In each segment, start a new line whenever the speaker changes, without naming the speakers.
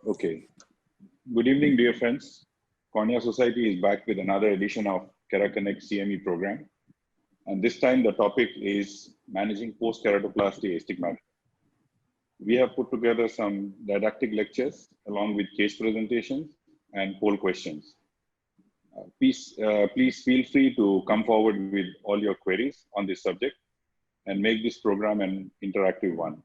Okay. Good evening, dear friends. Cornea Society is back with another edition of KeraKonnect CME program. And this time the topic is managing post-keratoplasty astigmatism. We have put together some didactic lectures along with case presentations and poll questions. Please feel free to come forward with all your queries on this subject and make this program an interactive one.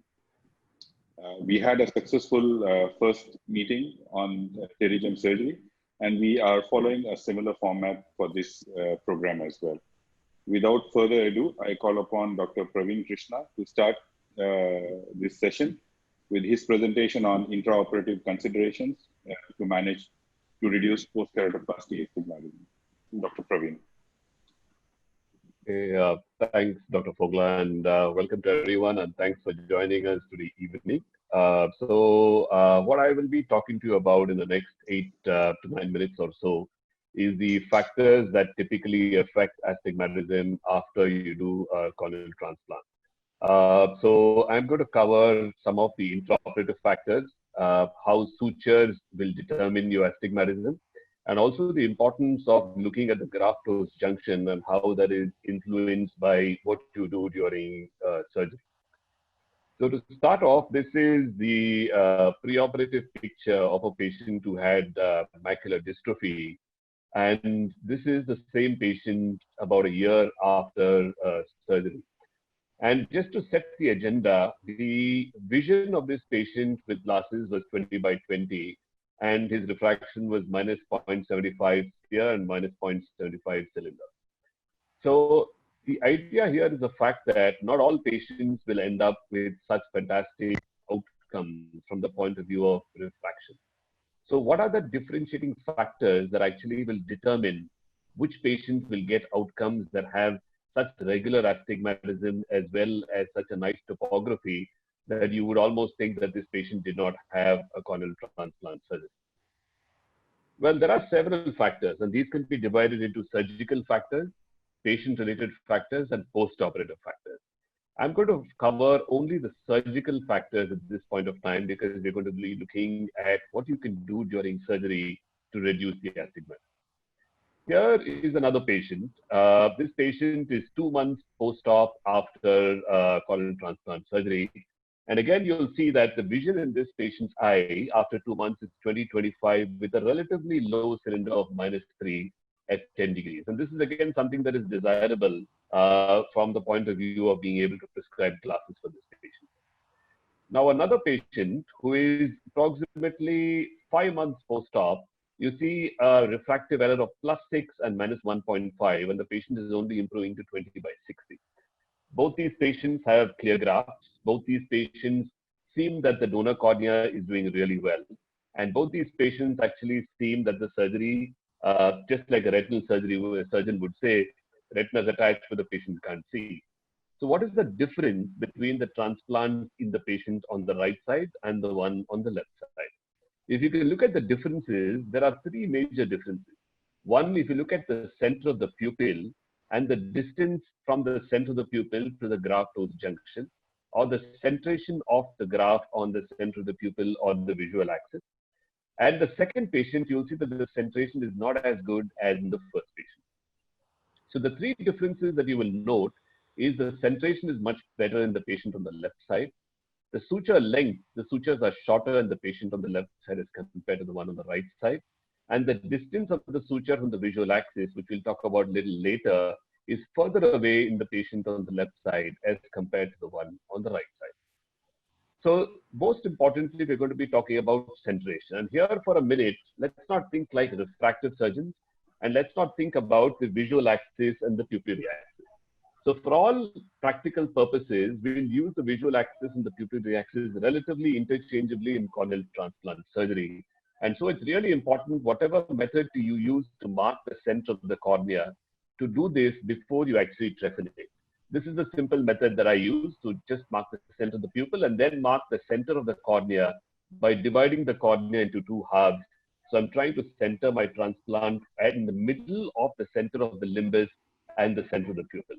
We had a successful first meeting on pterygium surgery, and we are following a similar format for this program as well. Without further ado, I call upon Dr. Praveen Krishna to start this session with his presentation on intraoperative considerations to reduce post-keratoplasty astigmatism. Dr. Praveen.
Thanks, Dr. Fogla, and welcome to everyone, and thanks for joining us today evening. What I will be talking to you about in the next 8 to 9 minutes or so is the factors that typically affect astigmatism after you do a corneal transplant. I'm going to cover some of the intraoperative factors, how sutures will determine your astigmatism, and also the importance of looking at the graft-host junction and how that is influenced by what you do during surgery. So to start off, this is the preoperative picture of a patient who had macular dystrophy. And this is the same patient about a year after surgery. And just to set the agenda, the vision of this patient with glasses was 20/20. And his refraction was minus 0.75 sphere and minus 0.75 cylinder. So the idea here is the fact that not all patients will end up with such fantastic outcomes from the point of view of refraction. So what are the differentiating factors that actually will determine which patients will get outcomes that have such regular astigmatism as well as such a nice topography that you would almost think that this patient did not have a corneal transplant surgery? Well, there are several factors, and these can be divided into surgical factors, patient-related factors, and post-operative factors. I'm going to cover only the surgical factors at this point of time because we're going to be looking at what you can do during surgery to reduce the astigmatism. Here is another patient. This patient is 2 months post-op after corneal transplant surgery. And again, you'll see that the vision in this patient's eye after 2 months is 20/25 with a relatively low cylinder of -3 at 10 degrees. And this is again something that is desirable from the point of view of being able to prescribe glasses for this patient. Now, another patient who is approximately 5 months post-op, you see a refractive error of +6 and -1.5, and the patient is only improving to 20/60. Both these patients have clear grafts. Both these patients seem that the donor cornea is doing really well. And both these patients actually seem that the surgery, just like a retinal surgery, where a surgeon would say, retina is attached but the patient can't see. So what is the difference between the transplant in the patient on the right side and the one on the left side? If you can look at the differences, there are 3 major differences. One, if you look at the center of the pupil and the distance from the center of the pupil to the graft-host junction, or the centration of the graft on the center of the pupil or the visual axis. And the second patient, you'll see that the centration is not as good as in the first patient. So the 3 differences that you will note is the centration is much better in the patient on the left side. The suture length, the sutures are shorter in the patient on the left side as compared to the one on the right side. And the distance of the suture from the visual axis, which we'll talk about a little later, is further away in the patient on the left side as compared to the one on the right side. So most importantly, we're going to be talking about centration. And here for a minute, let's not think like refractive surgeons, and let's not think about the visual axis and the pupillary axis. So for all practical purposes, we will use the visual axis and the pupillary axis relatively interchangeably in corneal transplant surgery. And so it's really important, whatever method you use to mark the center of the cornea, to do this before you actually trephinate. This is a simple method that I use to just mark the center of the pupil and then mark the center of the cornea by dividing the cornea into 2 halves. So I'm trying to center my transplant in the middle of the center of the limbus and the center of the pupil.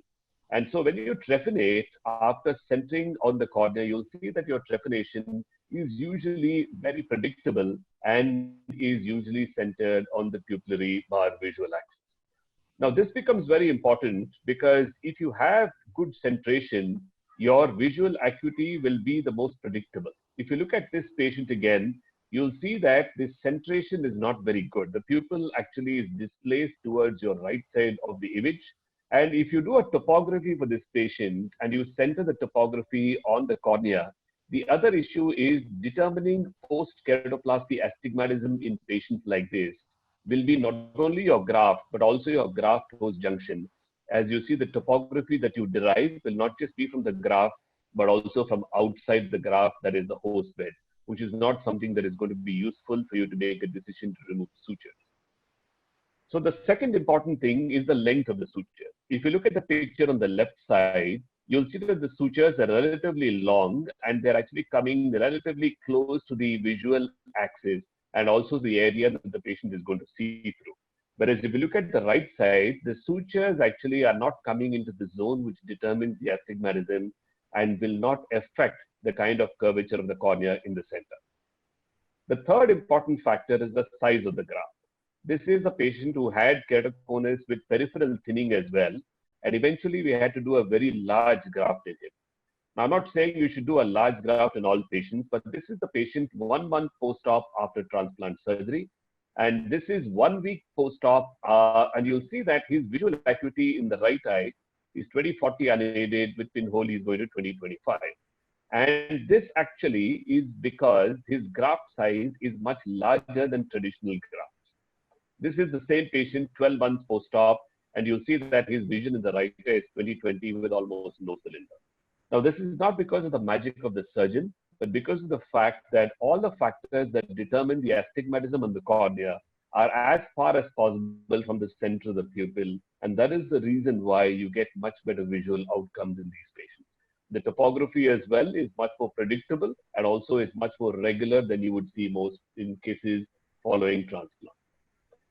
And so when you trephinate, after centering on the cornea, you'll see that your trephination is usually very predictable and is usually centered on the pupillary bar visual axis. Now, this becomes very important because if you have good centration, your visual acuity will be the most predictable. If you look at this patient again, you'll see that this centration is not very good. The pupil actually is displaced towards your right side of the image. And if you do a topography for this patient and you center the topography on the cornea, the other issue is determining post-keratoplasty astigmatism in patients like this will be not only your graft, but also your graft-host junction. As you see, the topography that you derive will not just be from the graft, but also from outside the graft, that is the host bed, which is not something that is going to be useful for you to make a decision to remove sutures. So the second important thing is the length of the suture. If you look at the picture on the left side, you'll see that the sutures are relatively long and they're actually coming relatively close to the visual axis and also the area that the patient is going to see through. Whereas if you look at the right side, the sutures actually are not coming into the zone which determines the astigmatism and will not affect the kind of curvature of the cornea in the center. The third important factor is the size of the graft. This is a patient who had keratoconus with peripheral thinning as well, and eventually we had to do a very large graft in him. Now, I'm not saying you should do a large graft in all patients, but this is the patient 1 month post-op after transplant surgery. And this is 1 week post-op, and you'll see that his visual acuity in the right eye is 20/40 unaided, with pinhole is going to 20/25. And this actually is because his graft size is much larger than traditional grafts. This is the same patient 12 months post-op, and you'll see that his vision in the right eye is 20/20 with almost no cylinder. Now, this is not because of the magic of the surgeon, but because of the fact that all the factors that determine the astigmatism on the cornea are as far as possible from the center of the pupil, and that is the reason why you get much better visual outcomes in these patients. The topography as well is much more predictable and also is much more regular than you would see most in cases following transplant.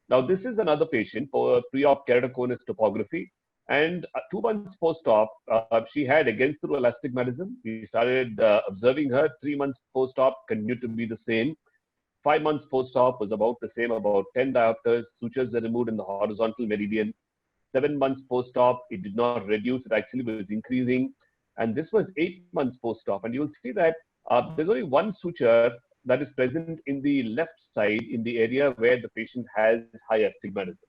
Now, this is another patient for pre-op keratoconus topography. And 2 months post-op, she had against-through astigmatism. We started observing her. 3 months post-op continued to be the same. 5 months post-op was about the same, about 10 diopters. Sutures were removed in the horizontal meridian. 7 months post-op, it did not reduce. It actually was increasing. And this was 8 months post-op. And you'll see that there's only one suture that is present in the left side in the area where the patient has high astigmatism.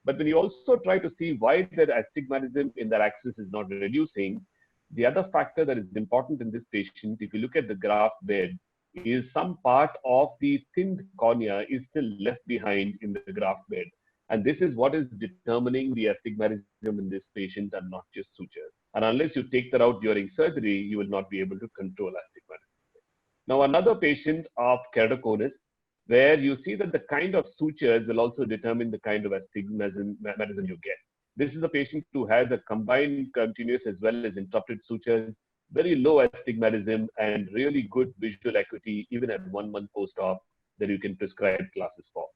But when you also try to see why the astigmatism in that axis is not reducing, the other factor that is important in this patient, if you look at the graft bed, is some part of the thinned cornea is still left behind in the graft bed. And this is what is determining the astigmatism in this patient and not just sutures. And unless you take that out during surgery, you will not be able to control astigmatism. Now, another patient of keratoconus, where you see that the kind of sutures will also determine the kind of astigmatism you get. This is a patient who has a combined continuous as well as interrupted sutures, very low astigmatism, and really good visual acuity, even at 1 month post-op, that you can prescribe classes for.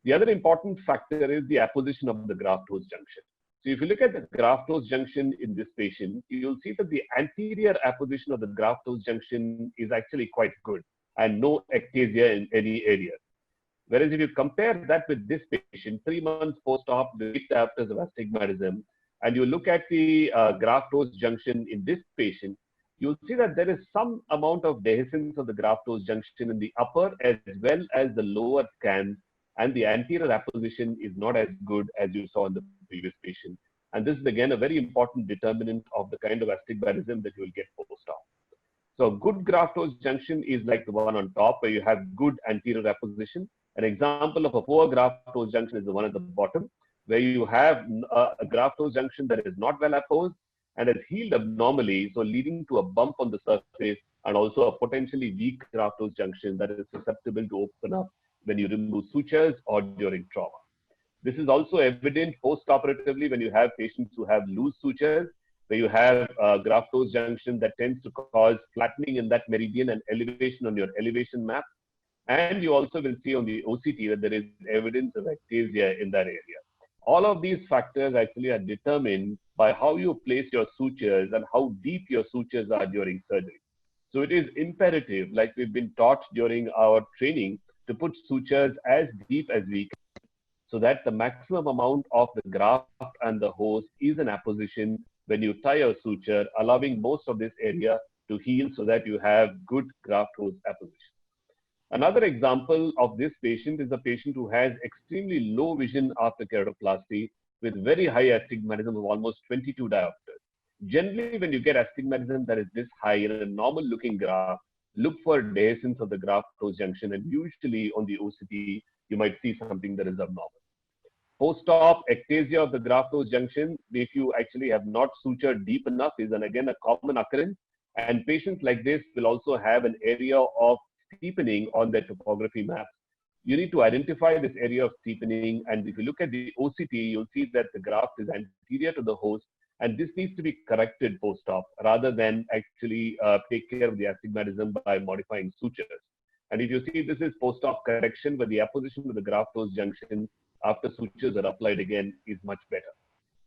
The other important factor is the apposition of the graft-host junction. So if you look at the graft-host junction in this patient, you'll see that the anterior apposition of the graft-host junction is actually quite good and no ectasia in any area. Whereas if you compare that with this patient, 3 months post-op, the 8 diopters of astigmatism, and you look at the graft-host junction in this patient, you'll see that there is some amount of dehiscence of the graft-host junction in the upper as well as the lower scans, and the anterior apposition is not as good as you saw in the previous patient. And this is again a very important determinant of the kind of astigmatism that you will get post-op. So good graft-host junction is like the one on top where you have good anterior apposition. An example of a poor graft-host junction is the one at the bottom, where you have a graft-host junction that is not well apposed and has healed abnormally, so leading to a bump on the surface and also a potentially weak graft-host junction that is susceptible to open up when you remove sutures or during trauma. This is also evident post-operatively when you have patients who have loose sutures, where you have graft-host junction that tends to cause flattening in that meridian and elevation on your elevation map. And you also will see on the OCT that there is evidence of ectasia in that area. All of these factors actually are determined by how you place your sutures and how deep your sutures are during surgery. So it is imperative, like we've been taught during our training, to put sutures as deep as we can so that the maximum amount of the graft and the host is in apposition when you tie your suture, allowing most of this area to heal so that you have good graft host apposition. Another example of this patient is a patient who has extremely low vision after keratoplasty with very high astigmatism of almost 22 diopters. Generally, when you get astigmatism that is this high in a normal looking graft, look for dehiscence of the graft host junction, and usually on the OCT, you might see something that is abnormal. Post-op ectasia of the graft host junction, if you actually have not sutured deep enough, is again a common occurrence. And patients like this will also have an area of steepening on their topography map. You need to identify this area of steepening. And if you look at the OCT, you'll see that the graft is anterior to the host. And this needs to be corrected post-op rather than actually take care of the astigmatism by modifying sutures. And if you see, this is post-op correction where the apposition of the graft host junction after sutures are applied again is much better.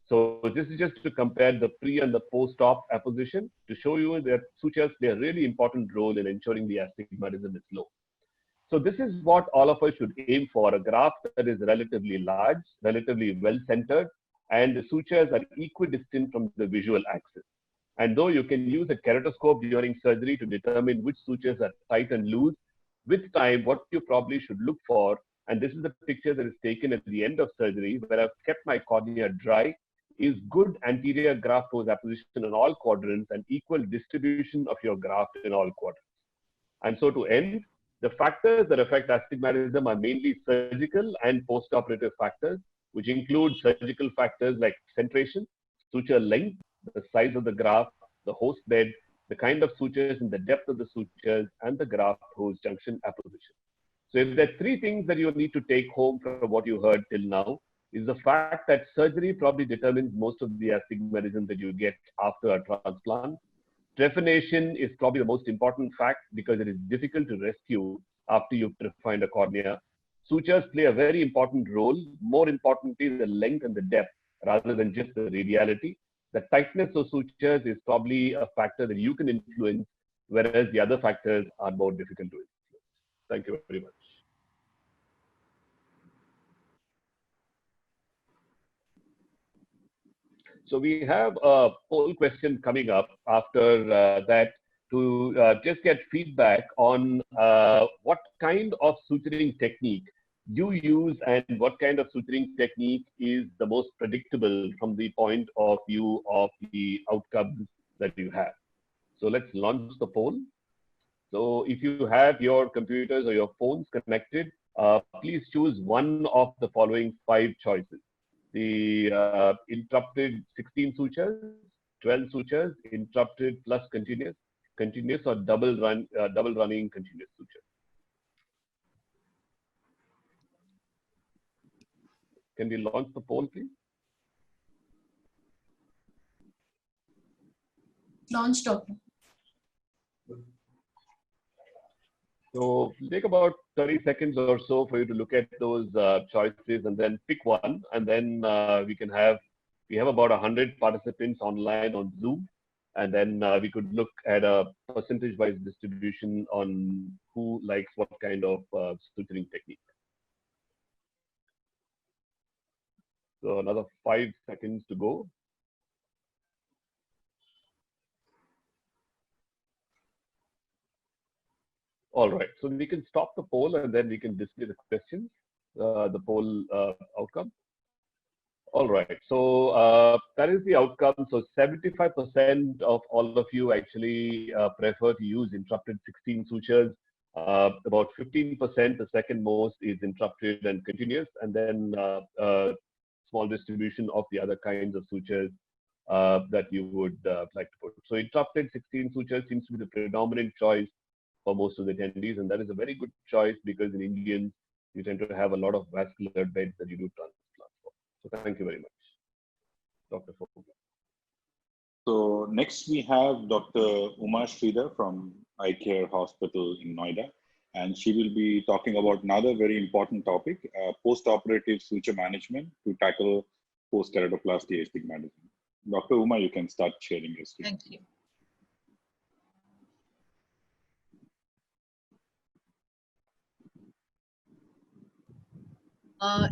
So this is just to compare the pre and the post-op apposition to show you that sutures play a really important role in ensuring the astigmatism is low. So this is what all of us should aim for, a graft that is relatively large, relatively well-centered, and the sutures are equidistant from the visual axis. And though you can use a keratoscope during surgery to determine which sutures are tight and loose, with time, what you probably should look for, and this is the picture that is taken at the end of surgery, where I've kept my cornea dry, is good anterior graft host apposition in all quadrants and equal distribution of your graft in all quadrants. And so to end, the factors that affect astigmatism are mainly surgical and post-operative factors, which include surgical factors like centration, suture length, the size of the graft, the host bed, the kind of sutures and the depth of the sutures, and the graft host junction apposition. So if there are three things that you need to take home from what you heard till now, is the fact that surgery probably determines most of the astigmatism that you get after a transplant. Trephination is probably the most important fact because it is difficult to rescue after you've trephined a cornea. Sutures play a very important role, more importantly, the length and the depth rather than just the radiality. The tightness of sutures is probably a factor that you can influence, whereas the other factors are more difficult to influence. Thank you very much. So we have a poll question coming up after that to just get feedback on what kind of suturing technique you use and what kind of suturing technique is the most predictable from the point of view of the outcomes that you have. So let's launch the poll. So if you have your computers or your phones connected, please choose one of the following 5 choices. The interrupted 16 sutures, 12 sutures, interrupted plus continuous, continuous or double running continuous suture. Can we launch the poll, please?
Launch, doctor.
So take about 30 seconds or so for you to look at those choices and then pick one. And then we have about 100 participants online on Zoom. And then we could look at a percentage-wise distribution on who likes what kind of suturing technique. So another 5 seconds to go. All right, so we can stop the poll and then we can display the questions, the poll outcome. All right, so that is the outcome. So 75% of all of you actually prefer to use interrupted 16 sutures. About 15%, the second most, is interrupted and continuous, and then small distribution of the other kinds of sutures that you would like to put. So interrupted 16 sutures seems to be the predominant choice for most of the attendees, and that is a very good choice because in Indians, you tend to have a lot of vascular beds that you do transplant for. So thank you very much, Dr. Fogla.
So next we have Dr. Uma Sridhar from Eye Care Hospital in Noida, and she will be talking about another very important topic, post-operative suture management to tackle post-keratoplasty astigmatism. Dr. Uma, you can start sharing your screen.
Thank you.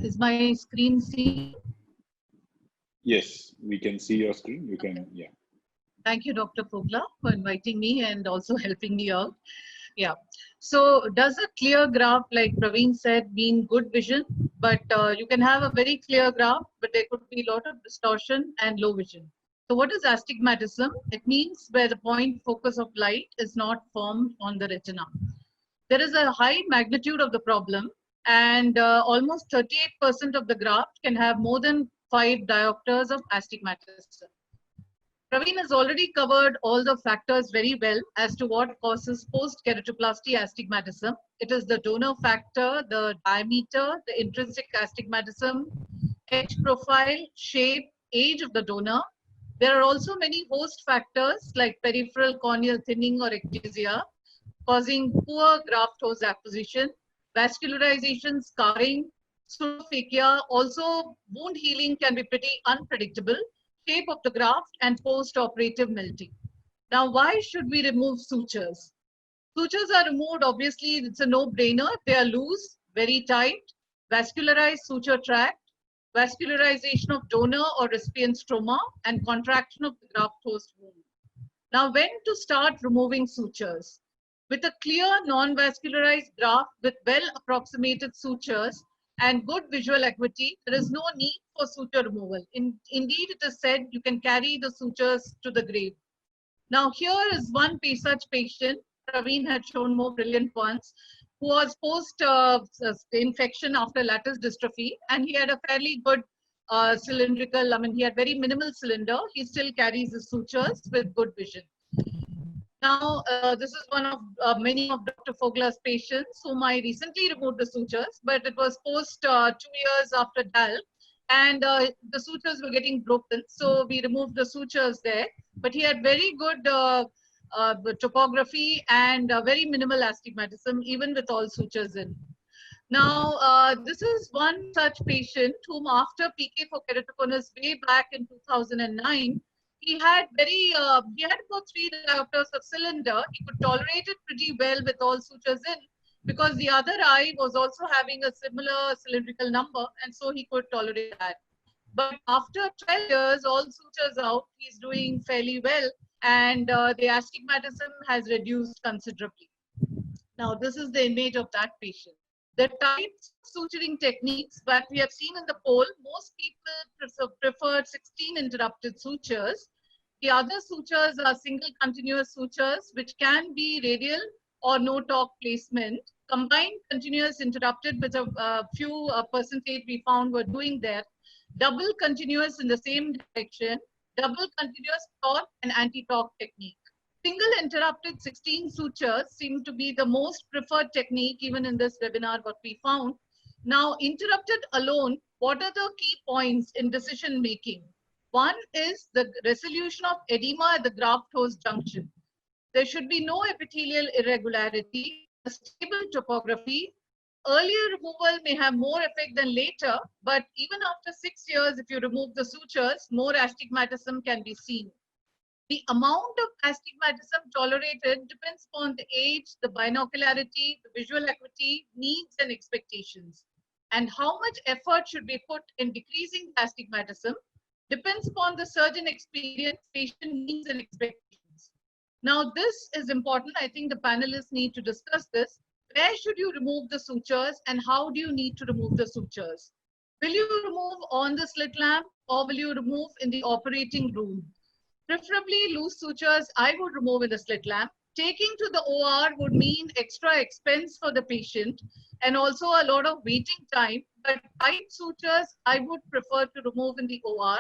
Is my screen seen?
Yes, we can see your screen. You can, yeah.
Thank you, Dr. Fogla, for inviting me and also helping me out. Yeah. So does a clear graph, like Praveen said, mean good vision? But you can have a very clear graph, but there could be a lot of distortion and low vision. So what is astigmatism? It means where the point focus of light is not formed on the retina. There is a high magnitude of the problem, and almost 38% of the graft can have more than 5 diopters of astigmatism. Praveen has already covered all the factors very well as to what causes post-keratoplasty astigmatism. It is the donor factor, the diameter, the intrinsic astigmatism, edge profile, shape, age of the donor. There are also many host factors like peripheral corneal thinning or ectasia, causing poor graft host acquisition, vascularization, scarring, pseudophakia. Also, wound healing can be pretty unpredictable, shape of the graft, and post-operative melting. Now, why should we remove sutures? Sutures are removed, obviously, it's a no-brainer. They are loose, very tight, vascularized suture tract, vascularization of donor or recipient stroma, and contraction of the graft host wound. Now, when to start removing sutures? With a clear non-vascularized graft with well-approximated sutures and good visual acuity, there is no need for suture removal. Indeed, it is said you can carry the sutures to the grave. Now, here is one such patient. Praveen had shown more brilliant ones, who was post-infection after lattice dystrophy, and he had a fairly good cylindrical, he had very minimal cylinder. He still carries his sutures with good vision. Now, this is one of many of Dr. Fogla's patients whom I recently removed the sutures, but it was post 2 years after DAL, and the sutures were getting broken. So we removed the sutures there, but he had very good topography and very minimal astigmatism, even with all sutures in. Now, this is one such patient whom after PK for keratoconus way back in 2009, he had about 3 diopters of cylinder. He could tolerate it pretty well with all sutures in, because the other eye was also having a similar cylindrical number, and so he could tolerate that. But after 12 years, all sutures out, he's doing fairly well, and the astigmatism has reduced considerably. Now, this is the image of that patient. The types of suturing techniques that we have seen in the poll, most people prefer 16 interrupted sutures. The other sutures are single continuous sutures, which can be radial or no torque placement. Combined continuous interrupted, which a few percentage we found were doing there. Double continuous in the same direction, double continuous torque and anti-torque technique. Single interrupted 16 sutures seem to be the most preferred technique even in this webinar what we found. Now, interrupted alone, what are the key points in decision making? One is the resolution of edema at the graft host junction. There should be no epithelial irregularity, a stable topography. Earlier removal may have more effect than later, but even after 6 years, if you remove the sutures, more astigmatism can be seen. The amount of astigmatism tolerated depends upon the age, the binocularity, the visual acuity, needs and expectations. And how much effort should be put in decreasing the astigmatism depends upon the surgeon experience, patient needs and expectations. Now, this is important. I think the panelists need to discuss this. Where should you remove the sutures and how do you need to remove the sutures? Will you remove on the slit lamp or will you remove in the operating room? Preferably loose sutures, I would remove in the slit lamp. Taking to the OR would mean extra expense for the patient and also a lot of waiting time. But tight sutures, I would prefer to remove in the OR.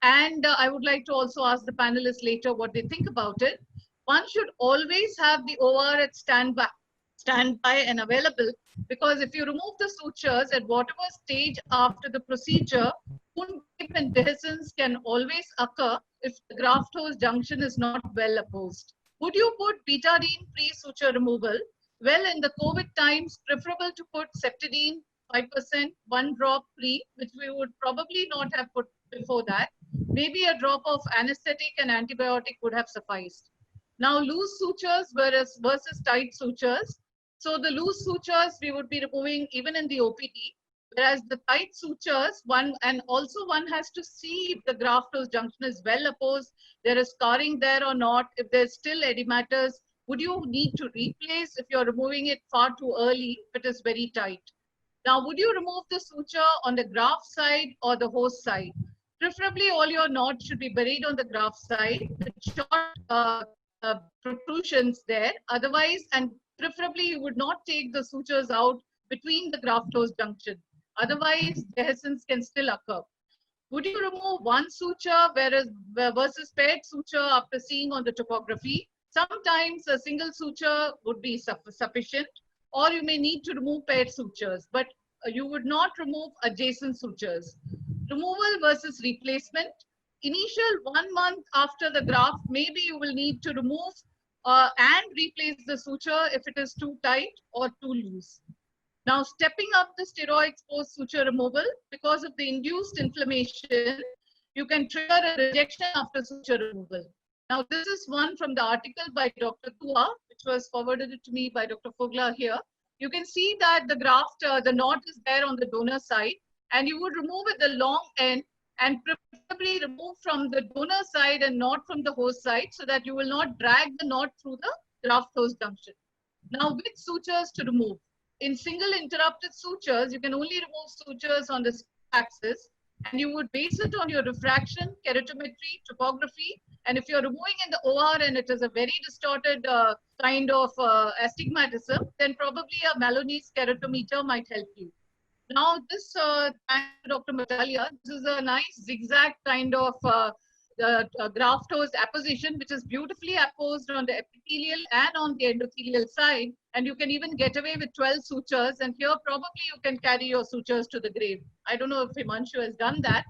And I would like to also ask the panelists later what they think about it. One should always have the OR at standby and available, because if you remove the sutures at whatever stage after the procedure, wound grip and dehiscence can always occur if the graft host junction is not well opposed. Would you put betadine pre-suture removal? Well, in the COVID times, preferable to put septidine 5%, 1 drop pre, which we would probably not have put before that. maybe a drop of anesthetic and antibiotic would have sufficed. Now, loose sutures versus tight sutures. So the loose sutures we would be removing even in the OPD, whereas the tight sutures, one has to see if the graft-host junction is well opposed, there is scarring there or not. If there's still edematous, would you need to replace if you're removing it far too early if it is very tight? Now, would you remove the suture on the graft side or the host side? Preferably, all your knots should be buried on the graft side with short protrusions there. Otherwise, and preferably, you would not take the sutures out between the graft-host junction. Otherwise, dehiscence can still occur. Would you remove one suture versus paired suture after seeing on the topography? Sometimes a single suture would be sufficient, or you may need to remove paired sutures, but you would not remove adjacent sutures. Removal versus replacement. Initial 1 month after the graft, maybe you will need to remove and replace the suture if it is too tight or too loose. Now, stepping up the steroids post suture removal, because of the induced inflammation, you can trigger a rejection after suture removal. Now, this is one from the article by Dr. Tua, which was forwarded to me by Dr. Fogla here. You can see that the graft, the knot is there on the donor side, and you would remove at the long end and preferably remove from the donor side and not from the host side, so that you will not drag the knot through the graft-host junction. Now, which sutures to remove? In single interrupted sutures, you can only remove sutures on the axis, and you would base it on your refraction, keratometry, topography. And if you're removing in the OR and it is a very distorted kind of astigmatism, then probably a Maloney's keratometer might help you. Now, this, Dr. Matalia, this is a nice zigzag kind of graft-host apposition, which is beautifully apposed on the epithelial and on the endothelial side. And you can even get away with 12 sutures. And here, probably you can carry your sutures to the grave. I don't know if Himanshu has done that.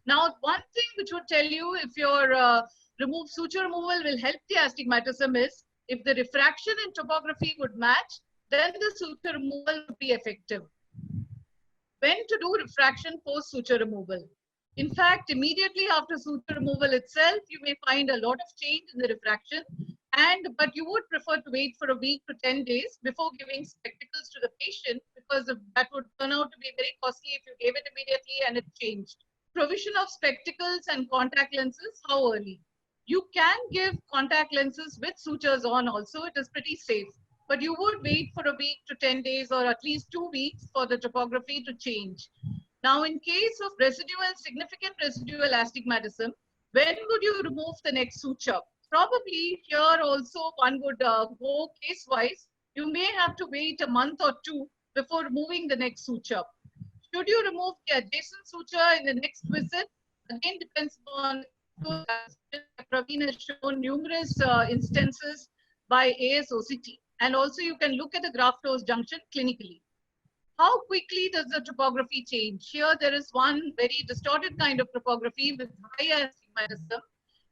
Now, one thing which would tell you if your suture removal will help the astigmatism is if the refraction and topography would match, then the suture removal would be effective. When to do refraction post suture removal? In fact, immediately after suture removal itself, you may find a lot of change in the refraction, but you would prefer to wait for a week to 10 days before giving spectacles to the patient, because that would turn out to be very costly if you gave it immediately and it changed. Provision of spectacles and contact lenses, how early? You can give contact lenses with sutures on also, it is pretty safe. But you would wait for a week to 10 days or at least 2 weeks for the topography to change. Now, in case of significant residual astigmatism, when would you remove the next suture? Probably here also one would go case-wise. You may have to wait a month or 2 before removing the next suture. Should you remove the adjacent suture in the next visit? Again, depends on, Praveen has shown numerous instances by ASOCT. And also you can look at the graft-host junction clinically. How quickly does the topography change? Here there is one very distorted kind of topography with high astigmatism.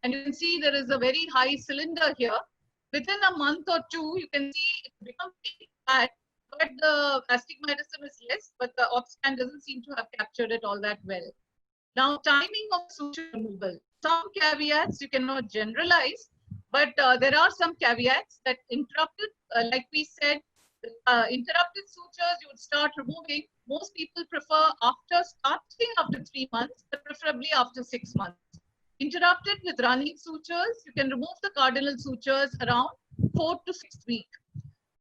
And you can see there is a very high cylinder here. Within a month or 2, you can see it becomes very bad, but the astigmatism is less, but the OPSCAN doesn't seem to have captured it all that well. Now, timing of suture removal. Some caveats you cannot generalize, but there are some caveats that interrupted, like we said, interrupted sutures you would start removing. Most people prefer starting after 3 months, but preferably after 6 months. Interrupted with running sutures, you can remove the cardinal sutures around 4 to 6 weeks.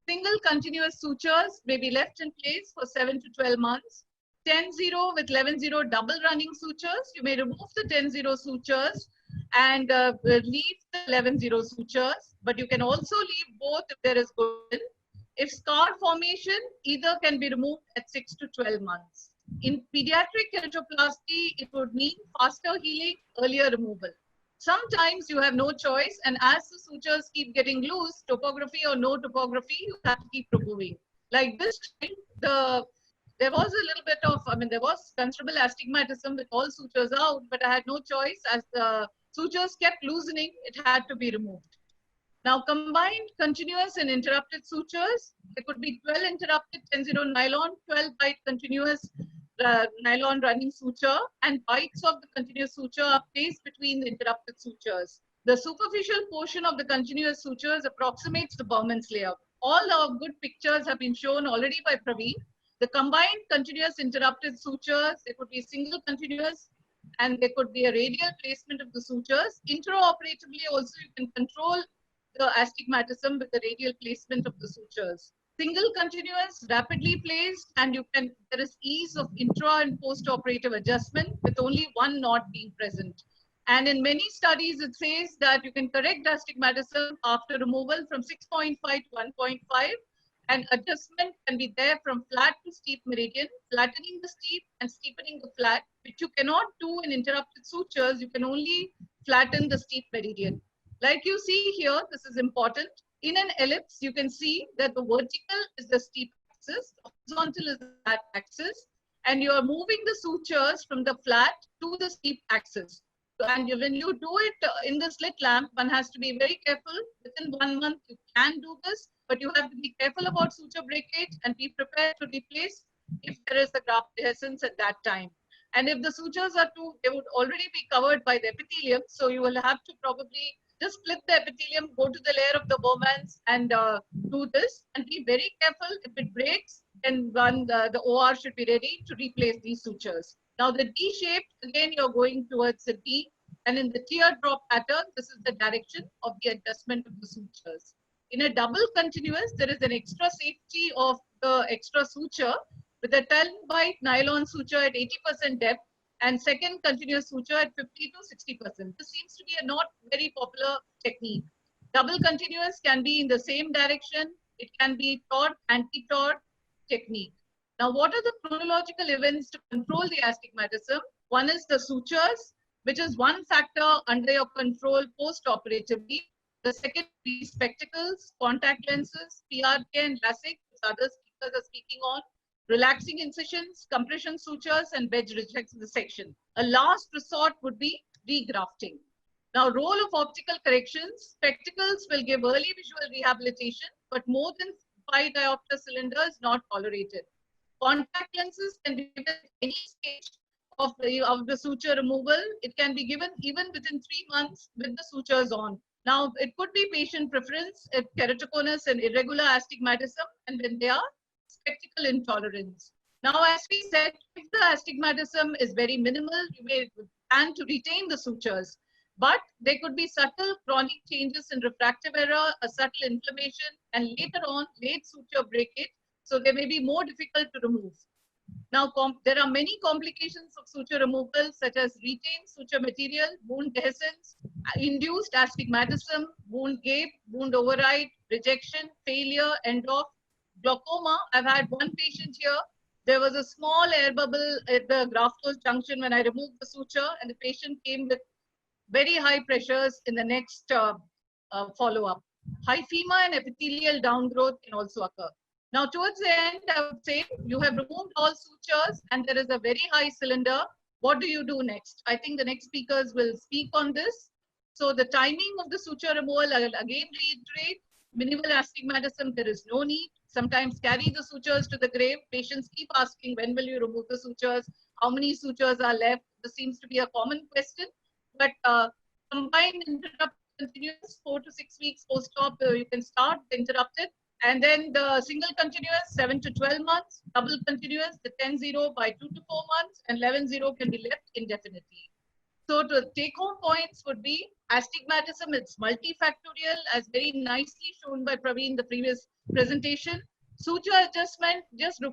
Single continuous sutures may be left in place for 7 to 12 months. 10-0 with 11-0 double running sutures, you may remove the 10-0 sutures and leave the 11-0 sutures, but you can also leave both if there is good. If scar formation, either can be removed at 6 to 12 months. In pediatric keratoplasty, it would mean faster healing, earlier removal. Sometimes you have no choice, and as the sutures keep getting loose, topography or no topography, you have to keep removing. Like this, there was a little bit of, there was considerable astigmatism with all sutures out, but I had no choice. As the sutures kept loosening, it had to be removed. Now, combined continuous and interrupted sutures, there could be 12 interrupted 10-0 nylon, 12 bite continuous nylon running suture, and bites of the continuous suture are placed between the interrupted sutures. The superficial portion of the continuous sutures approximates the Bowman's layout. All our good pictures have been shown already by Praveen. The combined continuous interrupted sutures, there could be single continuous, and there could be a radial placement of the sutures. Intraoperatively also you can control the astigmatism with the radial placement of the sutures. Single continuous, rapidly placed, and there is ease of intra and post-operative adjustment with only one knot being present. And in many studies, it says that you can correct astigmatism after removal from 6.5 to 1.5, and adjustment can be there from flat to steep meridian, flattening the steep and steepening the flat, which you cannot do in interrupted sutures. You can only flatten the steep meridian. Like you see here, this is important. In an ellipse, you can see that the vertical is the steep axis, the horizontal is the flat axis, and you are moving the sutures from the flat to the steep axis. And when you do it in the slit lamp, one has to be very careful. Within 1 month, you can do this, but you have to be careful about suture breakage and be prepared to replace if there is a graft dehiscence at that time. And if the sutures are too, they would already be covered by the epithelium, so you will have to probably just split the epithelium, go to the layer of the Bowman's and do this, and be very careful. If it breaks, then the OR should be ready to replace these sutures. Now the D-shaped, again you're going towards the D, and in the teardrop pattern, this is the direction of the adjustment of the sutures. In a double continuous, there is an extra safety of the extra suture with a 10 bite nylon suture at 80% depth, and second continuous suture at 50 to 60%. This seems to be a not very popular technique. Double continuous can be in the same direction. It can be torque, anti-torque technique. Now, what are the chronological events to control the astigmatism? One is the sutures, which is one factor under your control post-operatively. The second is spectacles, contact lenses, PRK and LASIK, which other speakers are speaking on. Relaxing incisions, compression sutures, and wedge resection. A last resort would be regrafting. Now, role of optical corrections. Spectacles will give early visual rehabilitation, but more than 5 diopter cylinder is not tolerated. Contact lenses can be given at any stage of the suture removal. It can be given even within 3 months with the sutures on. Now, it could be patient preference if keratoconus and irregular astigmatism, and when they are spectacle intolerance. Now, as we said, if the astigmatism is very minimal, you may plan to retain the sutures, but there could be subtle chronic changes in refractive error, a subtle inflammation, and later on, late suture breakage. So they may be more difficult to remove. Now, there are many complications of suture removal, such as retained suture material, wound dehiscence, induced astigmatism, wound gape, wound override, rejection, failure, end off, glaucoma. I've had one patient here. There was a small air bubble at the graft junction when I removed the suture, and the patient came with very high pressures in the next follow-up. Hyphema and epithelial downgrowth can also occur. Now, towards the end, I would say you have removed all sutures and there is a very high cylinder. What do you do next? I think the next speakers will speak on this. So the timing of the suture removal, I will again reiterate, minimal astigmatism, there is no need. Sometimes carry the sutures to the grave. Patients keep asking, when will you remove the sutures? How many sutures are left? This seems to be a common question. But combined interrupted continuous, 4 to 6 weeks post-op, you can start the interrupted. And then the single continuous, 7 to 12 months. Double continuous, the 10-0 by 2 to 4 months. And 11-0 can be left indefinitely. So the take-home points would be astigmatism, it's multifactorial, as very nicely shown by Praveen in the previous presentation. Suture adjustment, just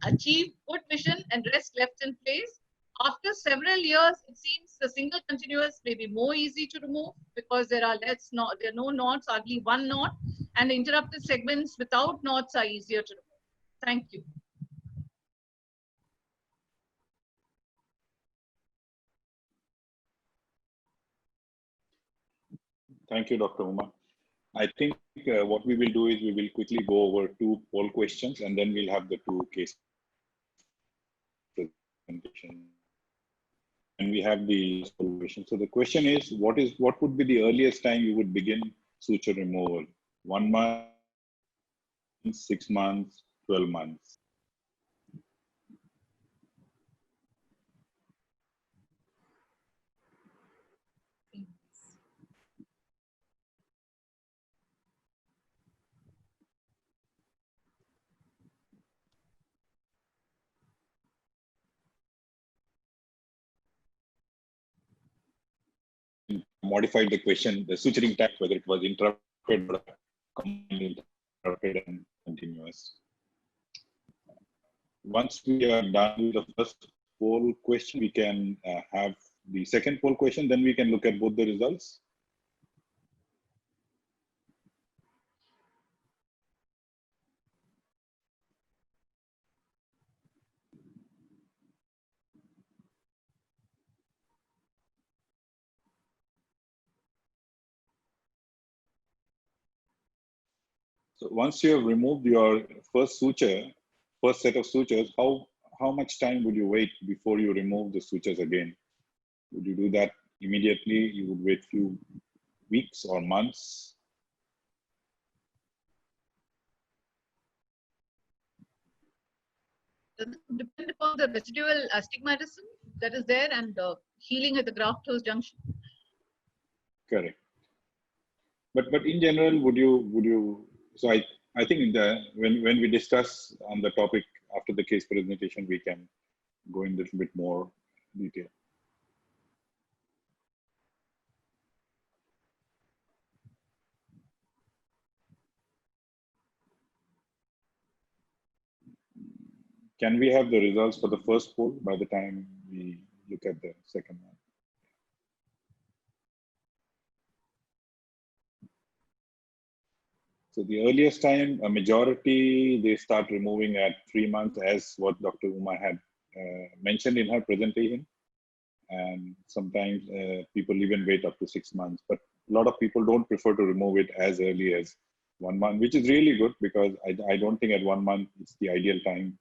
achieve good vision and rest left in place. After several years, it seems the single continuous may be more easy to remove because there are no knots, hardly one knot, and the interrupted segments without knots are easier to remove. Thank you.
Thank you, Dr. Uma. I think what we will do is we will quickly go over 2 poll questions and then we'll have the 2 case presentations. And we have the question. So the question is, what would be the earliest time you would begin suture removal? 1 month, 6 months, 12 months? modified the question, the suturing type, whether it was interrupted or combined interrupted and continuous. Once we are done with the first poll question, we can have the second poll question, then we can look at both the results. So once you have removed your first suture, first set of sutures, how much time would you wait before you remove the sutures again? Would you do that immediately? You would wait few weeks or months?
Does it depend upon the residual astigmatism that is there and healing at the graft-host junction?
Correct. But in general, would you? So I think when we discuss on the topic after the case presentation, we can go in a little bit more detail. Can we have the results for the first poll by the time we look at the second one? So the earliest time, a majority, they start removing at 3 months, as what Dr. Uma had mentioned in her presentation. And sometimes people even wait up to 6 months. But a lot of people don't prefer to remove it as early as 1 month, which is really good, because I don't think at 1 month it's the ideal time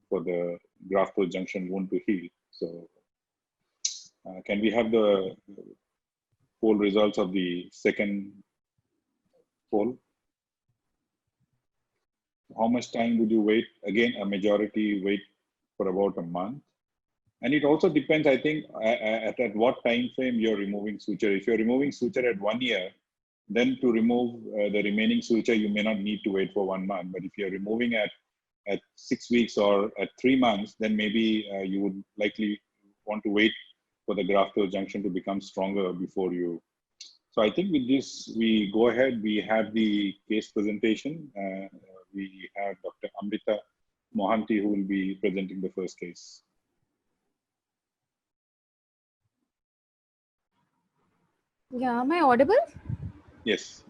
for the graft-host junction wound to heal. So can we have the poll results of the second poll? How much time would you wait? Again, a majority wait for about a month. And it also depends, I think, at what time frame you're removing suture. If you're removing suture at 1 year, then to remove the remaining suture, you may not need to wait for 1 month. But if you're removing at 6 weeks or at 3 months, then maybe you would likely want to wait for the graft-host junction to become stronger before you. So I think with this, we go ahead, we have the case presentation. We have Dr. Amrita Mohanty, who will be presenting the first case.
Yeah, am I audible?
Yes.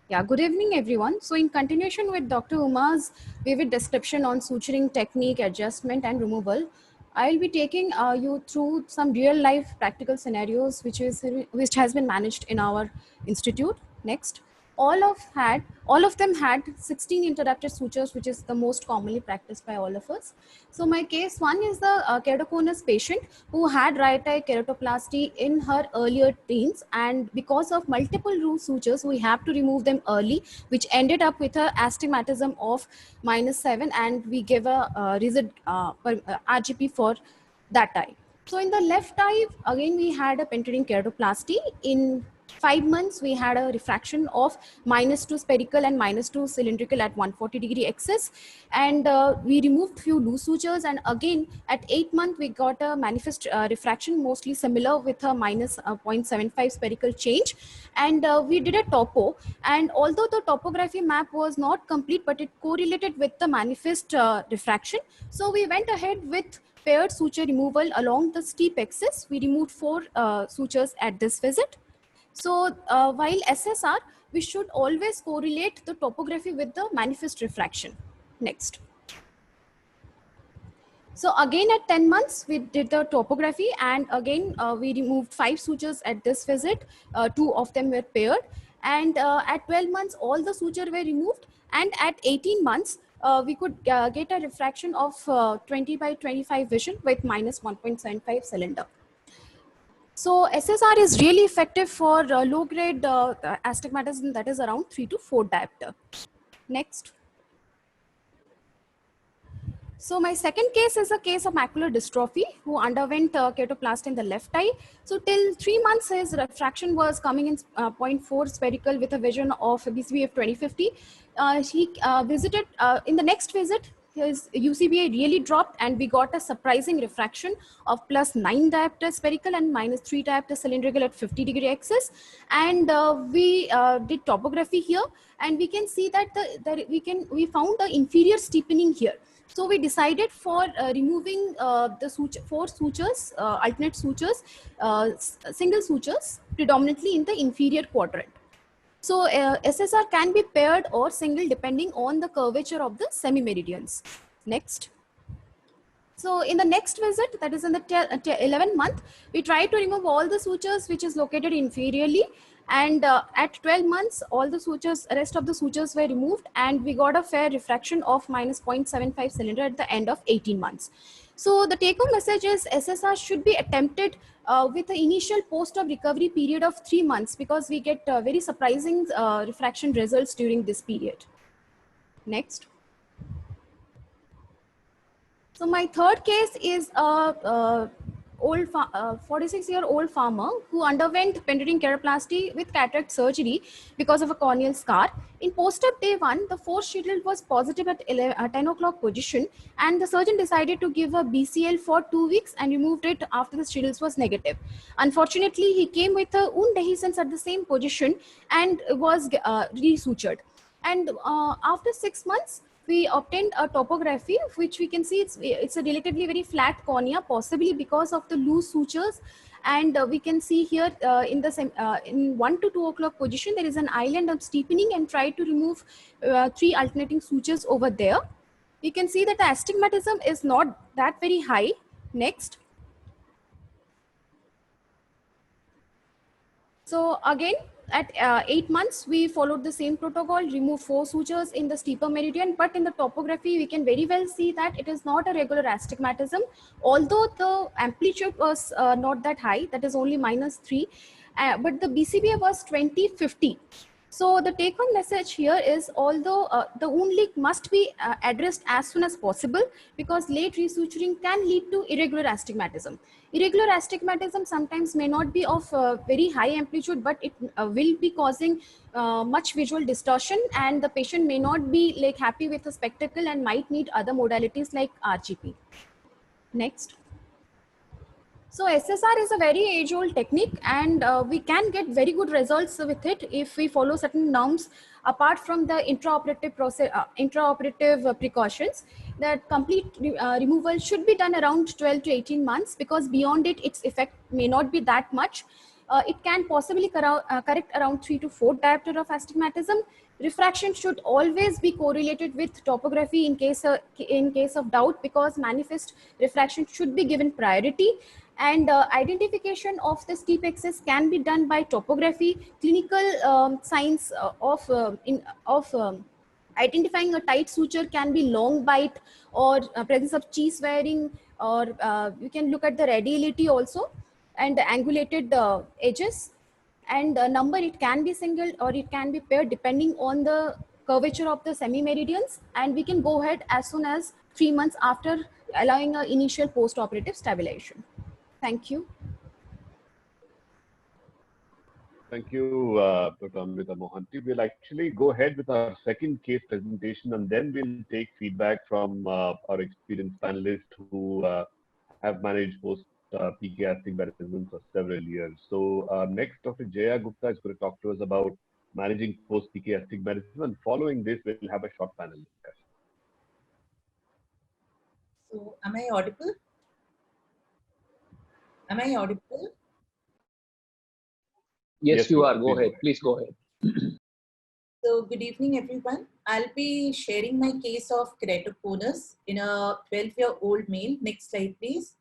Yeah, good evening, everyone. So in continuation with Dr. Uma's vivid description on suturing technique, adjustment, and removal, I'll be taking you through some real-life practical scenarios which has been managed in our institute. Next. All of them had 16 interrupted sutures, which is the most commonly practiced by all of us. So my case one is the keratoconus patient who had right eye keratoplasty in her earlier teens, and because of multiple root sutures, we have to remove them early, which ended up with a astigmatism of -7, and we gave a rigid RGP for that eye. So in the left eye, again, we had a penetrating keratoplasty. In 5 months, we had a refraction of -2 spherical and -2 cylindrical at 140° axis. And we removed few loose sutures. And again, at 8 months, we got a manifest refraction, mostly similar with a -0.75 spherical change. And we did a topo. And although the topography map was not complete, but it correlated with the manifest refraction. So we went ahead with paired suture removal along the steep axis. We removed 4 sutures at this visit. So while SSR, we should always correlate the topography with the manifest refraction. Next. So again at 10 months, we did the topography, and again we removed 5 sutures at this visit. 2 of them were paired. And at 12 months, all the sutures were removed. And at 18 months, we could get a refraction of 20/25 vision with -1.75 cylinder. So SSR is really effective for low-grade astigmatism that is around 3 to 4 diopter. Next. So my second case is a case of macular dystrophy who underwent keratoplasty in the left eye. So till 3 months, his refraction was coming in 0.4 spherical with a vision of BCVA of 20/50. He visited, in the next visit, his UCBA really dropped, and we got a surprising refraction of +9 diopter spherical and -3 diopter cylindrical at 50° axis. And we did topography here, and we can see that we found the inferior steepening here. So we decided for removing the four sutures, alternate sutures, single sutures, predominantly in the inferior quadrant. So SSR can be paired or single depending on the curvature of the semi-meridians. Next. So in the next visit, that is in the 11th month, we try to remove all the sutures which is located inferiorly, and at 12 months, all the sutures, rest of the sutures were removed, and we got a fair refraction of -0.75 cylinder at the end of 18 months. So the take-home message is SSR should be attempted with the initial post-op recovery period of 3 months, because we get very surprising refraction results during this period. Next. So my third case is a 46-year-old farmer who underwent penetrating keratoplasty with cataract surgery because of a corneal scar. In post-op day 1, the fourth schedule was positive at 10 o'clock position, and the surgeon decided to give a BCL for 2 weeks and removed it after the schedules was negative. Unfortunately, he came with a wound dehiscence at the same position and was resutured. And after 6 months, we obtained a topography, which we can see it's a relatively very flat cornea, possibly because of the loose sutures. And we can see here in 1 to 2 o'clock position, there is an island of steepening, and try to remove 3 alternating sutures over there. We can see that the astigmatism is not that very high. Next. So again, at 8 months, we followed the same protocol, remove 4 sutures in the steeper meridian, but in the topography, we can very well see that it is not a regular astigmatism, although the amplitude was not that high, that is only -3, but the BCBA was 20/50. So the take-home message here is, although the wound leak must be addressed as soon as possible, because late resuturing can lead to irregular astigmatism. Irregular astigmatism sometimes may not be of very high amplitude, but it will be causing much visual distortion, and the patient may not be like happy with the spectacle and might need other modalities like RGP. Next. So SSR is a very age-old technique, and we can get very good results with it if we follow certain norms. Apart from the intraoperative process, precautions, that complete removal should be done around 12 to 18 months, because beyond it, its effect may not be that much. It can possibly correct around 3 to 4 diopter of astigmatism. Refraction should always be correlated with topography in case of doubt, because manifest refraction should be given priority. And identification of the steep axis can be done by topography. Clinical signs of identifying a tight suture can be long bite, or presence of cheese wearing, or you can look at the radiality also, and the angulated edges. And number, it can be single or it can be paired depending on the curvature of the semi-meridians, and we can go ahead as soon as 3 months after allowing an initial post-operative stabilization. Thank you.
Thank you, Dr. Amrita Mohanty. We'll actually go ahead with our second case presentation, and then we'll take feedback from our experienced panelists who have managed post-PK astigmatism for several years. So next, Dr. Jaya Gupta is going to talk to us about managing post-PK astigmatism, and following this, we'll have a short panel discussion.
So, am I audible? Am I audible?
Yes, you are. Go ahead. Please go ahead.
So, good evening, everyone. I'll be sharing my case of keratoconus in a 12-year-old male. Next slide, please.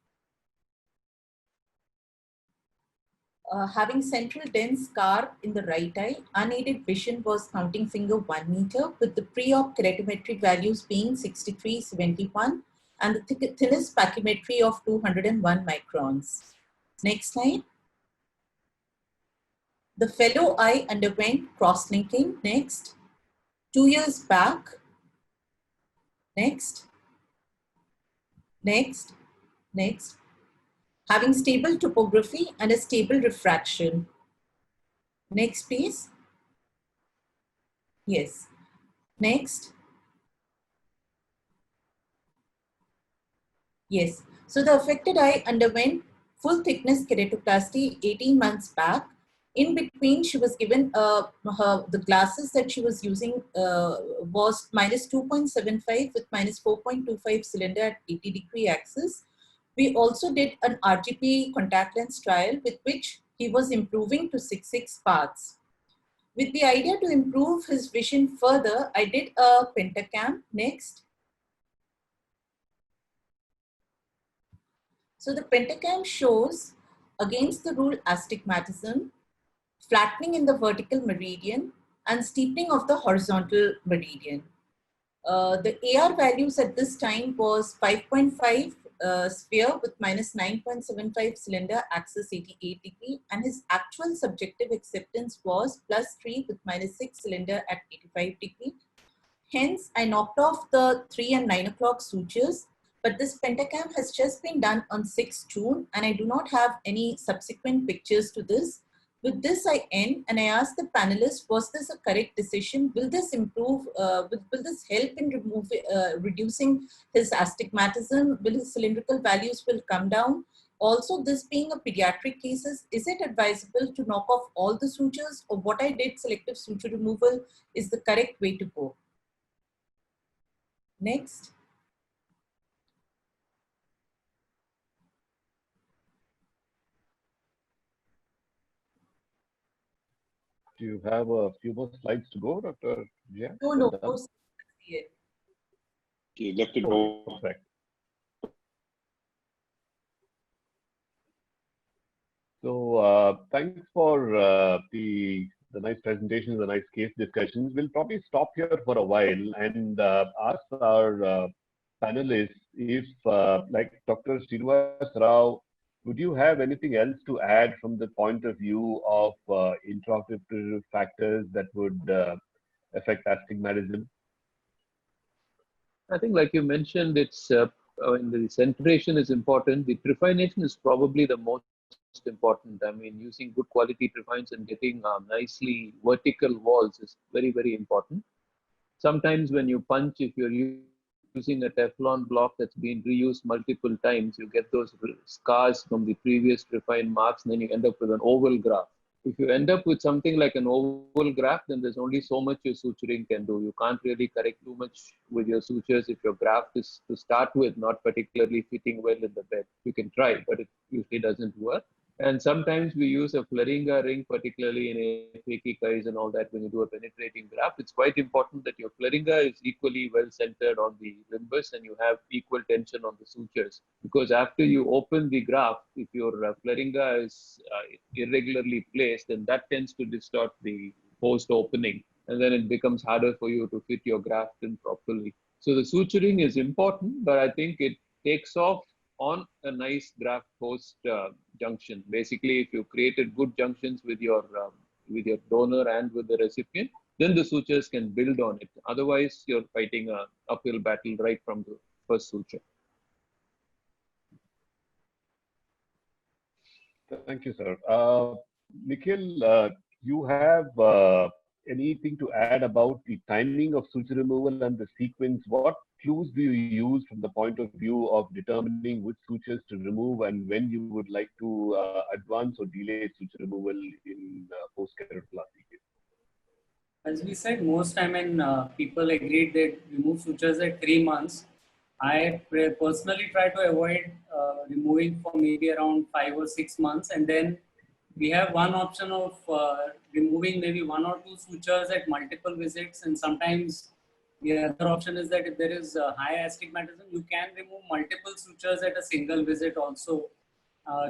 Having central dense scar in the right eye, unaided vision was counting finger 1 meter, with the pre-op keratometric values being 63/71 and the thinnest pachymetry of 201 microns. Next slide. The fellow eye underwent cross-linking. Next. 2 years back. Next. Next. Next. Having stable topography and a stable refraction. Next, please. Yes. Next. Yes. So the affected eye underwent full thickness keratoplasty 18 months back. In between, she was given the glasses that she was using was minus 2.75 with minus 4.25 cylinder at 80-degree axis. We also did an RGP contact lens trial with which he was improving to 6.6 paths. With the idea to improve his vision further, I did a pentacam next. So the pentacam shows against the rule astigmatism, flattening in the vertical meridian and steepening of the horizontal meridian. The AR values at this time was 5.5 sphere with minus 9.75 cylinder axis 88 degree, and his actual subjective acceptance was +3 with minus 6 cylinder at 85 degree. Hence, I knocked off the 3 and 9 o'clock sutures, but this pentacam has just been done on 6 June and I do not have any subsequent pictures to this. With this, I end and I ask the panelists, was this a correct decision? Will this improve, will this help in reducing his astigmatism? Will his cylindrical values will come down? Also, this being a pediatric cases, is it advisable to knock off all the sutures, or what I did, selective suture removal, is the correct way to go? Next.
Do you have a few more slides to go, Dr. Jia?
No.
Okay, left it go.
Perfect. So thanks for the nice presentations, the nice case discussions. We'll probably stop here for a while and ask our panelists if, like Dr. Srinivas Rao, would you have anything else to add from the point of view of intraoperative factors that would affect astigmatism?
I think, like you mentioned, it's the centration is important. The trephination is probably the most important. I mean, using good quality trefines and getting nicely vertical walls is very, very important. Sometimes when you punch, if you're using a Teflon block that's been reused multiple times, you get those scars from the previous refined marks, and then you end up with an oval graft. If you end up with something like an oval graft, then there's only so much your suturing can do. You can't really correct too much with your sutures if your graft is, to start with, not particularly fitting well in the bed. You can try, but it usually doesn't work. And sometimes we use a Fleringa ring, particularly in phakic eyes and all that, when you do a penetrating graft. It's quite important that your Fleringa is equally well centered on the limbus and you have equal tension on the sutures. Because after you open the graft, if your Fleringa is irregularly placed, then that tends to distort the post opening. And then it becomes harder for you to fit your graft in properly. So the suturing is important, but I think it takes off on a nice graft post junction. Basically, if you created good junctions with your donor and with the recipient, then the sutures can build on it. Otherwise, you're fighting an uphill battle right from the first suture.
Thank you, sir. Nikhil, you have anything to add about the timing of suture removal and the sequence? What clues do you use from the point of view of determining which sutures to remove and when you would like to advance or delay suture removal in post-keratoplasty?
As we said, most time when people agreed they remove sutures at 3 months, I personally try to avoid removing for maybe around 5 or 6 months, and then we have one option of removing maybe 1 or 2 sutures at multiple visits, and sometimes the other option is that if there is high astigmatism, you can remove multiple sutures at a single visit also.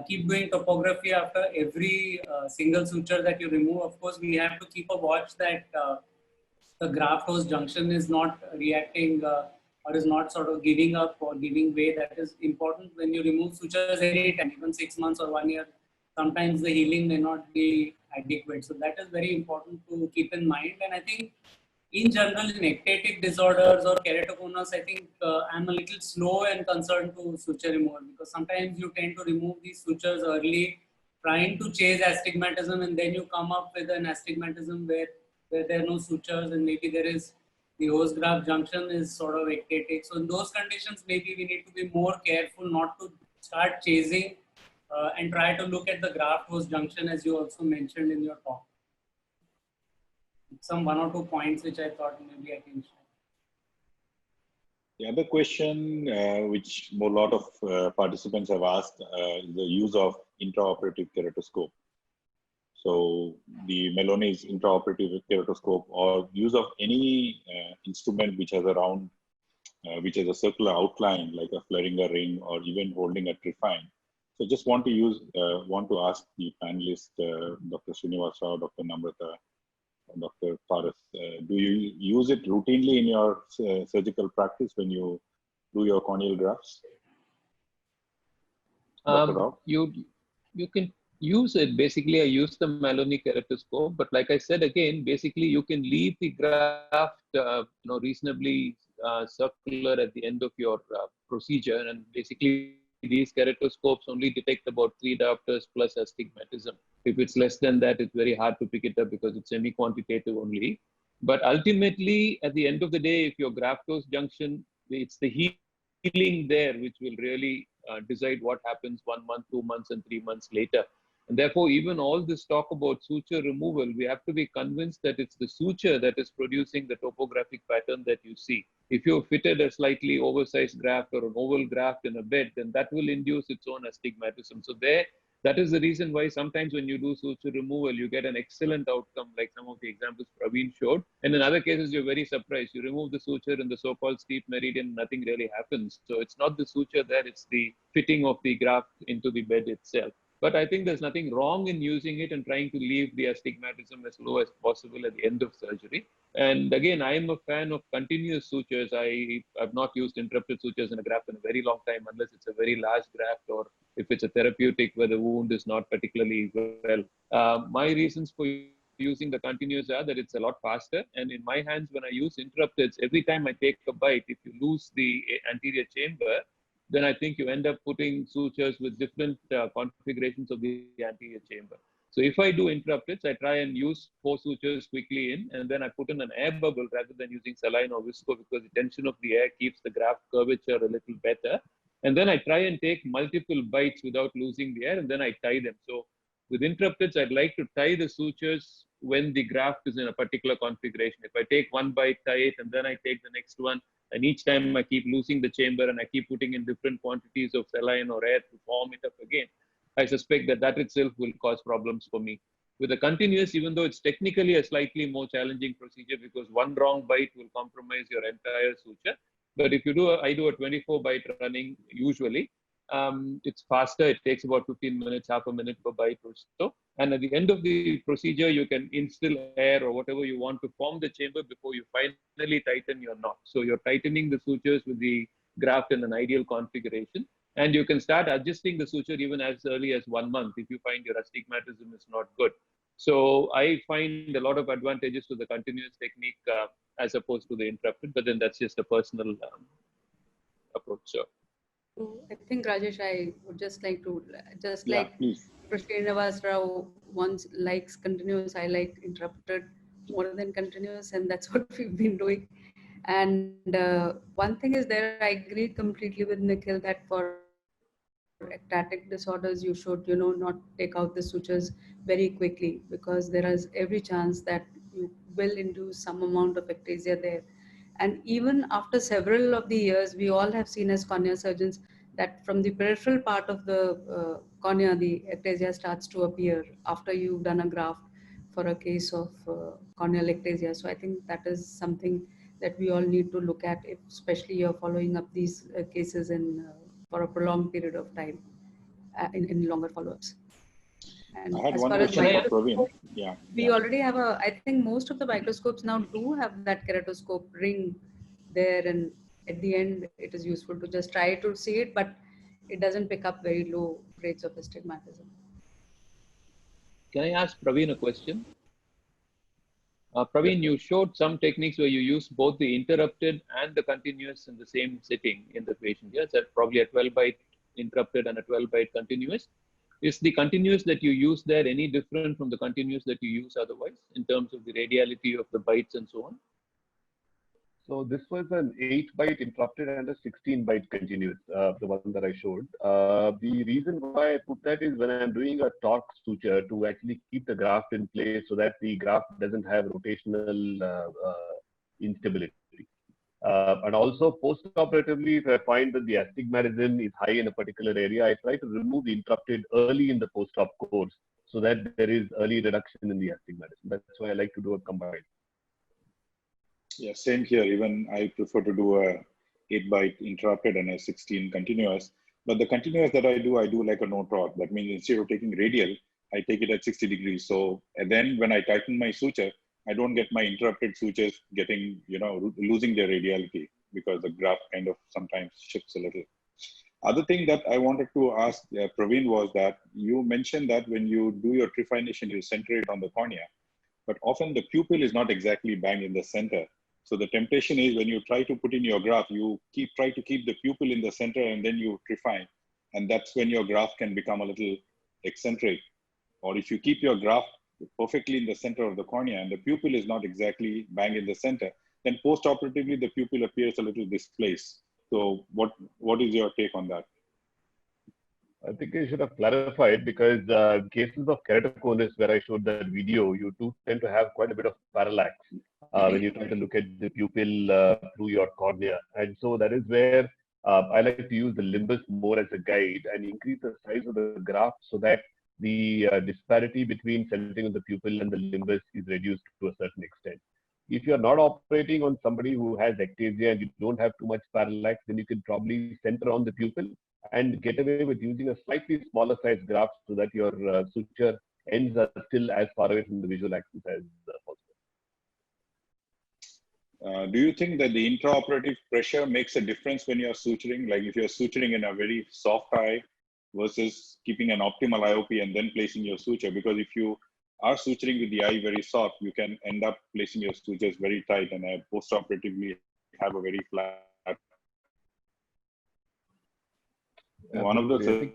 Keep doing topography after every single suture that you remove. Of course, we have to keep a watch that the graft host junction is not reacting or is not sort of giving up or giving way. That is important when you remove sutures any time, even 6 months or 1 year. Sometimes the healing may not be adequate. So that is very important to keep in mind. And I think in general, in ectatic disorders or keratoconus, I think I'm a little slow and concerned to suture removal, because sometimes you tend to remove these sutures early, trying to chase astigmatism, and then you come up with an astigmatism where there are no sutures and maybe there is the host graft junction is sort of ectatic. So in those conditions, maybe we need to be more careful not to start chasing and try to look at the graft host junction, as you also mentioned in your talk. Some 1 or 2 points which I thought maybe I can share.
The other question, which a lot of participants have asked, is the use of intraoperative keratoscope. So the Maloney's intraoperative keratoscope, or use of any instrument which has a round, which has a circular outline like a Fleringer ring or even holding a trifine. So just want to ask the panelists, Dr. Srinivas Rao, Dr. Namrata, Dr. Paras, do you use it routinely in your surgical practice when you do your corneal grafts?
You can use it. Basically, I use the Maloney keratoscope, but like I said again, basically you can leave the graft reasonably circular at the end of your procedure, and basically these keratoscopes only detect about 3 diopters plus astigmatism. If it's less than that, it's very hard to pick it up because it's semi-quantitative only. But ultimately, at the end of the day, if your graft host junction, it's the healing there which will really decide what happens 1 month, 2 months, and 3 months later. And therefore, even all this talk about suture removal, we have to be convinced that it's the suture that is producing the topographic pattern that you see. If you've fitted a slightly oversized graft or an oval graft in a bed, then that will induce its own astigmatism. So that is the reason why sometimes when you do suture removal, you get an excellent outcome, like some of the examples Praveen showed. And in other cases, you're very surprised. You remove the suture in the so-called steep meridian, nothing really happens. So it's not the suture there, it's the fitting of the graft into the bed itself. But I think there's nothing wrong in using it and trying to leave the astigmatism as low as possible at the end of surgery. And again, I am a fan of continuous sutures. I have not used interrupted sutures in a graft in a very long time, unless it's a very large graft or if it's a therapeutic where the wound is not particularly well. My reasons for using the continuous are that it's a lot faster. And in my hands, when I use interrupteds, every time I take a bite, if you lose the anterior chamber, then I think you end up putting sutures with different configurations of the anterior chamber. So if I do interrupteds, I try and use 4 sutures quickly in, and then I put in an air bubble rather than using saline or visco, because the tension of the air keeps the graft curvature a little better. And then I try and take multiple bites without losing the air, and then I tie them. So with interrupteds, I'd like to tie the sutures when the graft is in a particular configuration. If I take 1 bite, tie it, and then I take the next one, and each time I keep losing the chamber and I keep putting in different quantities of saline or air to form it up again, I suspect that itself will cause problems for me. With a continuous, even though it's technically a slightly more challenging procedure because one wrong bite will compromise your entire suture. But if you I do a 24 bite running usually, it's faster. It takes about 15 minutes, half a minute per bite or so. And at the end of the procedure, you can instill air or whatever you want to form the chamber before you finally tighten your knot. So you're tightening the sutures with the graft in an ideal configuration. And you can start adjusting the suture even as early as 1 month if you find your astigmatism is not good. So I find a lot of advantages to the continuous technique as opposed to the interrupted, but then that's just a personal approach. So
I think, Rajesh, I would just like to,
Please.
Srinivas Rao once likes continuous, I like interrupted more than continuous, and that's what we've been doing. And one thing is there, I agree completely with Nikhil that for ectatic disorders, you should, not take out the sutures very quickly, because there is every chance that you will induce some amount of ectasia there. And even after several of the years, we all have seen as cornea surgeons that from the peripheral part of the cornea, the ectasia starts to appear after you've done a graft for a case of corneal ectasia. So I think that is something that we all need to look at, especially you're following up these cases for a prolonged period of time in longer follow-ups. And
I had
as
one
far as
question for Praveen.
we already have I think most of the microscopes now do have that keratoscope ring there, and at the end it is useful to just try to see it, but it doesn't pick up very low rates of astigmatism.
Can I ask Praveen a question? Praveen, you showed some techniques where you use both the interrupted and the continuous in the same sitting in the patient. Yes, that's probably a 12 bite interrupted and a 12 bite continuous. Is the continuous that you use there any different from the continuous that you use otherwise in terms of the radiality of the bites and so on?
So this was an 8-bite interrupted and a 16-bite continuous, the one that I showed. The reason why I put that is when I'm doing a torque suture to actually keep the graft in place so that the graft doesn't have rotational instability. And also post-operatively, if I find that the astigmatism is high in a particular area, I try to remove the interrupted early in the post-op course so that there is early reduction in the astigmatism. That's why I like to do a combined.
Yeah, same here. Even I prefer to do a 8-bite interrupted and a 16 continuous. But the continuous that I do like a no torque. That means instead of taking radial, I take it at 60 degrees. So and then when I tighten my suture, I don't get my interrupted sutures getting, losing their radiality because the graft kind of sometimes shifts a little. Other thing that I wanted to ask Praveen was that you mentioned that when you do your trephination, you center it on the cornea, but often the pupil is not exactly bang in the center. So the temptation is when you try to put in your graft, you try to keep the pupil in the center and then you trefine. And that's when your graft can become a little eccentric. Or if you keep your graft perfectly in the center of the cornea and the pupil is not exactly bang in the center, then post-operatively the pupil appears a little displaced. So what is your take on that?
I think I should have clarified because cases of keratoconus where I showed that video, you do tend to have quite a bit of parallax when you try to look at the pupil through your cornea. And so that is where I like to use the limbus more as a guide and increase the size of the graft so that the disparity between centering of the pupil and the limbus is reduced to a certain extent. If you're not operating on somebody who has ectasia and you don't have too much parallax, then you can probably center on the pupil and get away with using a slightly smaller size graft so that your suture ends are still as far away from the visual axis as possible.
Do you think that the intraoperative pressure makes a difference when you're suturing? Like if you're suturing in a very soft eye versus keeping an optimal IOP and then placing your suture? Because if you are suturing with the eye very soft, you can end up placing your sutures very tight and post-operatively have a very flat. One of the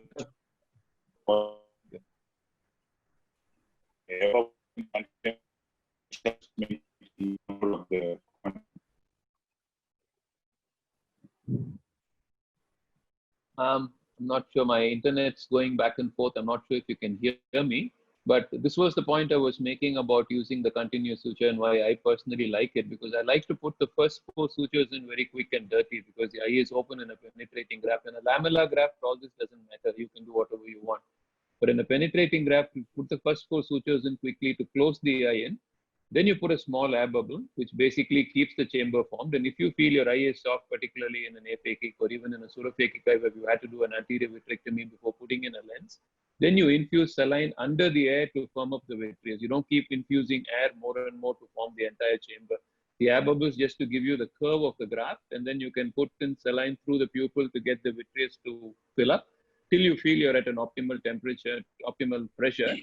I'm not sure, my internet's going back and forth. I'm not sure if you can hear me, but this was the point I was making about using the continuous suture and why I personally like it, because I like to put the first 4 sutures in very quick and dirty because the eye is open in a penetrating graft. In a lamellar graft, all this doesn't matter. You can do whatever you want. But in a penetrating graft, you put the first 4 sutures in quickly to close the eye in. Then you put a small air bubble, which basically keeps the chamber formed. And if you feel your eye is soft, particularly in an aphakic or even in a pseudophakic eye where you had to do an anterior vitrectomy before putting in a lens, then you infuse saline under the air to firm up the vitreous. You don't keep infusing air more and more to form the entire chamber. The air bubbles just to give you the curve of the graft, and then you can put in saline through the pupil to get the vitreous to fill up till you feel you're at an optimal temperature, optimal pressure.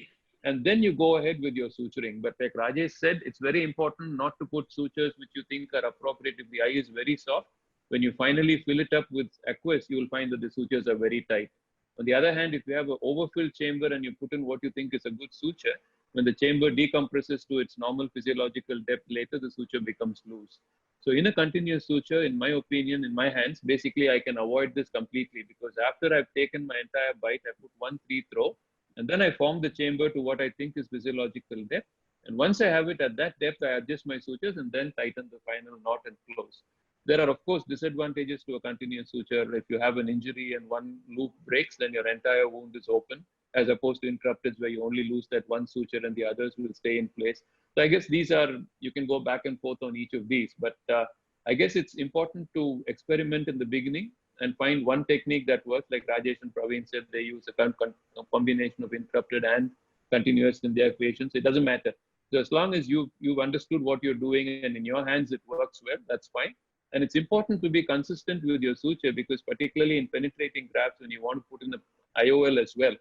And then you go ahead with your suturing. But like Rajesh said, it's very important not to put sutures which you think are appropriate if the eye is very soft. When you finally fill it up with aqueous, you will find that the sutures are very tight. On the other hand, if you have an overfilled chamber and you put in what you think is a good suture, when the chamber decompresses to its normal physiological depth later, the suture becomes loose. So in a continuous suture, in my opinion, in my hands, basically I can avoid this completely because after I've taken my entire bite, I put 1/3 throw. And then I form the chamber to what I think is physiological depth. And once I have it at that depth, I adjust my sutures and then tighten the final knot and close. There are, of course, disadvantages to a continuous suture. If you have an injury and one loop breaks, then your entire wound is open, as opposed to interrupted where you only lose that one suture and the others will stay in place. So I guess these are, you can go back and forth on each of these. But I guess it's important to experiment in the beginning and find one technique that works. Like Rajesh and Praveen said, they use a combination of interrupted and continuous in their patients. It doesn't matter. So as long as you've understood what you're doing and in your hands it works well, that's fine. And it's important to be consistent with your suture because particularly in penetrating grafts, when you want to put in the IOL as well,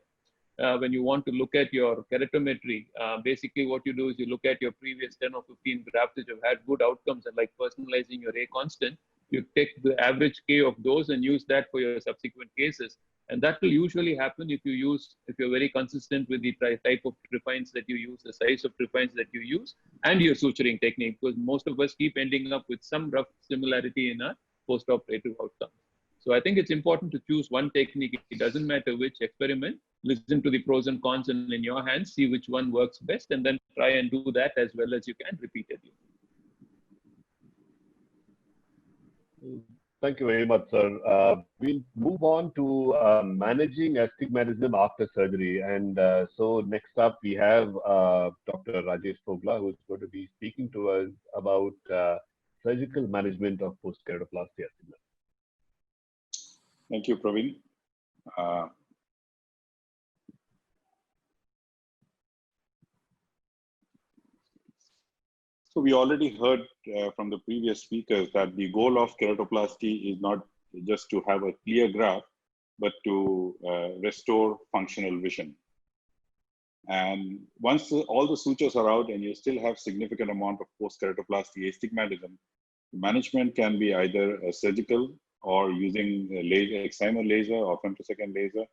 when you want to look at your keratometry, basically what you do is you look at your previous 10 or 15 grafts which have had good outcomes, and like personalizing your A constant, you take the average K of those and use that for your subsequent cases. And that will usually happen if you're very consistent with the type of trifines that you use, the size of trifines that you use, and your suturing technique, because most of us keep ending up with some rough similarity in our post-operative outcomes. So I think it's important to choose one technique. It doesn't matter which, experiment, listen to the pros and cons, and in your hands, see which one works best, and then try and do that as well as you can repeatedly.
Thank you very much, sir. We'll move on to managing astigmatism after surgery. And so next up, we have Dr. Rajesh Fogla, who's going to be speaking to us about surgical management of postkeratoplasty astigmatism.
Thank you, Praveen. So we already heard from the previous speakers that the goal of keratoplasty is not just to have a clear graph, but to restore functional vision. And once all the sutures are out and you still have significant amount of postkeratoplasty astigmatism, management can be either a surgical or using a laser, excimer laser or femtosecond laser,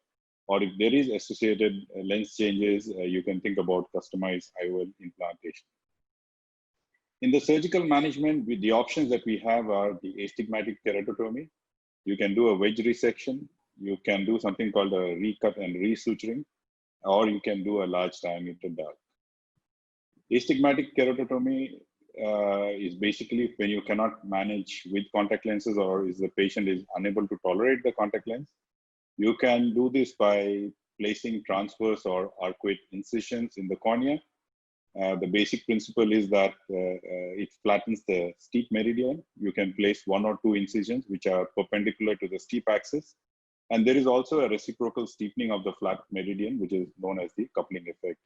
or if there is associated lens changes, you can think about customized IOL implantation. In the surgical management, the options that we have are the astigmatic keratotomy. You can do a wedge resection. You can do something called a recut and resuturing, or you can do a large diameter dark. Astigmatic keratotomy is basically when you cannot manage with contact lenses, or if the patient is unable to tolerate the contact lens. You can do this by placing transverse or arcuate incisions in the cornea. The basic principle is that it flattens the steep meridian. You can place 1 or 2 incisions which are perpendicular to the steep axis. And there is also a reciprocal steepening of the flat meridian, which is known as the coupling effect.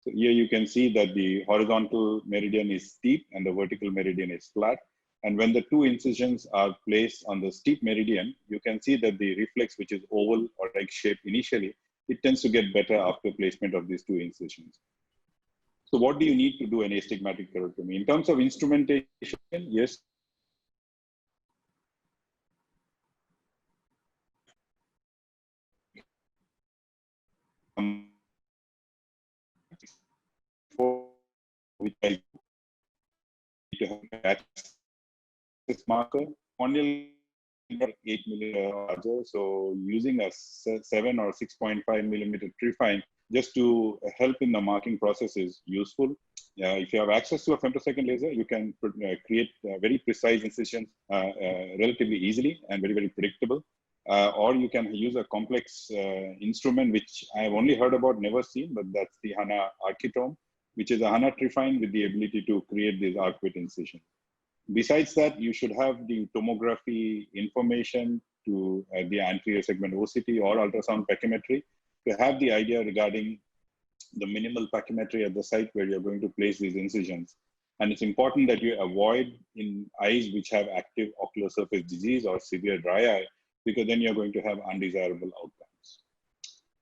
So here you can see that the horizontal meridian is steep and the vertical meridian is flat. And when the 2 incisions are placed on the steep meridian, you can see that the reflex, which is oval or egg-shaped initially, it tends to get better after placement of these 2 incisions. So what do you need to do an astigmatic keratotomy? In terms of instrumentation, yes. Which I need to have access marker, corneal 8 millimeter larger. So using a 7 or 6.5 millimeter trifine just to help in the marking process is useful. If you have access to a femtosecond laser, you can create very precise incisions relatively easily and very, very predictable. Or you can use a complex instrument, which I've only heard about, never seen, but that's the HANA Architome, which is a HANA trifine with the ability to create these arcuate incisions. Besides that, you should have the tomography information to the anterior segment OCT or ultrasound pachymetry to have the idea regarding the minimal pachymetry at the site where you're going to place these incisions. And it's important that you avoid in eyes which have active ocular surface disease or severe dry eye, because then you're going to have undesirable outcomes.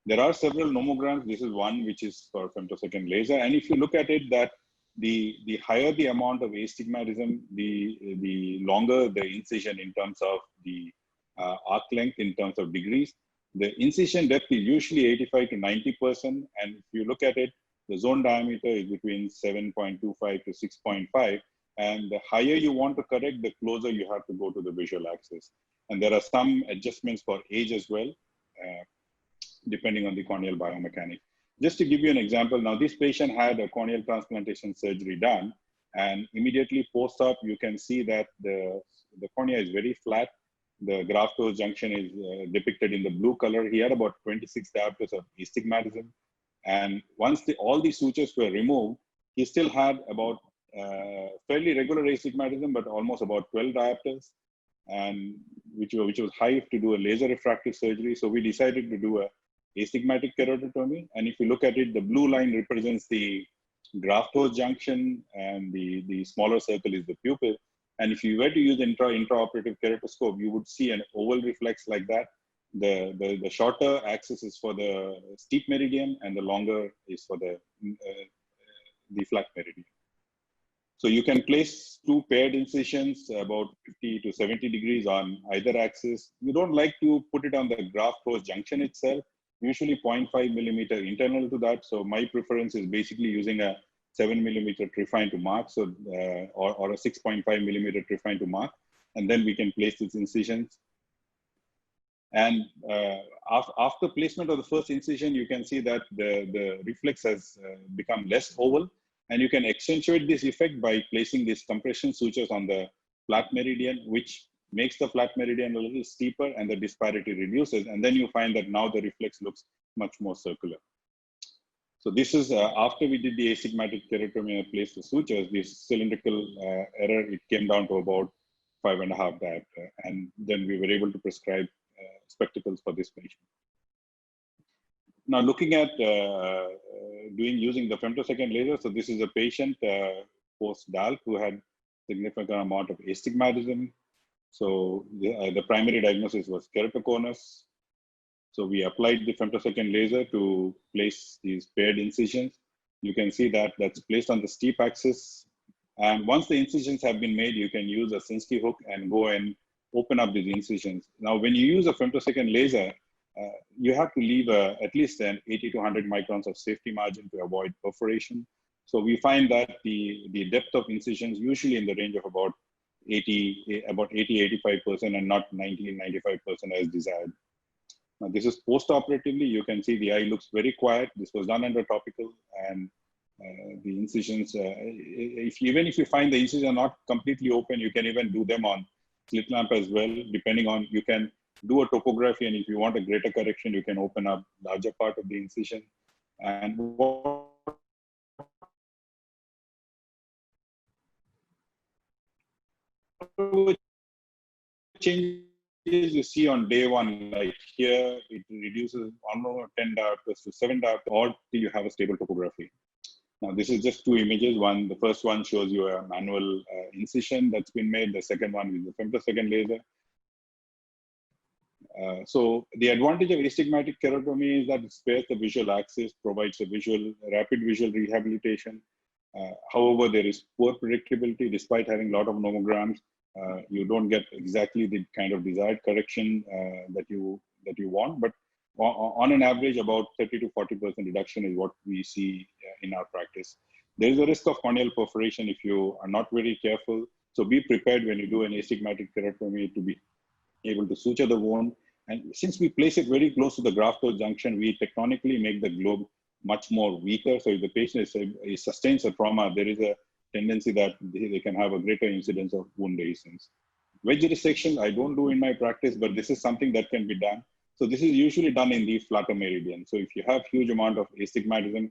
There are several nomograms. This is one which is for femtosecond laser. And if you look at it, that the higher the amount of astigmatism, the longer the incision in terms of the arc length in terms of degrees. The incision depth is usually 85 to 90%. And if you look at it, the zone diameter is between 7.25 to 6.5. And the higher you want to correct, the closer you have to go to the visual axis. And there are some adjustments for age as well, depending on the corneal biomechanics. Just to give you an example, now this patient had a corneal transplantation surgery done, and immediately post-op, you can see that the cornea is very flat. The graft-verse junction is depicted in the blue color. He had about 26 diopters of astigmatism. And once all the sutures were removed, he still had about fairly regular astigmatism, but almost about 12 diopters, and which was high to do a laser refractive surgery. So we decided to do a astigmatic keratotomy. And if you look at it, the blue line represents the graft-verse junction, and the smaller circle is the pupil. And if you were to use intraoperative keratoscope, you would see an oval reflex like that. The shorter axis is for the steep meridian, and the longer is for the flat meridian. So you can place two paired incisions about 50 to 70 degrees on either axis. You don't like to put it on the graft post junction itself, usually 0.5 millimeter internal to that. So my preference is basically using a 7 millimeter trephine to mark, so or a 6.5 millimeter trephine to mark, and then we can place these incisions. And after placement of the first incision, you can see that the reflex has become less oval, and you can accentuate this effect by placing these compression sutures on the flat meridian, which makes the flat meridian a little steeper and the disparity reduces. And then you find that now the reflex looks much more circular. So this is after we did the astigmatic keratotomy and placed the sutures, this cylindrical error, it came down to about 5.5 diopter. And then we were able to prescribe spectacles for this patient. Now looking at using the femtosecond laser. So this is a patient post-DALK who had significant amount of astigmatism. So the primary diagnosis was keratoconus. So we applied the femtosecond laser to place these paired incisions. You can see that that's placed on the steep axis. And once the incisions have been made, you can use a Sinskey hook and go and open up these incisions. Now, when you use a femtosecond laser, you have to leave at least an 80 to 100 microns of safety margin to avoid perforation. So we find that the depth of incisions usually in the range of about 80-85% and not 90-95% as desired. Now, this is post-operatively. You can see the eye looks very quiet. This was done under topical, and the incisions, even if you find the incisions are not completely open, you can even do them on slit lamp as well, depending on, you can do a topography, and if you want a greater correction, you can open up larger part of the incision. And what changes you see on day one, like here, it reduces almost 10 diopters to 7 diopters, or till you have a stable topography. Now, this is just two images. The first one shows you a manual incision that's been made. The second one is the femtosecond laser. So the advantage of astigmatic keratotomy is that it spares the visual axis, provides a rapid visual rehabilitation. However, there is poor predictability. Despite having a lot of nomograms, you don't get exactly the kind of desired correction that you want. But on an average, about 30 to 40% reduction is what we see in our practice. There is a risk of corneal perforation if you are not very careful. So be prepared when you do an astigmatic keratotomy to be able to suture the wound. And since we place it very close to the graft-to junction, we tectonically make the globe much more weaker. So if the patient sustains a trauma, there is a tendency that they can have a greater incidence of wound dehiscence. Wedge resection, I don't do in my practice, but this is something that can be done. So this is usually done in the flatter meridian. So if you have huge amount of astigmatism,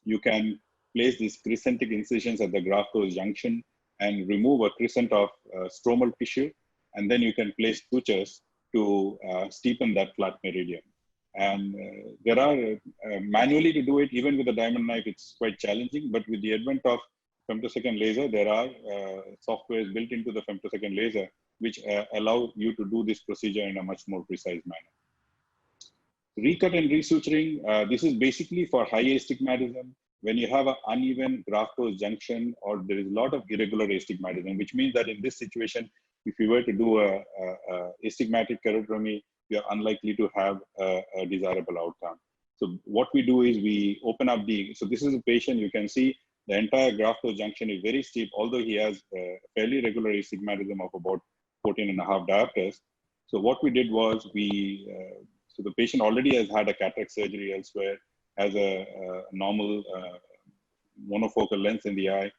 you can place these crescentic incisions at the graft-to junction and remove a crescent of stromal tissue, and then you can place sutures to steepen that flat meridian. And there are manually to do it, even with a diamond knife, it's quite challenging. But with the advent of femtosecond laser, there are softwares built into the femtosecond laser which allow you to do this procedure in a much more precise manner. Recut and resuturing, this is basically for high astigmatism. When you have an uneven graft-to junction, or there is a lot of irregular astigmatism, which means that in this situation, if you were to do a astigmatic keratotomy, you are unlikely to have a desirable outcome. So what we do is we open up so this is a patient, you can see the entire graft-to junction is very steep, although he has a fairly regular astigmatism of about 14.5 diopters. So what we did was so the patient already has had a cataract surgery elsewhere, has a normal monofocal lens in the eye.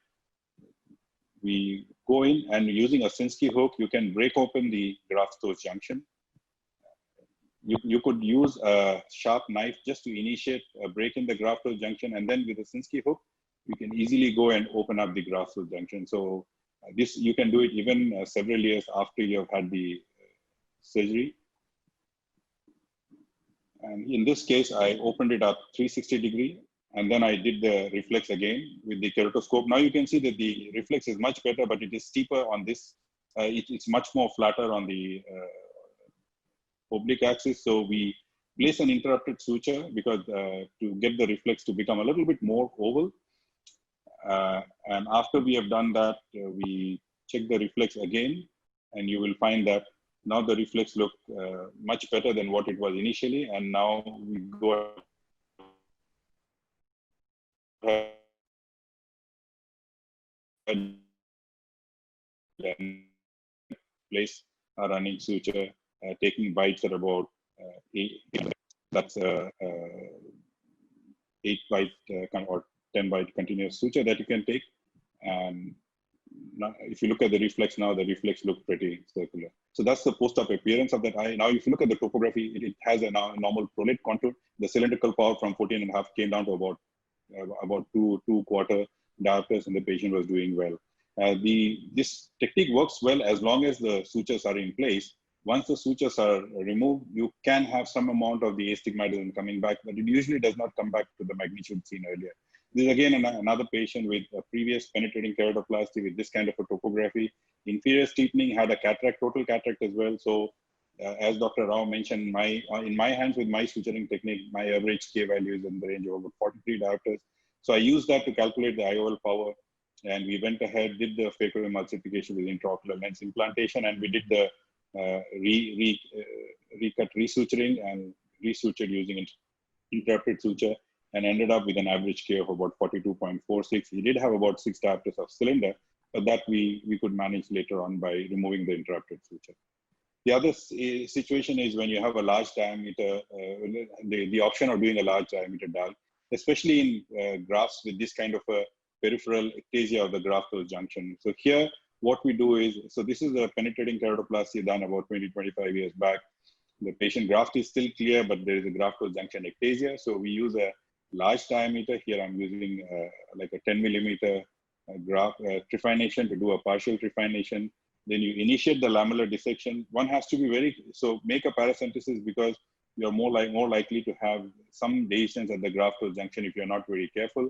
We go in and using a Sinskey hook, you can break open the graft-to junction. You could use a sharp knife just to initiate a break in the graft-to junction, and then with a Sinskey hook, you can easily go and open up the graft-to junction. So this, you can do it even several years after you have had the surgery. And in this case, I opened it up 360 degree, and then I did the reflex again with the keratoscope. Now you can see that the reflex is much better, but it is steeper on this. It's much more flatter on the oblique axis. So we place an interrupted suture because to get the reflex to become a little bit more oval. And after we have done that, we check the reflex again, and you will find that now the reflex look much better than what it was initially. And now we go ahead and place a running suture, taking bites at about 8. That's a 8 bite or 10 bite continuous suture that you can take. And now, if you look at the reflex now, the reflex looks pretty circular. So that's the post-op appearance of that eye. Now, if you look at the topography, it has a normal prolate contour. The cylindrical power from 14.5 came down to about 2/4 diopters, and the patient was doing well. This technique works well as long as the sutures are in place. Once the sutures are removed, you can have some amount of the astigmatism coming back, but it usually does not come back to the magnitude seen earlier. This is again another patient with a previous penetrating keratoplasty with this kind of a topography. Inferior steepening, had a cataract, total cataract as well. So as Dr. Rao mentioned, in my hands with my suturing technique, my average K value is in the range of about 43 diopters. So I used that to calculate the IOL power, and we went ahead, did the phacoemulsification with intraocular lens implantation, and we did the recut resuturing and resutured using interrupted suture, and ended up with an average K of about 42.46. He did have about 6 diopters of cylinder, but that we could manage later on by removing the interrupted suture. The other situation is when you have a large diameter, the option of doing a large diameter dial, especially in grafts with this kind of a peripheral ectasia of the graft-closed junction. So here, what we do is, so this is a penetrating keratoplasty done about 20-25 years back. The patient graft is still clear, but there is a graft-closed junction ectasia. So we use a large diameter. Here I'm using like a 10 millimeter graft trephination to do a partial trephination. Then you initiate the lamellar dissection. One has to be make a paracentesis because you're more likely to have some distance at the graft-closed junction if you're not very careful.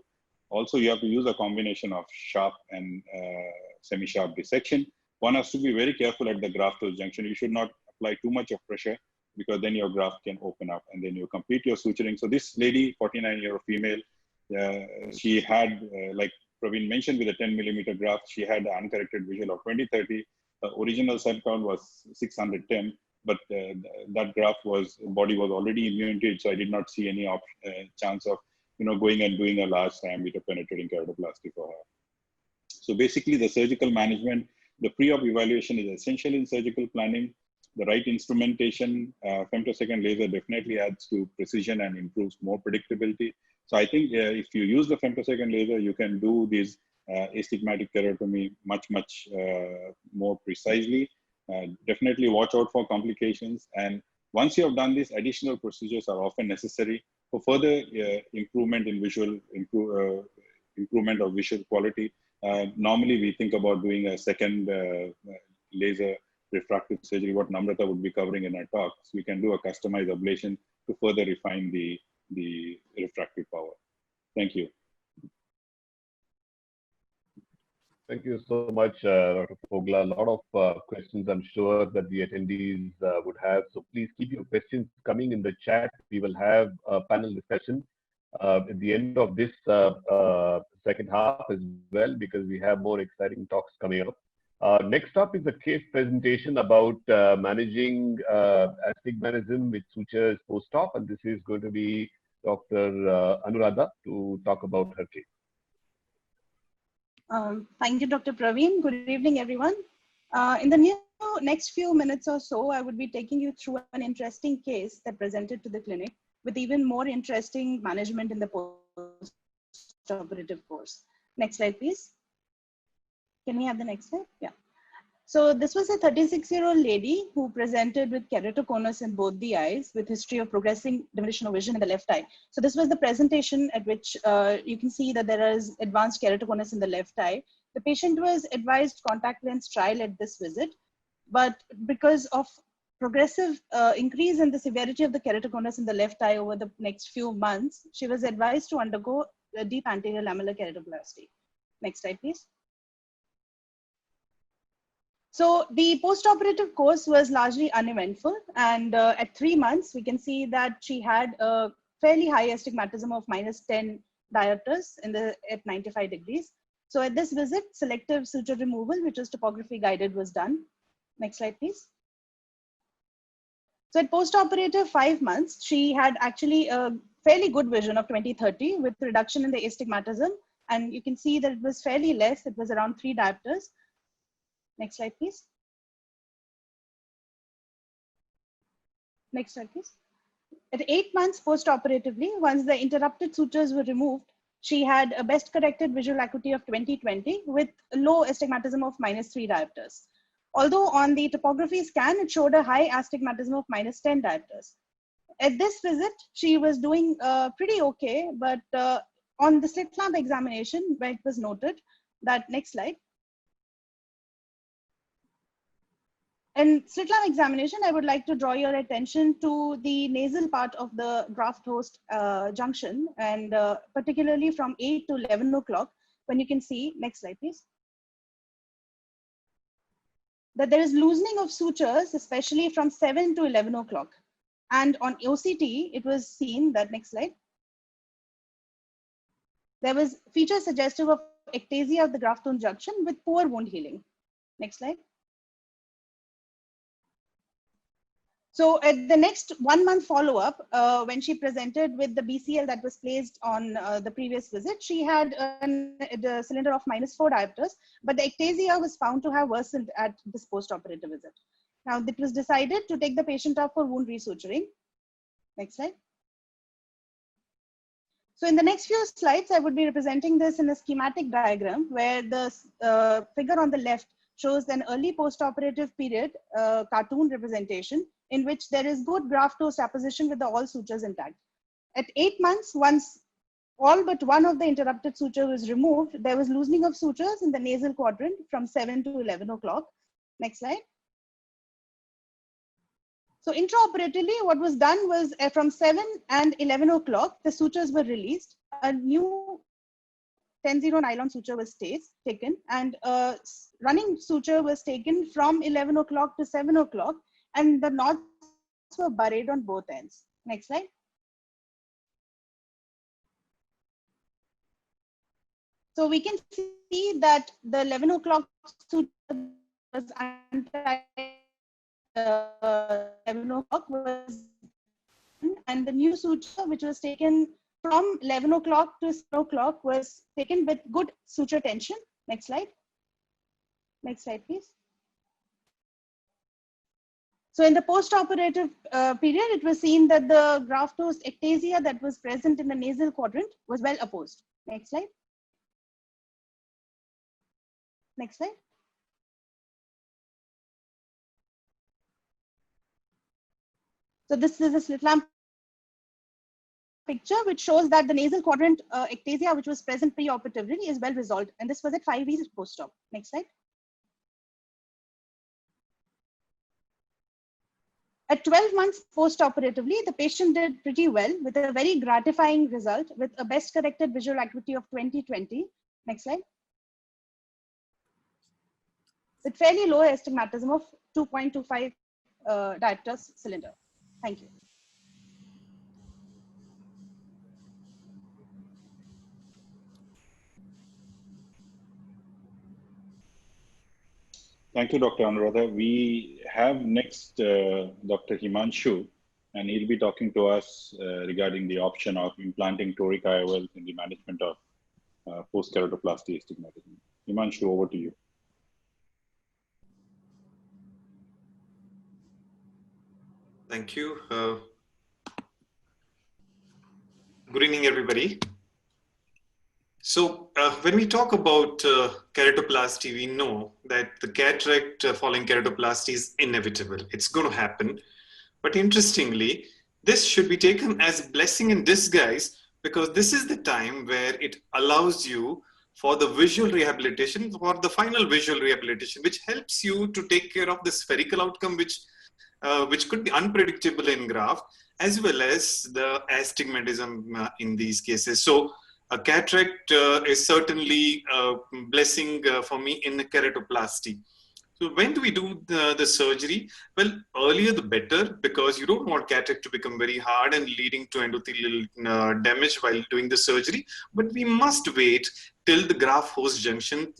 Also, you have to use a combination of sharp and semi-sharp dissection. One has to be very careful at the graft-closed junction. You should not apply too much of pressure because then your graft can open up, and then you complete your suturing. So this lady, 49-year-old female, she had, like Praveen mentioned, with a 10 millimeter graft, she had an uncorrected visual of 20/30. The original cell count was 610, but that graft body was already immunitated, so I did not see any chance of going and doing a large diameter penetrating keratoplasty for her. So basically, the surgical management, the pre-op evaluation is essential in surgical planning. The right instrumentation, femtosecond laser definitely adds to precision and improves more predictability. So I think if you use the femtosecond laser, you can do this astigmatic keratotomy much more precisely. Definitely watch out for complications. And once you have done this, additional procedures are often necessary for further improvement in improvement of visual quality. Normally, we think about doing a second laser refractive surgery, what Namrata would be covering in her talk. So we can do a customized ablation to further refine the refractive power. Thank you.
Thank you so much, Dr. Fogla. A lot of questions I'm sure that the attendees would have. So please keep your questions coming in the chat. We will have a panel discussion at the end of this second half as well, because we have more exciting talks coming up. Next up is a case presentation about managing astigmatism with sutures post-op, and this is going to be Dr. Anuradha to talk about her case.
Thank you, Dr. Praveen. Good evening, everyone. In the next few minutes or so, I would be taking you through an interesting case that presented to the clinic with even more interesting management in the post-operative course. Next slide, please. Can we have the next slide? Yeah. So this was a 36-year-old lady who presented with keratoconus in both the eyes with history of progressing diminution of vision in the left eye. So this was the presentation at which you can see that there is advanced keratoconus in the left eye. The patient was advised contact lens trial at this visit, but because of progressive increase in the severity of the keratoconus in the left eye over the next few months, she was advised to undergo a deep anterior lamellar keratoplasty. Next slide, please. So the post-operative course was largely uneventful, and at 3 months, we can see that she had a fairly high astigmatism of -10 diopters at 95 degrees. So at this visit, selective suture removal, which was topography guided, was done. Next slide, please. So at post-operative 5 months, she had actually a fairly good vision of 20/30 with reduction in the astigmatism. And you can see that it was fairly less. It was around 3 diopters. Next slide, please. Next slide, please. At 8 months post-operatively, once the interrupted sutures were removed, she had a best corrected visual acuity of 20/20 with low astigmatism of -3 diopters. Although on the topography scan, it showed a high astigmatism of -10 diopters. At this visit, she was doing pretty okay, but on the slit lamp examination, where it was noted that, next slide. In slit lamp examination, I would like to draw your attention to the nasal part of the graft host junction, and particularly from 8 to 11 o'clock, when you can see, next slide, please, that there is loosening of sutures, especially from 7 to 11 o'clock. And on OCT, it was seen that, next slide, there was feature suggestive of ectasia of the graft host junction with poor wound healing. Next slide. So at the next 1 month follow-up, when she presented with the BCL that was placed on the previous visit, she had a cylinder of -4 diopters, but the ectasia was found to have worsened at this post-operative visit. Now, it was decided to take the patient up for wound resuturing. Next slide. So in the next few slides, I would be representing this in a schematic diagram where the figure on the left shows an early post-operative period cartoon representation in which there is good graft host apposition with the all sutures intact. At 8 months, once all but one of the interrupted suture was removed, there was loosening of sutures in the nasal quadrant from 7 to 11 o'clock. Next slide. So intraoperatively, what was done was from 7 and 11 o'clock, the sutures were released. A new 10-0 nylon suture was taken, and a running suture was taken from 11 o'clock to 7 o'clock, and the knots were buried on both ends. Next slide. So we can see that the 11 o'clock suture was untied. 11 o'clock was, and the new suture, which was taken from 11 o'clock to 7 o'clock, was taken with good suture tension. Next slide. Next slide, please. So in the post-operative period, it was seen that the graft host ectasia that was present in the nasal quadrant was well opposed. Next slide. Next slide. So this is a slit lamp picture which shows that the nasal quadrant ectasia, which was present preoperatively, is well resolved. And this was at 5 weeks post-op. Next slide. At 12 months post-operatively, the patient did pretty well with a very gratifying result with a best corrected visual acuity of 20/20. Next slide. With fairly low astigmatism of 2.25 diopters cylinder. Thank you.
Thank you, Dr. Anuradha. We have next Dr. Himanshu, and he'll be talking to us regarding the option of implanting toric IOLs in the management of post-keratoplasty astigmatism. Himanshu, over to you.
Thank you. Good evening, everybody. So when we talk about keratoplasty, we know that the cataract following keratoplasty is inevitable. It's going to happen. But interestingly, this should be taken as a blessing in disguise, because this is the time where it allows you for the visual rehabilitation, for the final visual rehabilitation, which helps you to take care of the spherical outcome, which could be unpredictable in graft, as well as the astigmatism in these cases. So a cataract is certainly a blessing for me in the keratoplasty. So when do we do the surgery? Well, earlier the better, because you don't want cataract to become very hard and leading to endothelial damage while doing the surgery. But we must wait till the graft-host junction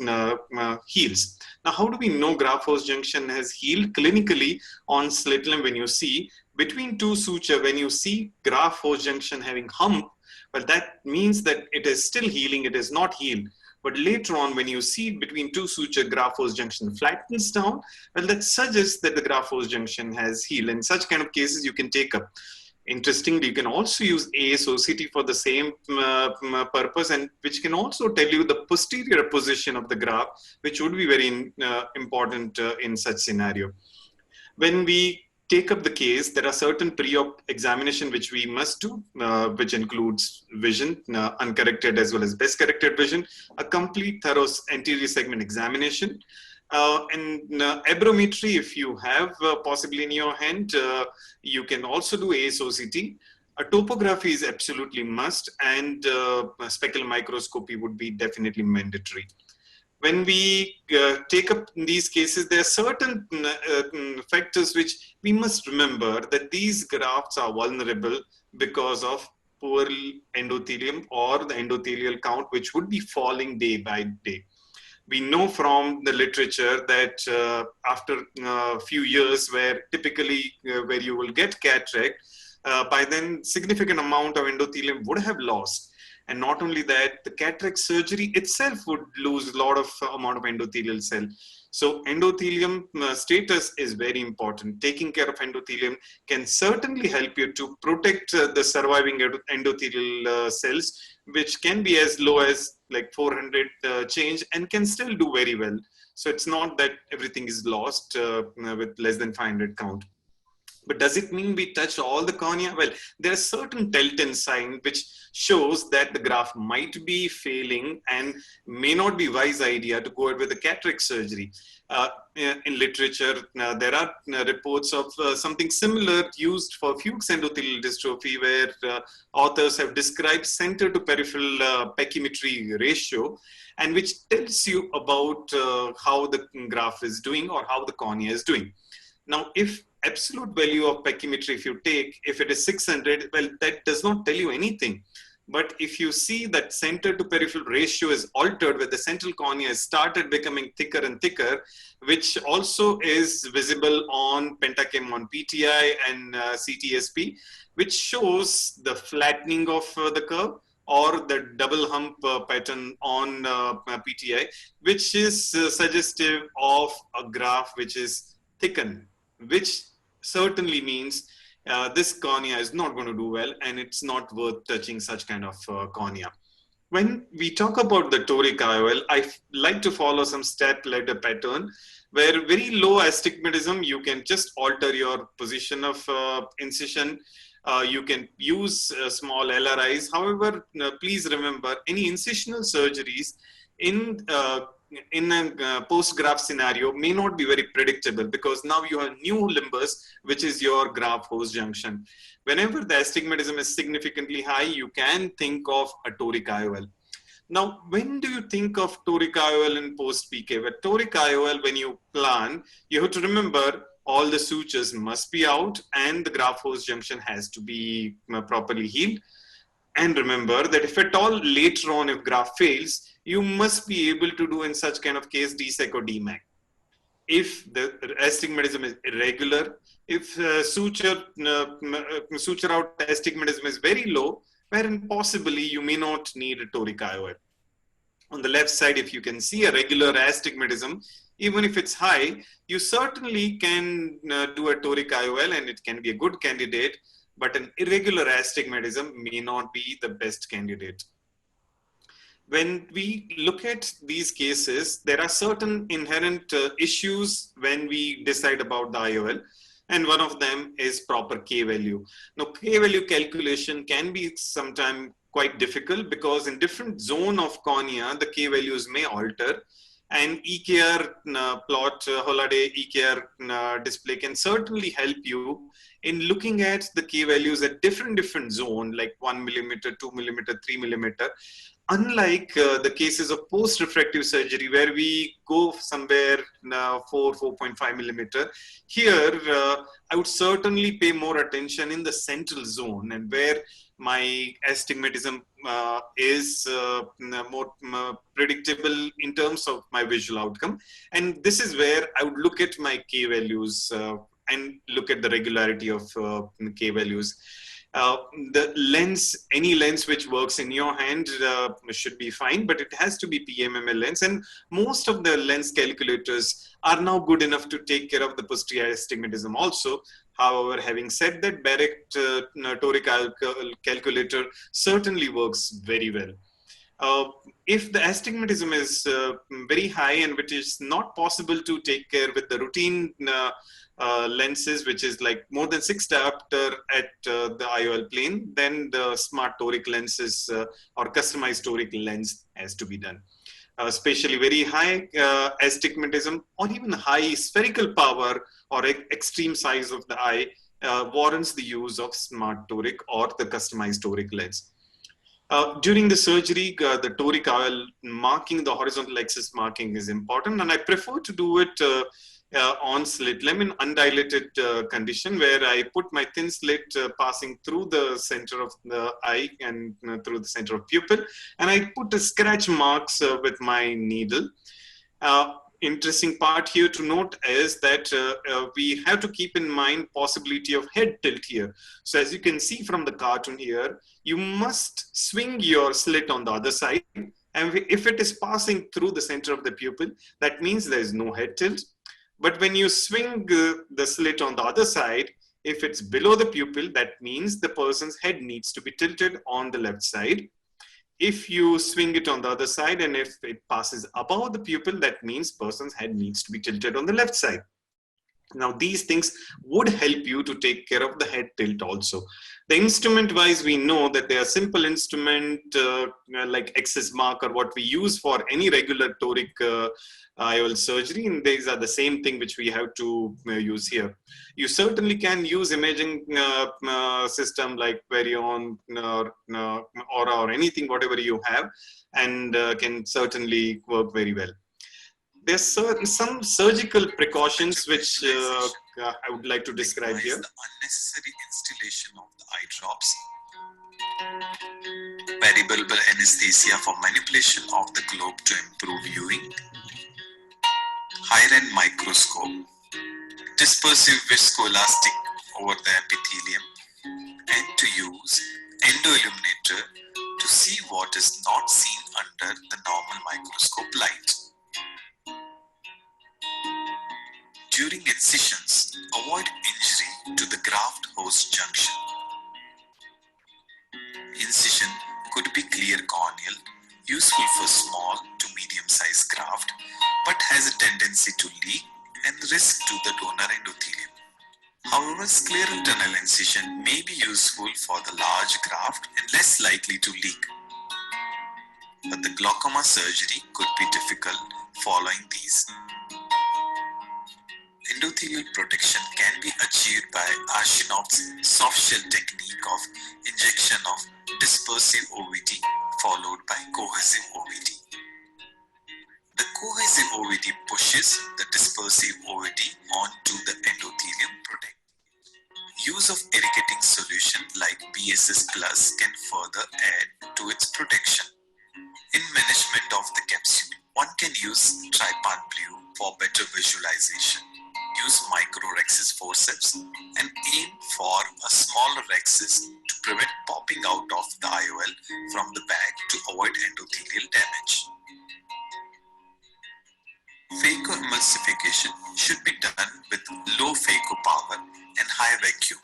heals. Now, how do we know graft-host junction has healed? Clinically, on slit lamp, when you see between two suture, when you see graft-host junction having hump, well, that means that it is still healing, it is not healed. But later on, when you see between two suture graft-host junction flattens down, well, that suggests that the graft-host junction has healed. In such kind of cases, you can take up. Interestingly, you can also use ASOCT for the same purpose, and which can also tell you the posterior position of the graft, which would be very important in such scenario. When we take up the case, there are certain pre-op examination which we must do, which includes vision, uncorrected as well as best corrected vision, a complete thorough anterior segment examination, and abrometry, if you have possibly in your hand, you can also do ASOCT. A topography is absolutely must, and specular microscopy would be definitely mandatory. When we take up these cases, there are certain factors which we must remember, that these grafts are vulnerable because of poor endothelium or the endothelial count, which would be falling day by day. We know from the literature that after a few years, where typically where you will get cataract, by then significant amount of endothelium would have lost. And not only that, the cataract surgery itself would lose a lot of amount of endothelial cell. So endothelium status is very important. Taking care of endothelium can certainly help you to protect the surviving endothelial cells, which can be as low as like 400 change and can still do very well. So it's not that everything is lost with less than 500 count. But does it mean we touch all the cornea? Well, there are certain telltale signs which shows that the graft might be failing and may not be wise idea to go ahead with the cataract surgery. In literature, there are reports of something similar used for Fuchs endothelial dystrophy, where authors have described center to peripheral pachymetry ratio, and which tells you about how the graft is doing or how the cornea is doing. Now, if absolute value of pachymetry, if you take, if it is 600, well, that does not tell you anything. But if you see that center to peripheral ratio is altered, where the central cornea has started becoming thicker and thicker, which also is visible on pentachem on PTI and CTSP, which shows the flattening of the curve or the double hump pattern on PTI, which is suggestive of a graft which is thickened, which certainly means this cornea is not going to do well, and it's not worth touching such kind of cornea. When we talk about the toric IOL, I like to follow some step ladder pattern, where very low astigmatism, you can just alter your position of incision. You can use small LRIs. However, please remember, any incisional surgeries in a post-graft scenario may not be very predictable, because now you have new limbus, which is your graft-host junction. Whenever the astigmatism is significantly high, you can think of a toric IOL. Now, when do you think of toric IOL in post-PK? With toric IOL, when you plan, you have to remember all the sutures must be out and the graft-host junction has to be properly healed. And remember that if at all later on, if graft fails, you must be able to do in such kind of case DSEC or DMAC. If the astigmatism is irregular, if suture out astigmatism is very low, wherein possibly you may not need a toric IOL. On the left side, if you can see a regular astigmatism, even if it's high, you certainly can do a toric IOL and it can be a good candidate, but an irregular astigmatism may not be the best candidate. When we look at these cases, there are certain inherent issues when we decide about the IOL, and one of them is proper K value. Now, K value calculation can be sometimes quite difficult, because in different zone of cornea, the K values may alter, and EKR plot, Holaday EKR display can certainly help you in looking at the K values at different zone, like 1 millimeter, 2 millimeter, 3 millimeter. unlike the cases of post-refractive surgery where we go somewhere 4.5 millimeter, here I would certainly pay more attention in the central zone and where my astigmatism is more predictable in terms of my visual outcome. And this is where I would look at my K values and look at the regularity of K values. The lens, any lens which works in your hand should be fine, but it has to be PMMA lens. And most of the lens calculators are now good enough to take care of the posterior astigmatism also. However, having said that, direct toric calculator certainly works very well. If the astigmatism is very high and which is not possible to take care with the routine lenses, which is like more than 6 diopter at the IOL plane, then the smart toric lenses or customized toric lens has to be done. Especially very high astigmatism or even high spherical power or extreme size of the eye warrants the use of smart toric or the customized toric lens. During the surgery, the toric IOL marking, the horizontal axis marking is important, and I prefer to do it on slit lamp in undilated condition where I put my thin slit passing through the center of the eye and through the center of pupil, and I put the scratch marks with my needle. Interesting part here to note is that we have to keep in mind possibility of head tilt here. So as you can see from the cartoon here, you must swing your slit on the other side, and if it is passing through the center of the pupil, that means there is no head tilt. But when you swing the slit on the other side, if it's below the pupil, that means the person's head needs to be tilted on the left side. If you swing it on the other side and if it passes above the pupil, that means person's head needs to be tilted on the left side. Now, these things would help you to take care of the head tilt also. The instrument wise, we know that they are simple instrument like excess mark or what we use for any regular toric IOL surgery, and these are the same thing which we have to use here. You certainly can use imaging system like Perion or Aura or anything, whatever you have, and can certainly work very well. There's some surgical precautions which I would like to describe here.
The unnecessary installation of the eye drops, variable anesthesia for manipulation of the globe to improve viewing, higher-end microscope, dispersive viscoelastic over the epithelium, and to use endoilluminator to see what is not seen under the normal microscope light. During incisions, avoid injury to the graft-host junction. Incision could be clear corneal, useful for small to medium-sized graft, but has a tendency to leak and risk to the donor endothelium. However, scleral tunnel incision may be useful for the large graft and less likely to leak. But the glaucoma surgery could be difficult following these. Endothelial protection can be achieved by Ashinov's soft shell technique of injection of dispersive OVD followed by cohesive OVD. The cohesive OVD pushes the dispersive OVD onto the endothelium protect. Use of irrigating solution like BSS Plus can further add to its protection. In management of the capsule, one can use Trypan Blue for better visualization. Use micro-rhexis forceps and aim for a smaller rhexis to prevent popping out of the IOL from the bag to avoid endothelial damage. Phacoemulsification should be done with low phaco power and high vacuum.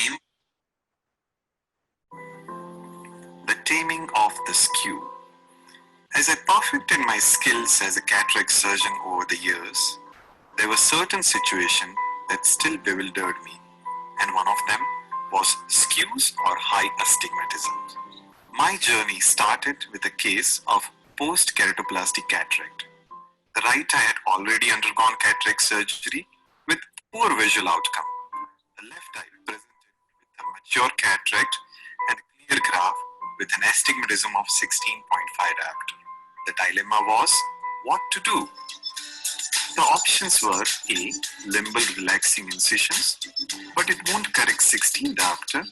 Aim the taming of the skew. As I perfected my skills as a cataract surgeon over the years, there were certain situations that still bewildered me, and one of them was skews or high astigmatism. My journey started with a case of post-keratoplasty cataract. The right eye had already undergone cataract surgery with poor visual outcome. The left eye presented with a mature cataract and clear graph with an astigmatism of 16.5 diopter. The dilemma was what to do. The options were A. Limbal relaxing incisions, but it won't correct 16 diopter.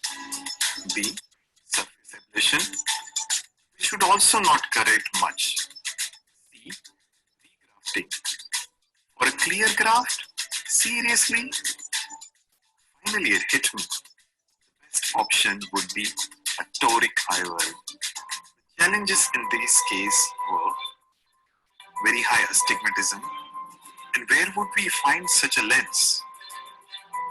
B. Surface ablation, which should also not correct much. C. Regrafting. For a clear graft? Seriously? Finally, it hit me. The best option would be a toric IOL. The challenges in this case were very high astigmatism. And where would we find such a lens?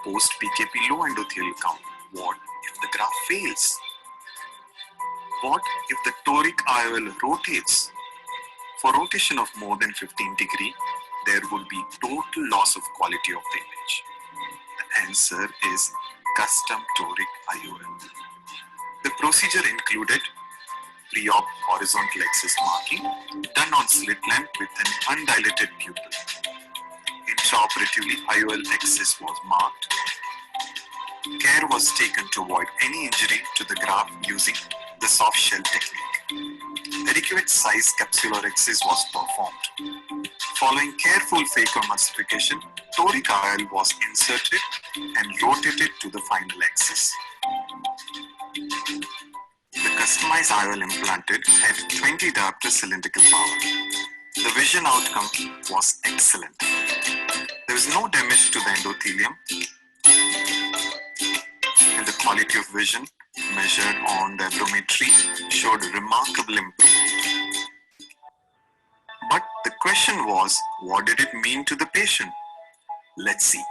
Post PKP low endothelial count. What if the graft fails? What if the toric IOL rotates? For rotation of more than 15 degrees, there would be total loss of quality of the image. The answer is custom toric IOL. The procedure included pre-op horizontal axis marking done on slit lamp with an undilated pupil. Intraoperatively, IOL axis was marked. Care was taken to avoid any injury to the graft using the soft shell technique. Adequate size capsular axis was performed. Following careful phacoemulsification, toric IOL was inserted and rotated to the final axis. The customized IOL implanted had 20 diopter cylindrical power. The vision outcome was excellent. There was no damage to the endothelium, and the quality of vision measured on the abrometry showed remarkable improvement. But the question was, what did it mean to the patient? Let's see.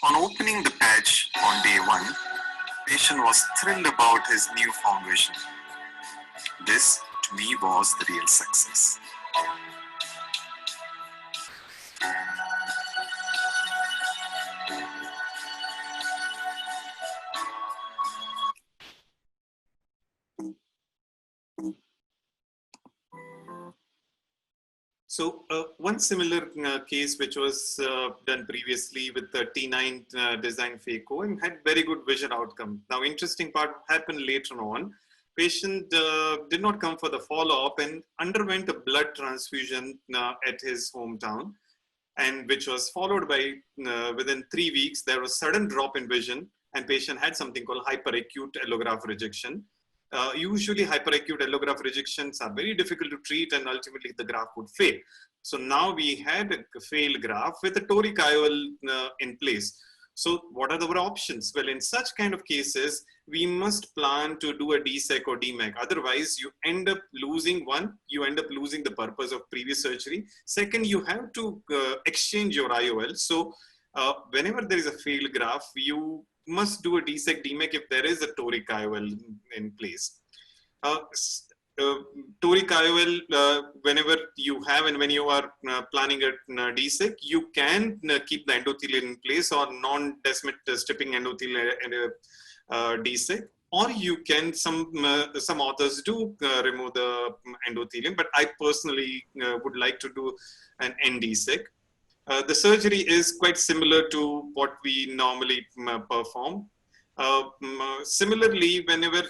On opening the patch on day 1, the patient was thrilled about his newfound vision. This, to me, was the real success.
So one similar case which was done previously with the T9 design phaco and had very good vision outcome. Now interesting part happened later on. Patient did not come for the follow-up and underwent a blood transfusion at his hometown, and which was followed by within 3 weeks there was sudden drop in vision, and patient had something called hyperacute allograph rejection. Usually hyperacute allograph rejections are very difficult to treat and ultimately the graft would fail. So now we had a failed graft with a toric IOL in place. So what are our options? Well, in such kind of cases, we must plan to do a DSEC or DMAC. Otherwise, you end up losing one, you end up losing the purpose of previous surgery. Second, you have to exchange your IOL. So whenever there is a failed graft, you must do a DSEC DMAC if there is a toric IOL in place. Toric IOL, whenever you have and when you are planning a DSEC, you can keep the endothelium in place or non-desmet stripping endothelium DSEC, or you can, some authors do remove the endothelium, but I personally would like to do an NDSEC. The surgery is quite similar to what we normally perform. Similarly, whenever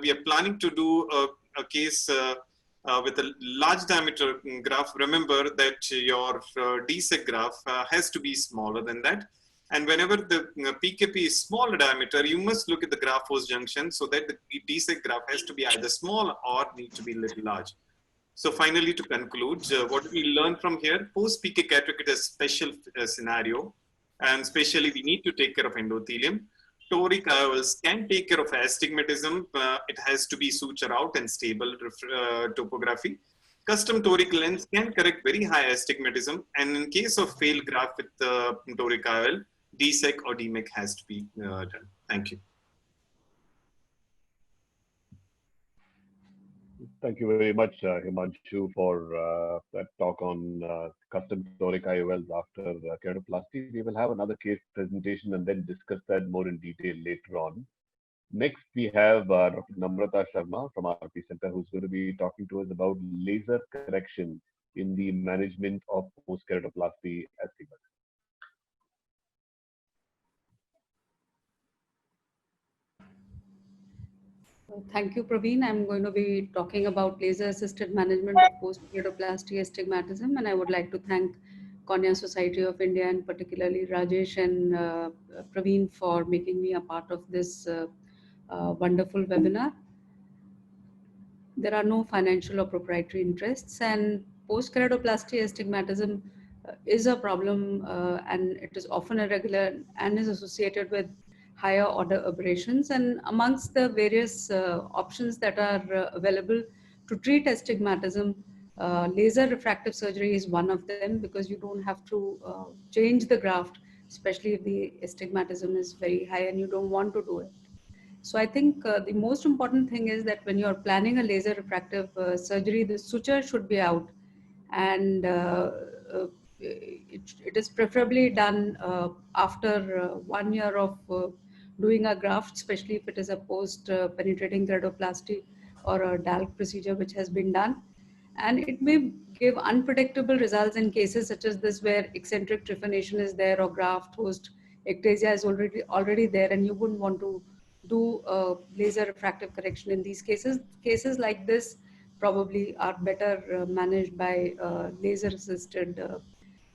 we are planning to do a case with a large diameter graft, remember that your DSEC graft has to be smaller than that. And whenever the PKP is smaller diameter, you must look at the graft force junction so that the DSEC graft has to be either small or need to be a little large. So finally, to conclude, what we learn from here, post-PK cataract is a special scenario, and especially we need to take care of endothelium. Toric IOLs can take care of astigmatism. It has to be suture out and stable topography. Custom toric lens can correct very high astigmatism, and in case of failed graft with toric IOL, DSEC or DMAC has to be done. Thank you.
Thank you very much, Himanshu, for that talk on custom toric IOLs after keratoplasty. We will have another case presentation and then discuss that more in detail later on. Next, we have Dr. Namrata Sharma from RP Center, who's going to be talking to us about laser correction in the management of post-keratoplasty astigmatism.
Thank you, Praveen. I'm going to be talking about laser-assisted management of post-keratoplasty astigmatism, and I would like to thank Cornea Society of India and particularly Rajesh and Praveen for making me a part of this wonderful webinar. There are no financial or proprietary interests, and post-keratoplasty astigmatism is a problem, and it is often irregular and is associated with higher order aberrations. And amongst the various options that are available to treat astigmatism, laser refractive surgery is one of them, because you don't have to change the graft, especially if the astigmatism is very high and you don't want to do it. So I think the most important thing is that when you're planning a laser refractive surgery, the suture should be out, and it is preferably done after 1 year of doing a graft, especially if it is a post penetrating keratoplasty or a DALC procedure which has been done. And it may give unpredictable results in cases such as this, where eccentric trepanation is there or graft host ectasia is already there, and you wouldn't want to do laser refractive correction in these cases. Cases like this probably are better managed by laser assisted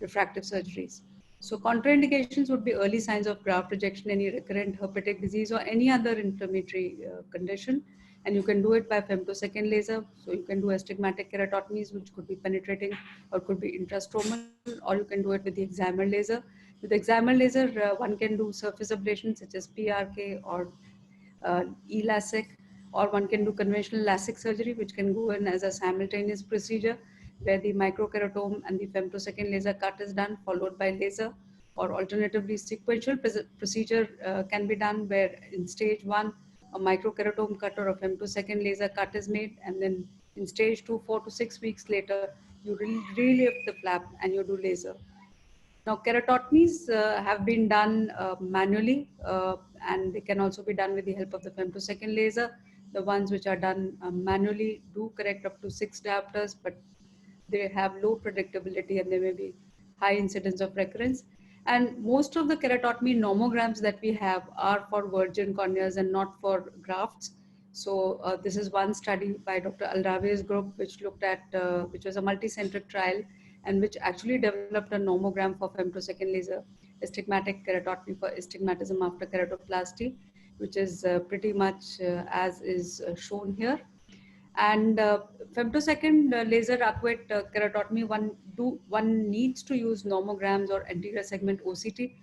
refractive surgeries. So contraindications would be early signs of graft rejection, any recurrent herpetic disease, or any other inflammatory condition. And you can do it by femtosecond laser. So you can do astigmatic keratotomies, which could be penetrating or could be intrastromal, or you can do it with the excimer laser. With the excimer laser, one can do surface ablation such as PRK or LASIK, or one can do conventional LASIK surgery, which can go in as a simultaneous procedure where the microkeratome and the femtosecond laser cut is done, followed by laser. Or alternatively, sequential procedure can be done where in stage 1, a microkeratome cut or a femtosecond laser cut is made, and then in stage 2, 4 to 6 weeks later, you relift the flap and you do laser. Now, keratotomies have been done manually, and they can also be done with the help of the femtosecond laser. The ones which are done manually do correct up to 6 diopters, but they have low predictability and there may be high incidence of recurrence. And most of the keratotomy nomograms that we have are for virgin corneas and not for grafts. So this is one study by Dr. Alrave's group, which looked at, which was a multicentric trial, and which actually developed a nomogram for femtosecond laser astigmatic keratotomy for astigmatism after keratoplasty, which is pretty much as is shown here. And femtosecond laser arcuate keratotomy, one needs to use nomograms or anterior segment OCT.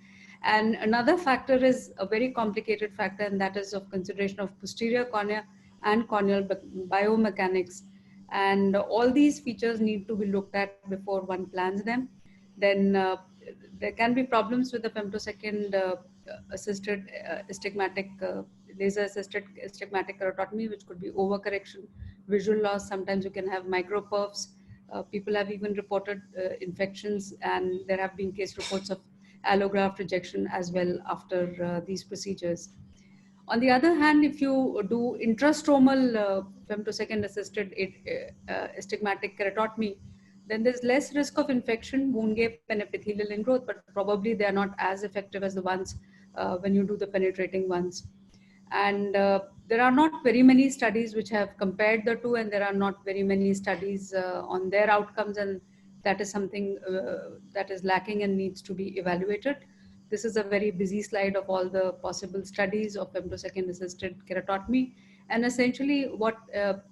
And another factor is a very complicated factor, and that is of consideration of posterior cornea and corneal biomechanics. And all these features need to be looked at before one plans them. Then there can be problems with the femtosecond assisted astigmatic laser assisted astigmatic keratotomy, which could be overcorrection, visual loss. Sometimes you can have microperfs. People have even reported infections, and there have been case reports of allograft rejection as well after these procedures. On the other hand, if you do intrastromal femtosecond assisted astigmatic keratotomy, then there's less risk of infection, wound gape, and epithelial ingrowth, but probably they are not as effective as the ones when you do the penetrating ones. And there are not very many studies which have compared the two, and there are not very many studies on their outcomes, and that is something that is lacking and needs to be evaluated. This is a very busy slide of all the possible studies of femtosecond assisted keratotomy. And essentially what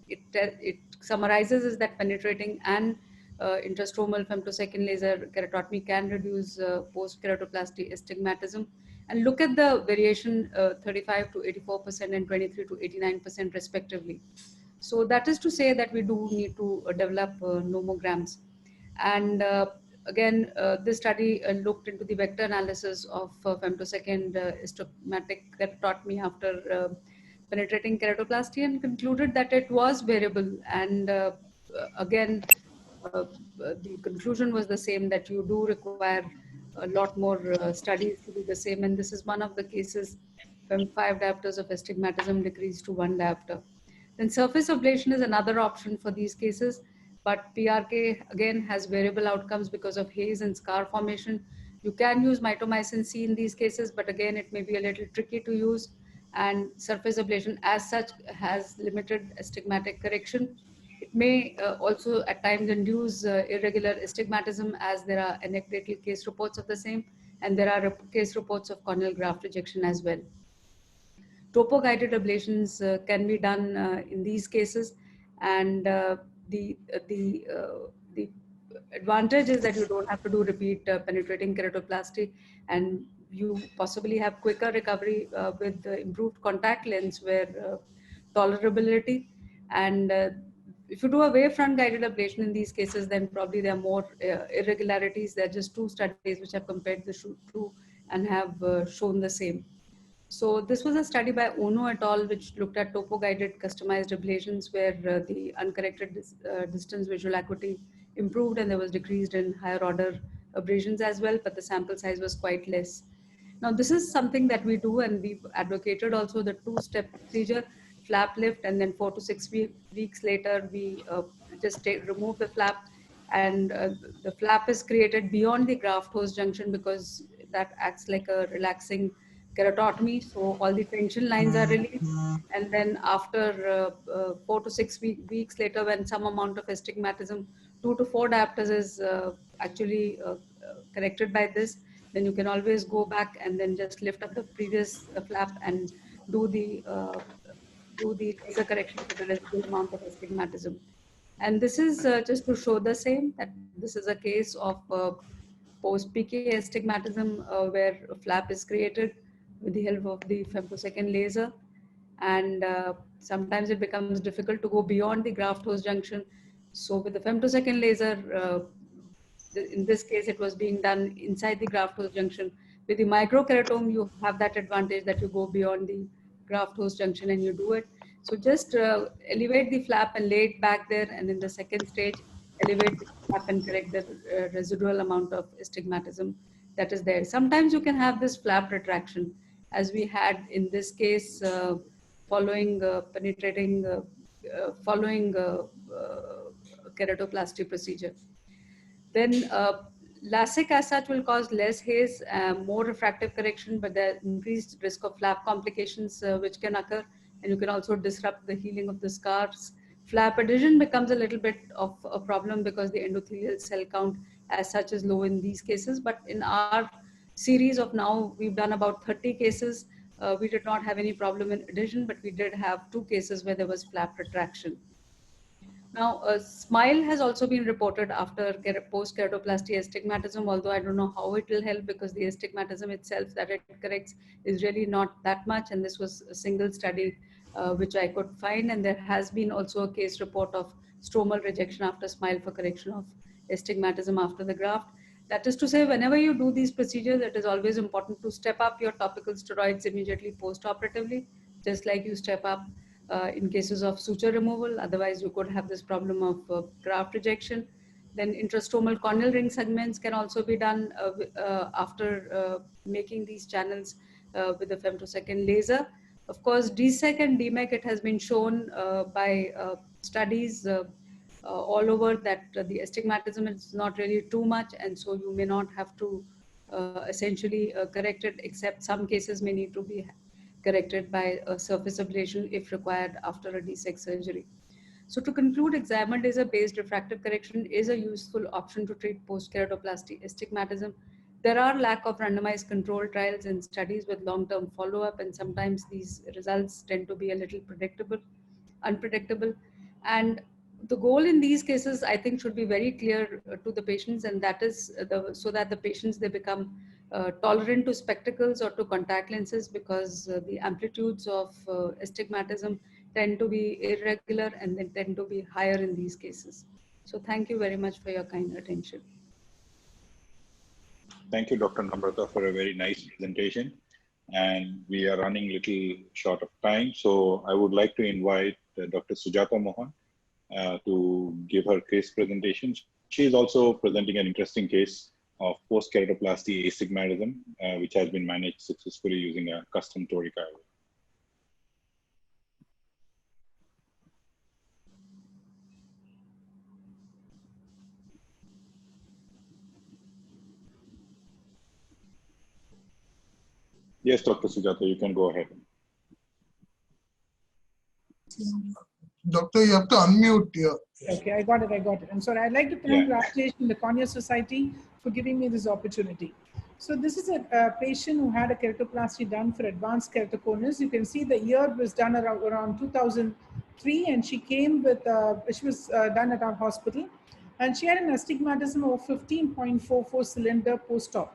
it summarizes is that penetrating and intrastromal femtosecond laser keratotomy can reduce post-keratoplasty astigmatism. And look at the variation, 35 to 84% and 23 to 89% respectively. So that is to say that we do need to develop nomograms. And again, this study looked into the vector analysis of femtosecond astigmatic keratotomy after penetrating keratoplasty, and concluded that it was variable. And again, the conclusion was the same, that you do require a lot more studies to do the same. And this is one of the cases when 5 diopters of astigmatism decreased to 1 diopter. Then surface ablation is another option for these cases, but PRK again has variable outcomes because of haze and scar formation. You can use mitomycin C in these cases, but again, it may be a little tricky to use. and surface ablation as such has limited astigmatic correction. It may also at times induce irregular astigmatism, as there are anecdotal case reports of the same, and there are case reports of corneal graft rejection as well. Topo-guided ablations can be done in these cases, and the advantage is that you don't have to do repeat penetrating keratoplasty, and you possibly have quicker recovery with the improved contact lens where tolerability. And if you do a wavefront guided ablation in these cases, then probably there are more irregularities. There are just 2 studies which have compared the two and have shown the same. So this was a study by Ono et al., which looked at topo-guided customized ablations where the uncorrected distance visual acuity improved, and there was decreased in higher order abrasions as well, but the sample size was quite less. Now, this is something that we do, and we've advocated also the 2-step procedure, flap lift, and then 4 to 6 weeks later, we just remove the flap, and the flap is created beyond the graft host junction because that acts like a relaxing keratotomy. So all the tension lines are released. And then after 4 to 6 weeks later, when some amount of astigmatism, 2 to 4 diopters is actually corrected by this, then you can always go back and then just lift up the previous flap and do the laser correction for the residual amount of astigmatism. And this is just to show the same, that this is a case of post-PK astigmatism where a flap is created with the help of the femtosecond laser. And sometimes it becomes difficult to go beyond the graft host junction. So with the femtosecond laser, in this case, it was being done inside the graft host junction. With the microkeratome, you have that advantage that you go beyond the graft host junction and you do it. So just elevate the flap and lay it back there. And in the second stage, elevate the flap and correct the residual amount of astigmatism that is there. Sometimes you can have this flap retraction, as we had in this case following penetrating, following keratoplasty procedure. Then LASIK as such will cause less haze, more refractive correction, but there increased risk of flap complications which can occur, and you can also disrupt the healing of the scars. Flap adhesion becomes a little bit of a problem because the endothelial cell count as such is low in these cases. But in our series of now, we've done about 30 cases. We did not have any problem in adhesion, but we did have 2 cases where there was flap retraction. Now, a smile has also been reported after post-keratoplasty astigmatism, although I don't know how it will help because the astigmatism itself that it corrects is really not that much. And this was a single study which I could find. And there has been also a case report of stromal rejection after smile for correction of astigmatism after the graft. That is to say, whenever you do these procedures, it is always important to step up your topical steroids immediately post-operatively, just like you step up in cases of suture removal. Otherwise, you could have this problem of graft rejection. Then intrastromal corneal ring segments can also be done after making these channels with the femtosecond laser. Of course, DSEC and DMEC, it has been shown by studies all over that the astigmatism is not really too much, and so you may not have to essentially correct it, except some cases may need to be corrected by a surface ablation if required after a DSEC surgery. So to conclude, excimer laser-based refractive correction is a useful option to treat post-keratoplasty astigmatism. There are lack of randomized control trials and studies with long-term follow-up, and sometimes these results tend to be a little unpredictable. And the goal in these cases, I think, should be very clear to the patients, and that is so that the patients, they become tolerant to spectacles or to contact lenses, because the amplitudes of astigmatism tend to be irregular and they tend to be higher in these cases. So thank you very much for your kind attention.
Thank you, Dr. Namrata, for a very nice presentation. And we are running a little short of time. So I would like to invite Dr. Sujata Mohan to give her case presentation. She is also presenting an interesting case of post-keratoplasty astigmatism, which has been managed successfully using a custom toric IOL. Yes, Dr. Sujata, you can go ahead.
Doctor, you have to unmute here.
Okay, I got it. I'm sorry. I'd like to thank Rajesh and the Cornea Society for giving me this opportunity. So this is a patient who had a keratoplasty done for advanced keratoconus. You can see the year was done around 2003, and she came with, she was done at our hospital, and she had an astigmatism of 15.44 cylinder post-op.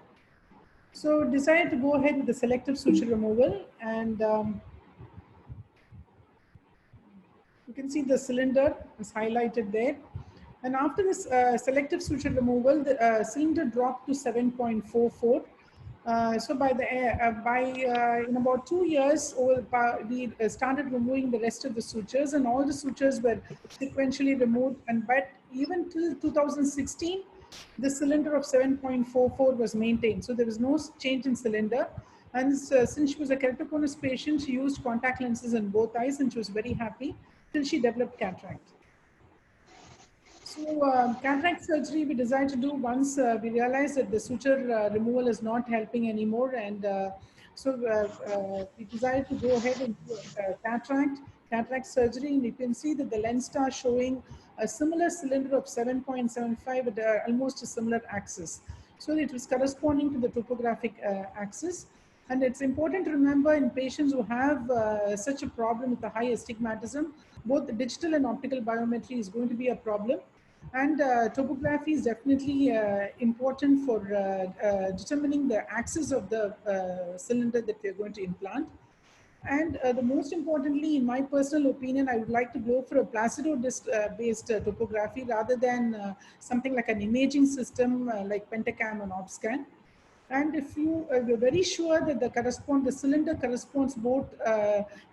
So decided to go ahead with the selective suture removal, and you can see the cylinder is highlighted there. And after this selective suture removal, the cylinder dropped to 7.44. So in about 2 years, we started removing the rest of the sutures, and all the sutures were sequentially removed. But even till 2016, the cylinder of 7.44 was maintained. So there was no change in cylinder. And since she was a keratoconus patient, she used contact lenses in both eyes, and she was very happy till she developed cataract. So cataract surgery we decided to do once we realized that the suture removal is not helping anymore, and we decided to go ahead and do cataract surgery, and you can see that the lens star showing a similar cylinder of 7.75 with almost a similar axis. So it was corresponding to the topographic axis. And it's important to remember in patients who have such a problem with the high astigmatism, both the digital and optical biometry is going to be a problem. And topography is definitely important for determining the axis of the cylinder that we're going to implant. And the most importantly, in my personal opinion, I would like to go for a Placido-based topography rather than something like an imaging system like Pentacam and OpScan. And if you're very sure that the cylinder corresponds both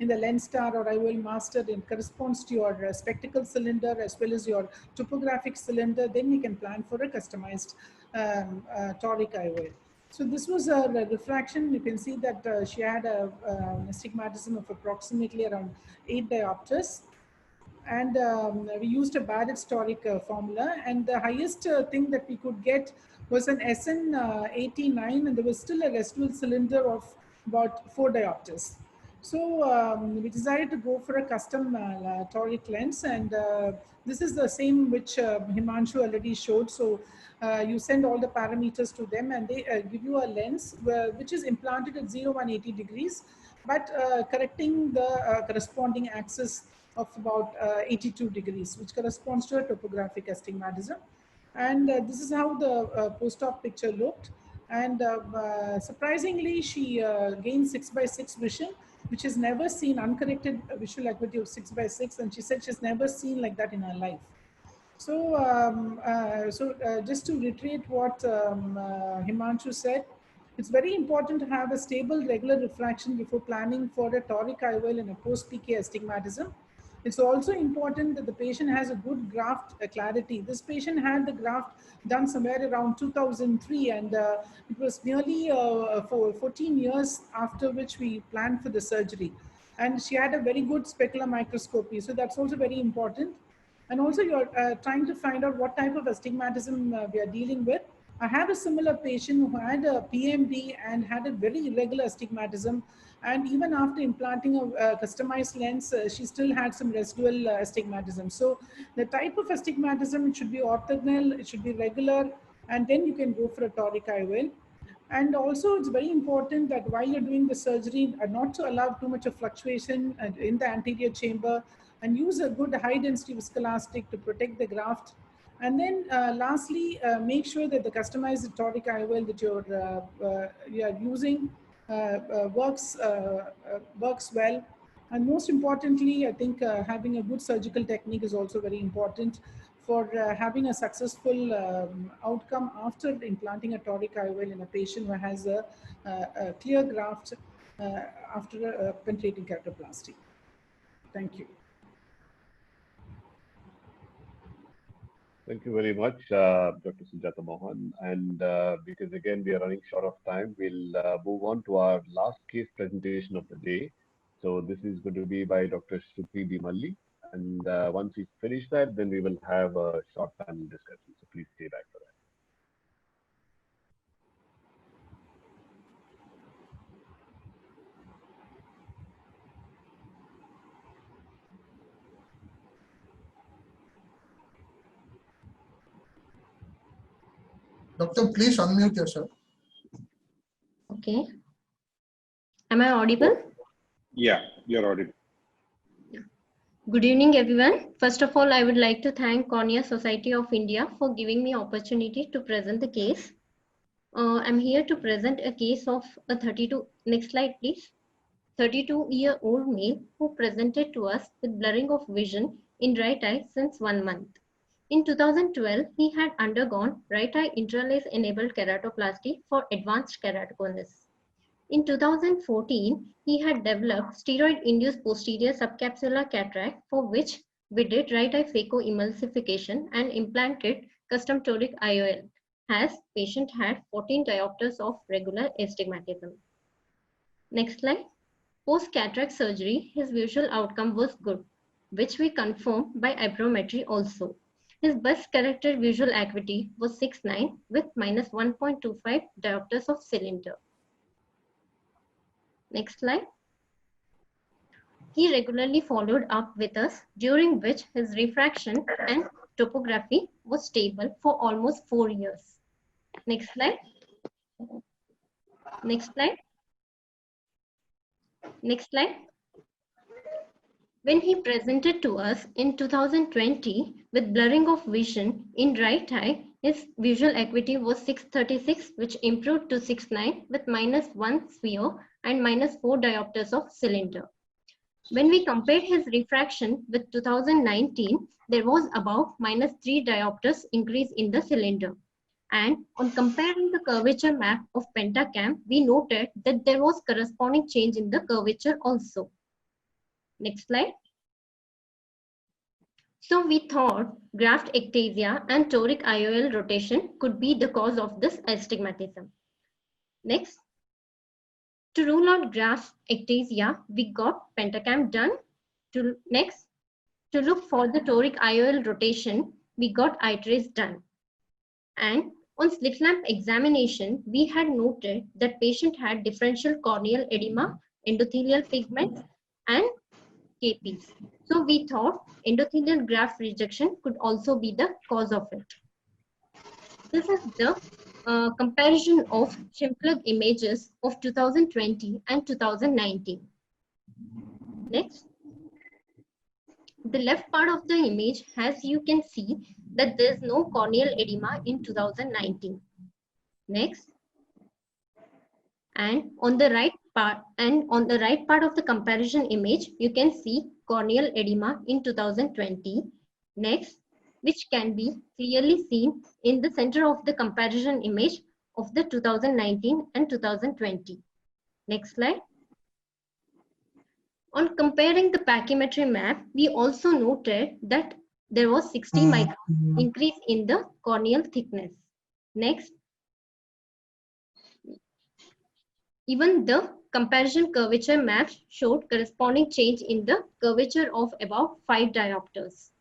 in the lens star or IOL master, it corresponds to your spectacle cylinder as well as your topographic cylinder, then you can plan for a customized toric IOL. So this was a refraction. You can see that she had an astigmatism of approximately around 8 diopters. And we used a Barrett's toric formula, and the highest thing that we could get was an SN89, and there was still a residual cylinder of about 4 diopters. So we decided to go for a custom toric lens, and this is the same which Himanshu already showed. So you send all the parameters to them, and they give you a lens which is implanted at 0-180 degrees, but correcting the corresponding axis of about 82 degrees, which corresponds to a topographic astigmatism. And this is how the post-op picture looked. And surprisingly, she gained 6/6 vision, which has never seen uncorrected visual acuity of 6/6. And she said she's never seen like that in her life. So, just to reiterate what Himanshu said, it's very important to have a stable, regular refraction before planning for a toric IOL in a post-PK astigmatism. It's also important that the patient has a good graft clarity. This patient had the graft done somewhere around 2003, and it was nearly 14 years after which we planned for the surgery. And she had a very good specular microscopy, so that's also very important. And also you're trying to find out what type of astigmatism we are dealing with. I have a similar patient who had a PMD and had a very irregular astigmatism. And even after implanting a customized lens, she still had some residual astigmatism. So the type of astigmatism, it should be orthogonal, it should be regular, and then you can go for a toric IOL. And also it's very important that while you're doing the surgery, not to allow too much of fluctuation in the anterior chamber, and use a good high density viscoelastic to protect the graft. And then lastly, make sure that the customized toric IOL that you are using works well. And most importantly, I think having a good surgical technique is also very important for having a successful outcome after implanting a toric IOL in a patient who has a clear graft after a penetrating keratoplasty. Thank you.
Thank you very much, Dr. Sujata Mohan. And because again, we are running short of time, we'll move on to our last case presentation of the day. So this is going to be by Dr. Shruti Bimalli. And once we finish that, then we will have a short panel discussion. So please stay back for that.
Doctor, please unmute yourself.
Okay. Am I audible?
Yeah, you're audible.
Good evening, everyone. First of all, I would like to thank Cornea Society of India for giving me opportunity to present the case. I'm here to present a case of a 32, next slide please, 32-year-old male who presented to us with blurring of vision in right eye since 1 month. In 2012, he had undergone right eye intralace enabled keratoplasty for advanced keratoconus. In 2014, he had developed steroid-induced posterior subcapsular cataract, for which we did right eye phacoemulsification and implanted custom toric IOL, as patient had 14 diopters of regular astigmatism. Next slide. Post-cataract surgery, his visual outcome was good, which we confirmed by hyperometry also. His best corrected visual acuity was 6.9 with minus 1.25 diopters of cylinder. Next slide. He regularly followed up with us, during which his refraction and topography was stable for almost 4 years. Next slide. Next slide. Next slide. When he presented to us in 2020 with blurring of vision in right eye, his visual acuity was 636, which improved to 6.9 with minus 1 sphere and minus 4 diopters of cylinder. When we compared his refraction with 2019, there was about minus 3 diopters increase in the cylinder. And on comparing the curvature map of pentacam, we noted that there was corresponding change in the curvature also. Next slide. So we thought graft ectasia and toric IOL rotation could be the cause of this astigmatism. Next. To rule out graft ectasia, we got pentacam done. Next, to look for the toric IOL rotation, we got eye trace done. And on slit lamp examination, we had noted that patient had differential corneal edema, endothelial pigments, and KPs. So we thought endothelial graft rejection could also be the cause of it. This is the comparison of shim-plug images of 2020 and 2019. Next. The left part of the image, as you can see, that there is no corneal edema in 2019. Next. And on the right part of the comparison image, you can see corneal edema in 2020. Next, which can be clearly seen in the center of the comparison image of the 2019 and 2020. Next slide. On comparing the pachymetry map, we also noted that there was 60 micron increase in the corneal thickness. Next. Even the comparison curvature map showed corresponding change in the curvature of about 5 diopters.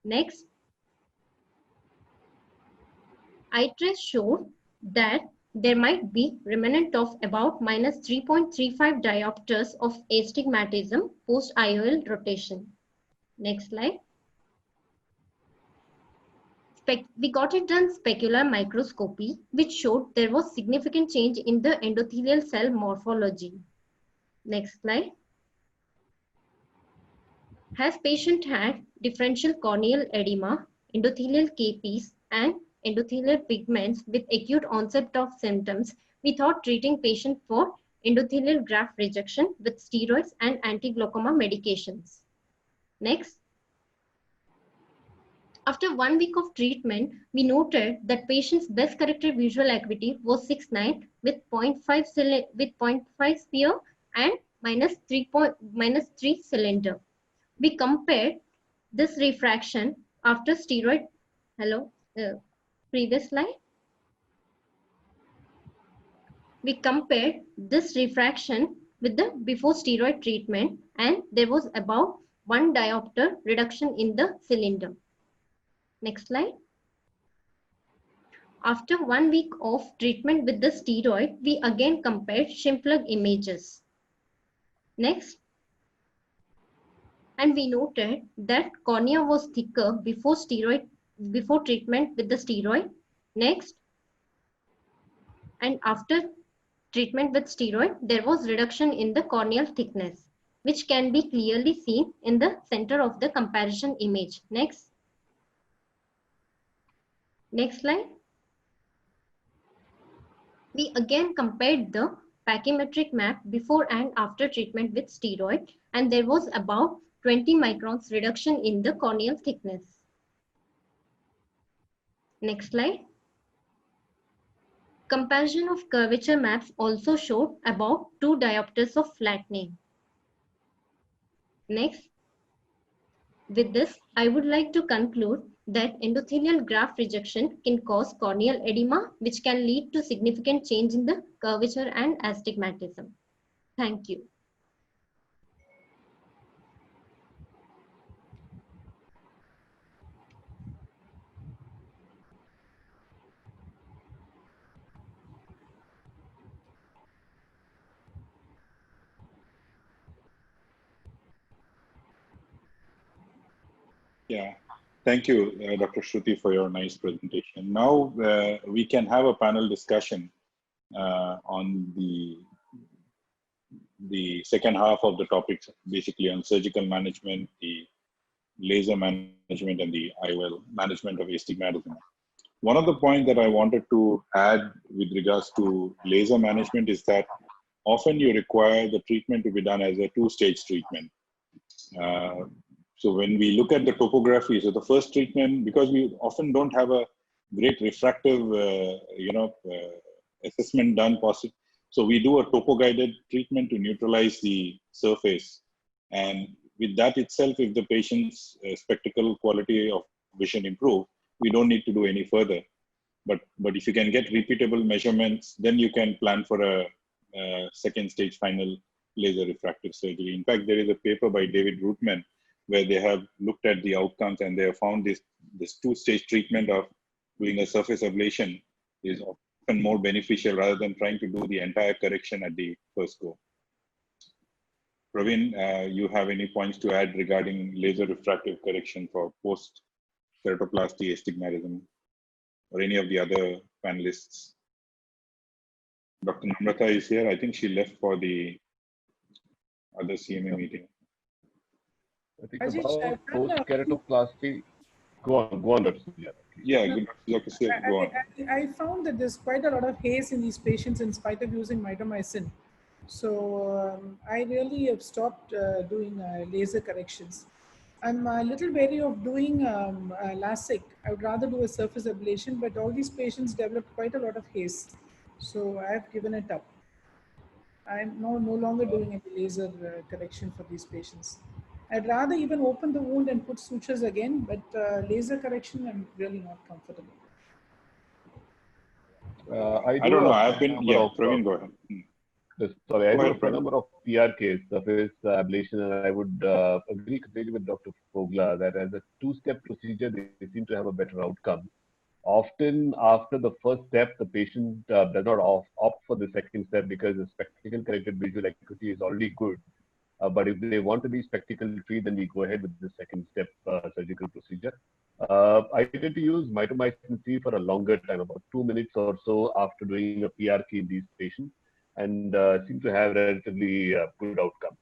Next. Eye trace showed that there might be remnant of about minus 3.35 diopters of astigmatism post IOL rotation. Next slide. We got it done specular microscopy, which showed there was significant change in the endothelial cell morphology. Next slide. Has patient had differential corneal edema, endothelial KPs, and endothelial pigments with acute onset of symptoms, we thought treating patient for endothelial graft rejection with steroids and anti-glaucoma medications. Next. After 1 week of treatment, we noted that patient's best corrected visual acuity was 6.9 with 0.5 sphere and minus 3 cylinder. We compared this refraction after steroid. Previous slide. We compared this refraction with the before steroid treatment, and there was about 1 diopter reduction in the cylinder. Next slide. After 1 week of treatment with the steroid, we again compared shim-plug images. Next. And we noted that cornea was thicker before treatment with the steroid. Next. and after treatment with steroid, there was reduction in the corneal thickness, which can be clearly seen in the center of the comparison image. Next slide. We again compared the pachymetric map before and after treatment with steroid, and there was about 20 microns reduction in the corneal thickness. Next slide. Comparison of curvature maps also showed about 2 diopters of flattening. Next. With this, I would like to conclude that endothelial graft rejection can cause corneal edema, which can lead to significant change in the curvature and astigmatism. Thank you.
Yeah, thank you, Dr. Shruti, for your nice presentation. Now we can have a panel discussion on the second half of the topics, basically on surgical management, the laser management, and the IOL management of astigmatism. One of the points that I wanted to add with regards to laser management is that often you require the treatment to be done as a two-stage treatment. So when we look at the topography, so the first treatment, because we often don't have a great refractive, assessment done possible. So we do a topo-guided treatment to neutralize the surface. And with that itself, if the patient's spectacle quality of vision improve, we don't need to do any further. But if you can get repeatable measurements, then you can plan for a second stage final laser refractive surgery. In fact, there is a paper by David Rootman where they have looked at the outcomes and they have found this two-stage treatment of doing a surface ablation is often more beneficial rather than trying to do the entire correction at the first go. Praveen, you have any points to add regarding laser refractive correction for post-keratoplasty astigmatism or any of the other panelists? Dr. Namrata is here. I think she left for the other CME meeting.
I think about post-keratoplasty. Go on, Dr. Surya.
Yeah, good. Dr. Surya, go on.
I found that there's quite a lot of haze in these patients in spite of using mitomycin. So I really have stopped doing laser corrections. I'm a little wary of doing LASIK. I would rather do a surface ablation, but all these patients develop quite a lot of haze. So I have given it up. I'm no longer doing any laser correction for these patients. I'd rather even open the wound and put sutures again, but laser correction, I'm really not comfortable.
I don't know. I've been, yeah, Praveen, go ahead.
Sorry, I do a number of PRKs, surface ablation, and I would agree completely with Dr. Fogla that as a two-step procedure, they seem to have a better outcome. Often after the first step, the patient does not opt for the second step because the spectacle corrected visual acuity is already good. But if they want to be spectacle free, then we go ahead with the second step surgical procedure. I tend to use mitomycin C for a longer time, about 2 minutes or so after doing a PRK in these patients, and seem to have relatively good outcomes.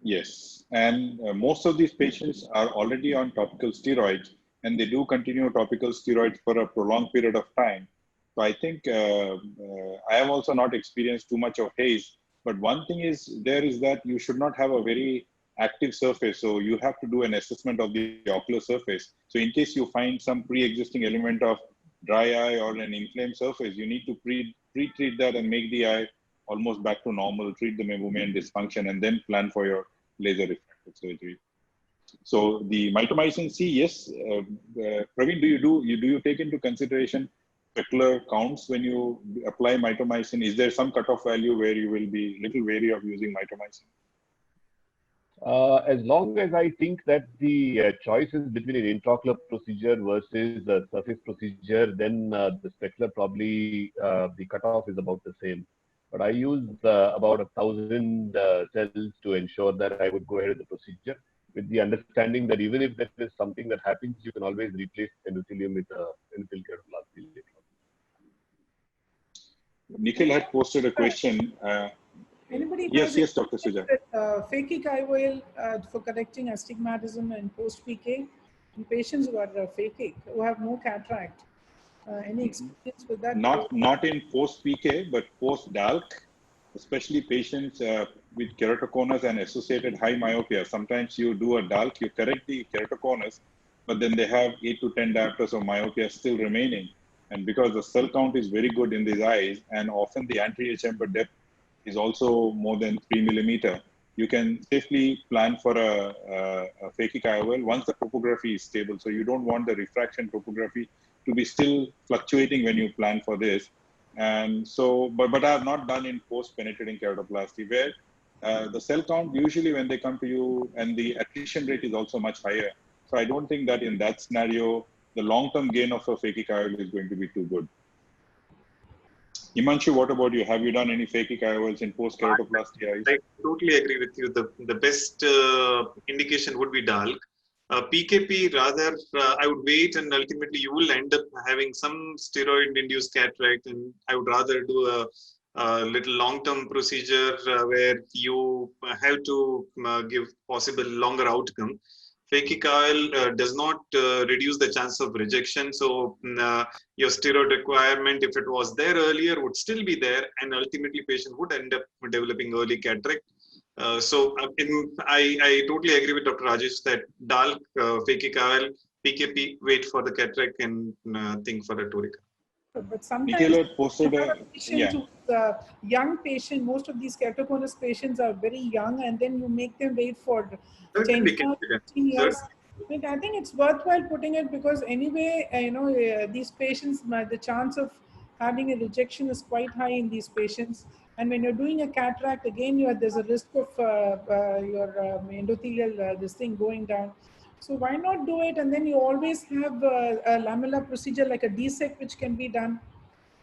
Yes, and most of these patients are already on topical steroids, and they do continue topical steroids for a prolonged period of time. So I think I have also not experienced too much of haze. But one thing is that you should not have a very active surface. So you have to do an assessment of the ocular surface. So in case you find some pre-existing element of dry eye or an inflamed surface, you need to pre-treat that and make the eye almost back to normal, treat the meibomian dysfunction, and then plan for your laser refractive surgery. So the mitomycin C, yes. Praveen, do you take into consideration specular counts when you apply mitomycin? Is there some cutoff value where you will be a little wary of using mitomycin?
As long as I think that the choice is between an intraocular procedure versus a surface procedure, then the specular probably the cutoff is about the same. But I use about 1,000 cells to ensure that I would go ahead with the procedure, with the understanding that even if there is something that happens, you can always replace endothelium with endothelial keratoplasty later on.
Nikhil had posted a question.
Anybody
Yes, Dr. Suja.
Phakic IOL for correcting astigmatism and post-PK in patients who are phakic, who have no cataract. Any experience with that?
Not in post-PK, but post-DALC, especially patients with keratoconus and associated high myopia. Sometimes you do a DALC, you correct the keratoconus, but then they have 8 to 10 diopters of myopia still remaining. And because the cell count is very good in these eyes, and often the anterior chamber depth is also more than 3 millimeter, you can safely plan for a phakic IOL once the topography is stable. So you don't want the refraction topography to be still fluctuating when you plan for this. And so, but I have not done in post-penetrating keratoplasty, where the cell count usually when they come to you, and the attrition rate is also much higher. So I don't think that in that scenario, the long-term gain of a phakic IOL is going to be too good. Himanshu, what about you? Have you done any phakic IOLs in post-keratoplasty eyes?
I totally agree with you. The best indication would be DALC. PKP, rather, I would wait, and ultimately you will end up having some steroid-induced cataract, and I would rather do a little long-term procedure where you have to give possible longer outcome. Phakic IOL does not reduce the chance of rejection, so your steroid requirement, if it was there earlier, would still be there, and ultimately patient would end up developing early cataract. I totally agree with Dr. Rajesh that DALC, phakic IOL, PKP, wait for the cataract and think for a toric.
But sometimes young patient, most of these keratoconus patients are very young, and then you make them wait for 10 years, 15 years. I think it's worthwhile putting it, because anyway, these patients, the chance of having a rejection is quite high in these patients. And when you're doing a cataract, again, there's a risk of your endothelial this thing going down. So why not do it? And then you always have a lamellar procedure like a DSEC, which can be done.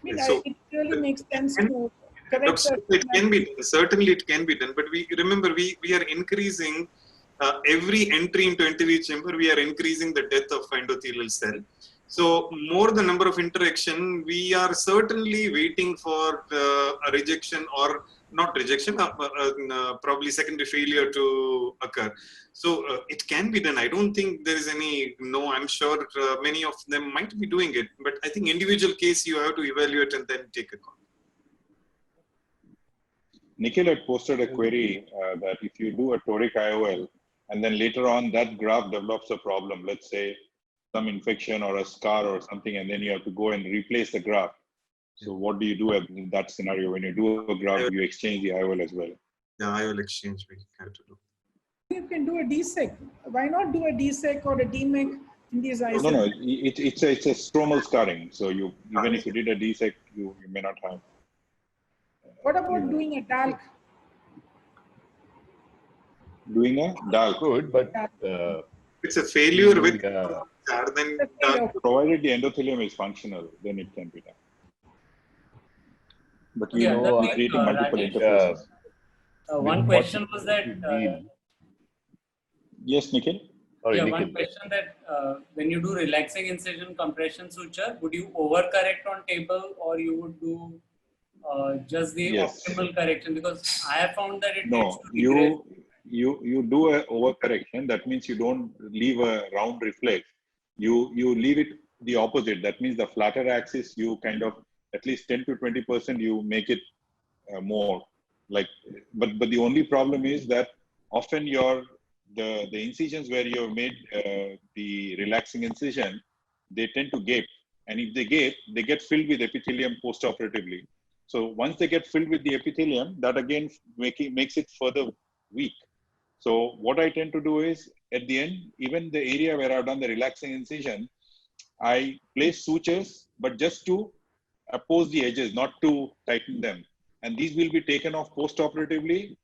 It really makes sense to correct that.
It can be done. Certainly it can be done. But we remember we are increasing every entry into anterior chamber, we are increasing the depth of endothelial cell. So more the number of interaction, we are certainly waiting for a rejection, or not rejection, probably secondary failure to occur. So it can be done. I don't think there is any, no, I'm sure many of them might be doing it, but I think individual case you have to evaluate and then take a call.
Nikhil had posted a query that if you do a toric IOL and then later on that graft develops a problem, let's say some infection or a scar or something, and then you have to go and replace the graft. So what do you do in that scenario? When you do a graft, you exchange the IOL as well?
Yeah, IOL exchange we have to do.
You can do a DSEC. Why not do a DSEC or a DMEC in these eyes?
No, it's a stromal scarring. So even if you did a DSEC, you may not have.
What about doing a DALC?
Doing a DALC?
Good, but
it's a failure with
provided the endothelium is functional, then it can be done. But you creating multiple interfaces.
One question was that.
Yes, Nikhil.
Sorry, Nikhil. One question that when you do relaxing incision compression suture, would you overcorrect on table, or you would do just the optimal correction? Because I have found that it
no, you do a overcorrection. That means you don't leave a round reflex. You leave it the opposite. That means the flatter axis, you kind of at least 10 to 20% you make it more. Like, but the only problem is that often the incisions where you have made the relaxing incision, they tend to gape, and if they gape, they get filled with epithelium post-operatively. So once they get filled with the epithelium, that again makes it further weak. So what I tend to do is, at the end, even the area where I've done the relaxing incision, I place sutures, but just to oppose the edges, not to tighten them. And these will be taken off post-operatively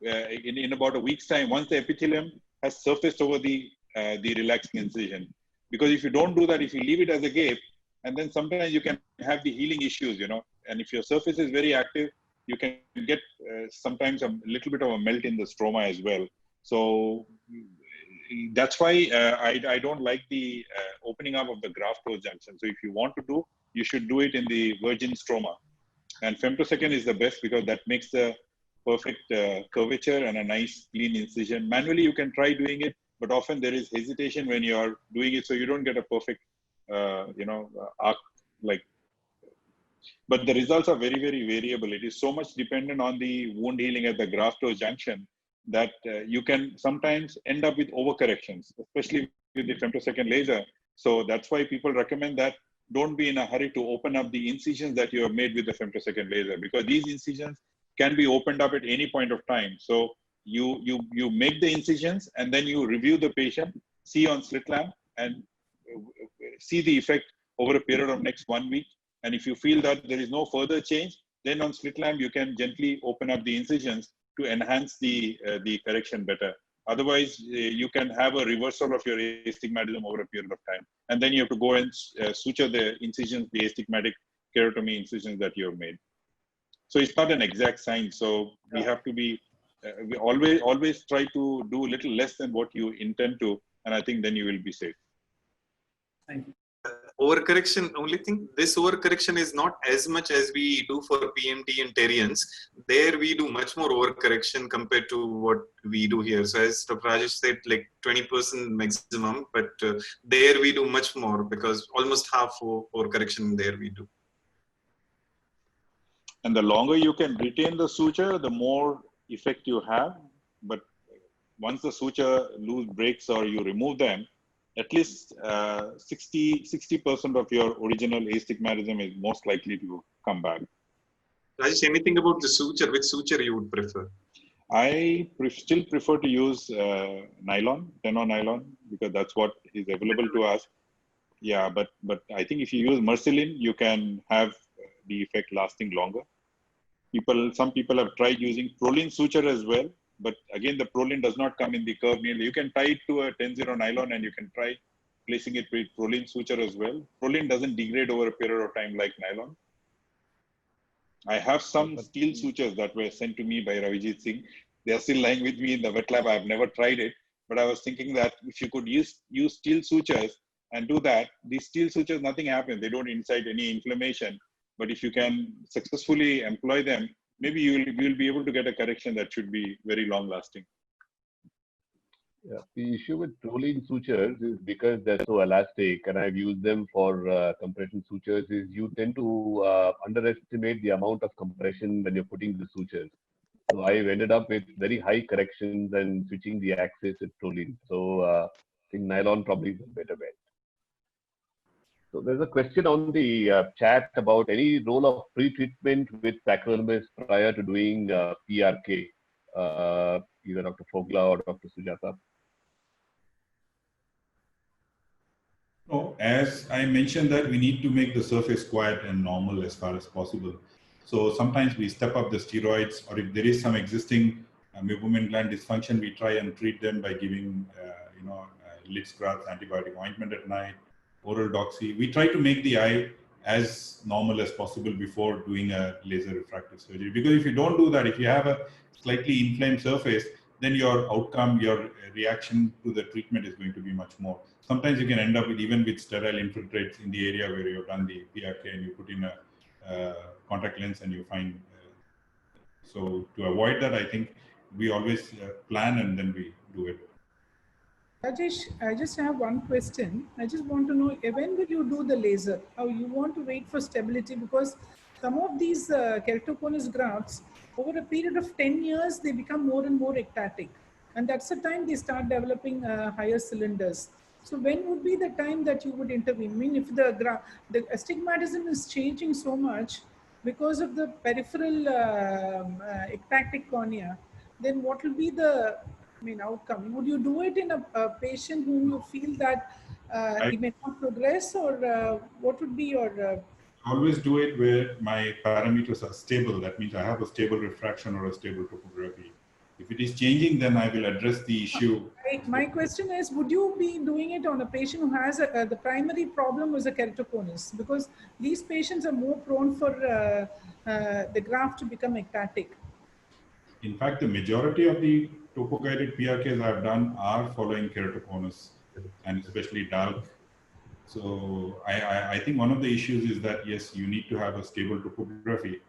in about a week's time, once the epithelium has surfaced over the relaxing incision. Because if you don't do that, if you leave it as a gape, and then sometimes you can have the healing issues, and if your surface is very active, you can get sometimes a little bit of a melt in the stroma as well. So that's why I don't like the opening up of the graft close junction. So if you want to do, you should do it in the virgin stroma. And femtosecond is the best because that makes the perfect curvature and a nice clean incision. Manually, you can try doing it, but often there is hesitation when you are doing it, so you don't get a perfect, arc like. But the results are very, very variable. It is so much dependent on the wound healing at the graft or junction that you can sometimes end up with overcorrections, especially with the femtosecond laser. So that's why people recommend that don't be in a hurry to open up the incisions that you have made with the femtosecond laser, because these incisions can be opened up at any point of time. So you make the incisions and then you review the patient, see on slit lamp, and see the effect over a period of next 1 week. And if you feel that there is no further change, then on slit lamp, you can gently open up the incisions to enhance the correction better. Otherwise, you can have a reversal of your astigmatism over a period of time. And then you have to go and suture the incisions, the astigmatic keratotomy incisions that you have made. So it's not an exact science. So we have to be, we always try to do a little less than what you intend to. And I think then you will be safe.
Thank you.
Overcorrection, only thing, this overcorrection is not as much as we do for PMT and Terians. There we do much more overcorrection compared to what we do here. So as Dr. Rajesh said, like 20% maximum, but there we do much more because almost half overcorrection there we do.
And the longer you can retain the suture, the more effect you have. But once the suture breaks or you remove them, at least 60% of your original astigmatism is most likely to come back.
Rajesh, anything about the suture? Which suture you would prefer?
I still prefer to use nylon, tenor nylon, because that's what is available to us. Yeah, but I think if you use Mercilin, you can have the effect lasting longer. Some people have tried using Prolene suture as well. But again, the Prolene does not come in the curve nearly. You can tie it to a 10-0 nylon and you can try placing it with Prolene suture as well. Prolene doesn't degrade over a period of time like nylon. I have some steel sutures that were sent to me by Ravijit Singh. They are still lying with me in the wet lab. I have never tried it, but I was thinking that if you could use steel sutures and do that, these steel sutures, nothing happens. They don't incite any inflammation. But if you can successfully employ them, maybe you will be able to get a correction that should be very long lasting.
Yeah, the issue with Prolene sutures is because they're so elastic, and I've used them for compression sutures, is you tend to underestimate the amount of compression when you're putting the sutures. So I've ended up with very high corrections and switching the axis with Prolene. So I think nylon probably is a better bet. So there's a question on the chat about any role of pre-treatment with tacrolimus prior to doing PRK, either Dr. Fogla or Dr. Sujata.
No, as I mentioned that we need to make the surface quiet and normal as far as possible. So sometimes we step up the steroids, or if there is some existing meibomian gland dysfunction, we try and treat them by giving, Ellipse graft antibiotic ointment at night, oral doxy. We try to make the eye as normal as possible before doing a laser refractive surgery. Because if you don't do that, if you have a slightly inflamed surface, then your outcome, your reaction to the treatment is going to be much more. Sometimes you can end up with even with sterile infiltrates in the area where you've done the PRK and you put in a contact lens and you find. So to avoid that, I think we always plan and then we do it.
Rajesh, I just have one question. I just want to know, when will you do the laser? How you want to wait for stability? Because some of these keratoconus grafts, over a period of 10 years, they become more and more ectatic. And that's the time they start developing higher cylinders. So when would be the time that you would intervene? I mean, if the astigmatism is changing so much because of the peripheral ectatic cornea, then what will be the outcome? Would you do it in a patient whom you feel that he may not progress, or what would be your...
always do it where my parameters are stable. That means I have a stable refraction or a stable topography. If it is changing, then I will address the issue.
My question is, would you be doing it on a patient who has the primary problem was a keratoconus? Because these patients are more prone for the graft to become ectatic.
In fact, the majority of the topo-guided PRKs I've done are following keratoconus, and especially DALK. So I think one of the issues is that, yes, you need to have a stable topography.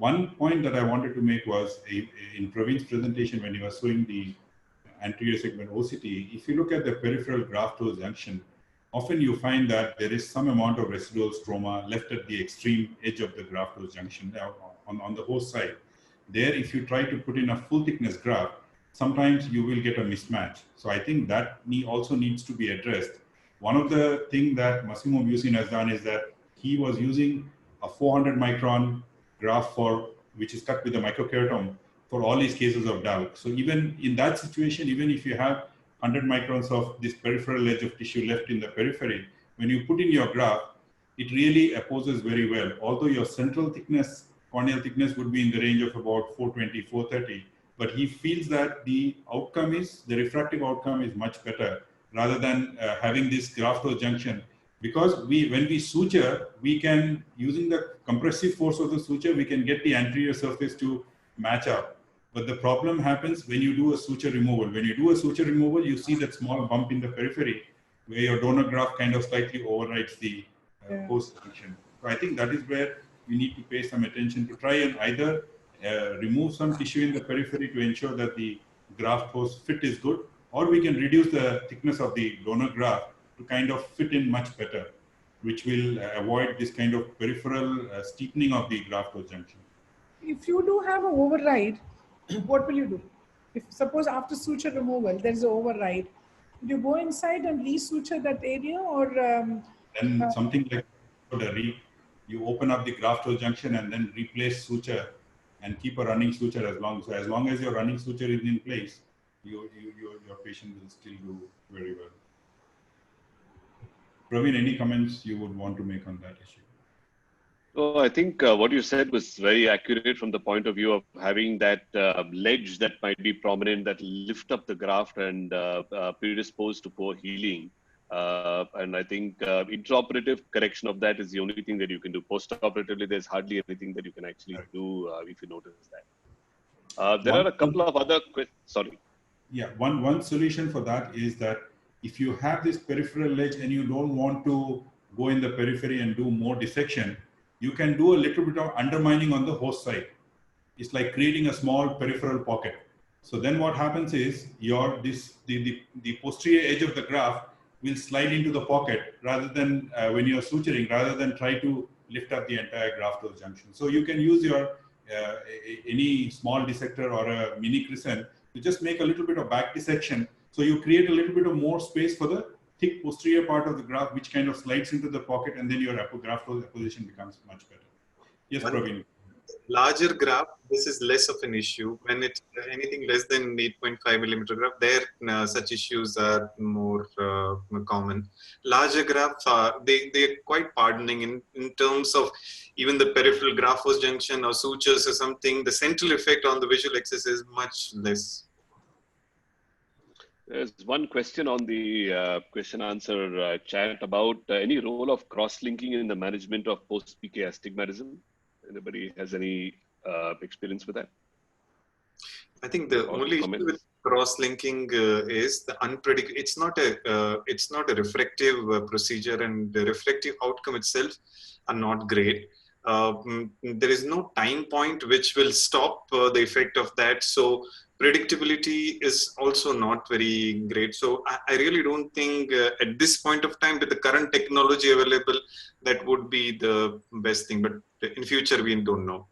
one point that I wanted to make was in Praveen's presentation when he was showing the anterior segment OCT, if you look at the peripheral graft-to junction, often you find that there is some amount of residual stroma left at the extreme edge of the graft-to junction on the host side. There, if you try to put in a full thickness graft, sometimes you will get a mismatch. So I think that also needs to be addressed. One of the things that Massimo Busin has done is that he was using a 400 micron graft which is cut with a microkeratome for all these cases of DALK. So even in that situation, even if you have 100 microns of this peripheral edge of tissue left in the periphery, when you put in your graft, it really opposes very well. Although your central thickness, corneal thickness would be in the range of about 420, 430, but he feels that the refractive outcome is much better rather than having this graft-to junction. Because when we suture, we can, using the compressive force of the suture, we can get the anterior surface to match up. But the problem happens when you do a suture removal. When you do a suture removal, you see that small bump in the periphery where your donor graft kind of slightly overrides the host junction. So I think that is where we need to pay some attention to try and either remove some tissue in the periphery to ensure that the graft host fit is good, or we can reduce the thickness of the donor graft to kind of fit in much better, which will avoid this kind of peripheral steepening of the graft host junction.
If you do have an override, what will you do? If suppose after suture removal, there is an override, do you go inside and re-suture that area, or?
Then something like you open up the graft host junction and then replace suture and keep a running suture as long as your running suture is in place, your patient will still do very well. Praveen, any comments you would want to make on that issue?
So I think what you said was very accurate from the point of view of having that ledge that might be prominent that lift up the graft and predispose to poor healing. And I think intraoperative correction of that is the only thing that you can do. Post-operatively, there's hardly anything that you can actually do if you notice that. There are a couple of other questions. Sorry.
Yeah, one solution for that is that if you have this peripheral ledge and you don't want to go in the periphery and do more dissection, you can do a little bit of undermining on the host side. It's like creating a small peripheral pocket. So then what happens is the posterior edge of the graft will slide into the pocket rather than when you're suturing, rather than try to lift up the entire graft host junction. So you can use your any small dissector or a mini crescent to just make a little bit of back dissection. So you create a little bit of more space for the thick posterior part of the graft, which kind of slides into the pocket, and then your graft apposition becomes much better. Yes, Praveen.
Larger graft, this is less of an issue. When it's anything less than 8.5 millimeter graft, there such issues are more common. Larger grafts, they're quite pardoning in terms of even the peripheral graft host junction or sutures or something. The central effect on the visual axis is much less.
There's one question on the question answer chat about any role of cross-linking in the management of post-PK astigmatism. Anybody has any experience with that?
I think the only issue with cross-linking is the unpredictable. It's not a refractive procedure, and the refractive outcome itself are not great. There is no time point which will stop the effect of that. So predictability is also not very great. So I really don't think at this point of time, with the current technology available, that would be the best thing. But in future, we don't know.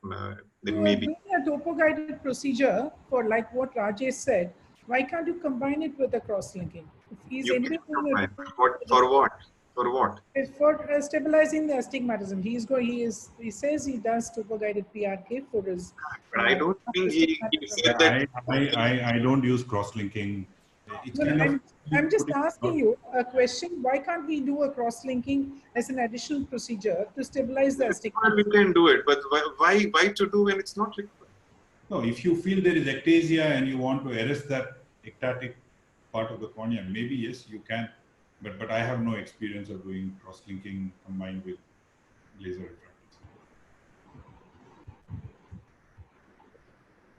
There may be
a topo-guided procedure for like what Rajesh said. Why can't you combine it with a cross-linking? If he's anyway doing
for what? For what?
It's for stabilizing the astigmatism. He says he does topo-guided PRK for his.
But I don't think he said that.
I don't use cross-linking.
I'm just asking you a question. Why can't we do a cross-linking as an additional procedure to stabilize the astigmatism?
We can do it, but why to do when it's not required?
No, if you feel there is ectasia and you want to arrest that ectatic part of the cornea, maybe yes, you can. But I have no experience of doing cross-linking combined with laser refractors.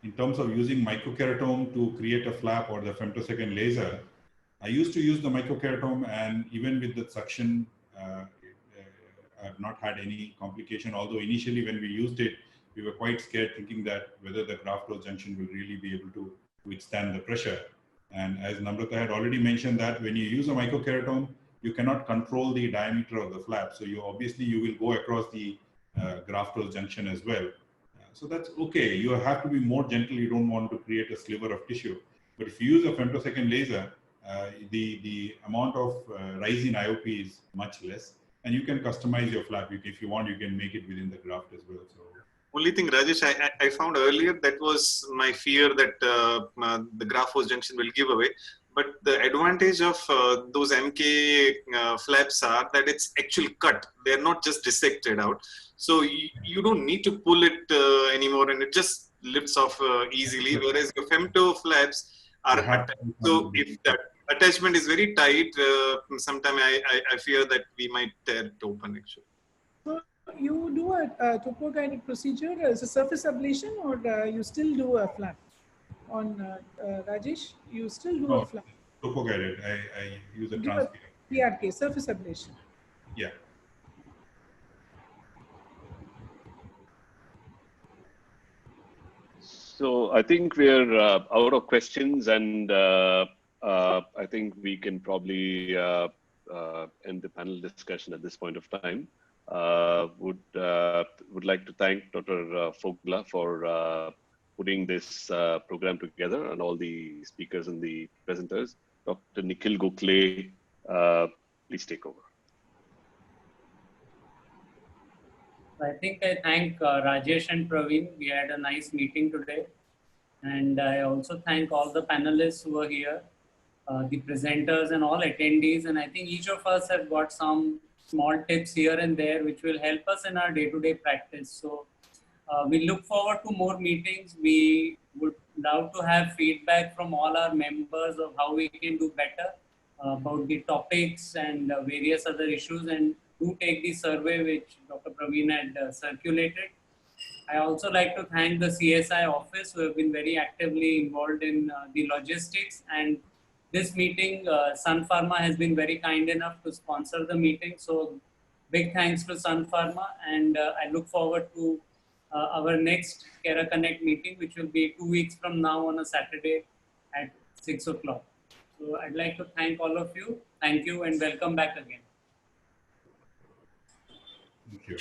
In terms of using microkeratome to create a flap or the femtosecond laser, I used to use the microkeratome, and even with the suction, I have not had any complication. Although initially when we used it, we were quite scared, thinking that whether the graft versus junction will really be able to withstand the pressure. And as Namrata had already mentioned, that when you use a microkeratome, you cannot control the diameter of the flap. So you obviously you will go across the graft versus junction as well. So that's okay. You have to be more gentle. You don't want to create a sliver of tissue. But if you use a femtosecond laser, the amount of rise in IOP is much less, and you can customize your flap. If you want, you can make it within the graft as well. So.
Only thing, Rajesh, I found earlier, that was my fear that the graft versus junction will give away. But the advantage of those MK flaps are that it's actually cut. They're not just dissected out. So you don't need to pull it anymore, and it just lifts off easily. Whereas your femto flaps are attached. So if that attachment is very tight, sometimes I fear that we might tear it open actually.
So you do a topo guided procedure as a surface ablation, or you still do a flap? On Rajesh, you still do a flap?
Topo guided. I use a transfer.
PRK, surface ablation.
Yeah.
So I think we're out of questions, and I think we can probably end the panel discussion at this point of time. Would like to thank Dr. Fogla for putting this program together, and all the speakers and the presenters. Dr. Nikhil Gokhale, please take over.
I think I thank Rajesh and Praveen. We had a nice meeting today. And I also thank all the panelists who are here, the presenters and all attendees. And I think each of us have got some small tips here and there which will help us in our day-to-day practice. So we look forward to more meetings. We would love to have feedback from all our members of how we can do better about the topics and various other issues, and do take the survey which Dr. Praveen had circulated. I also like to thank the CSI office who have been very actively involved in the logistics, and this meeting, Sun Pharma has been very kind enough to sponsor the meeting. So big thanks to Sun Pharma, and I look forward to our next KeraKonnect meeting, which will be 2 weeks from now on a Saturday at 6 o'clock. So I'd like to thank all of you. Thank you and welcome back again.
Thank you.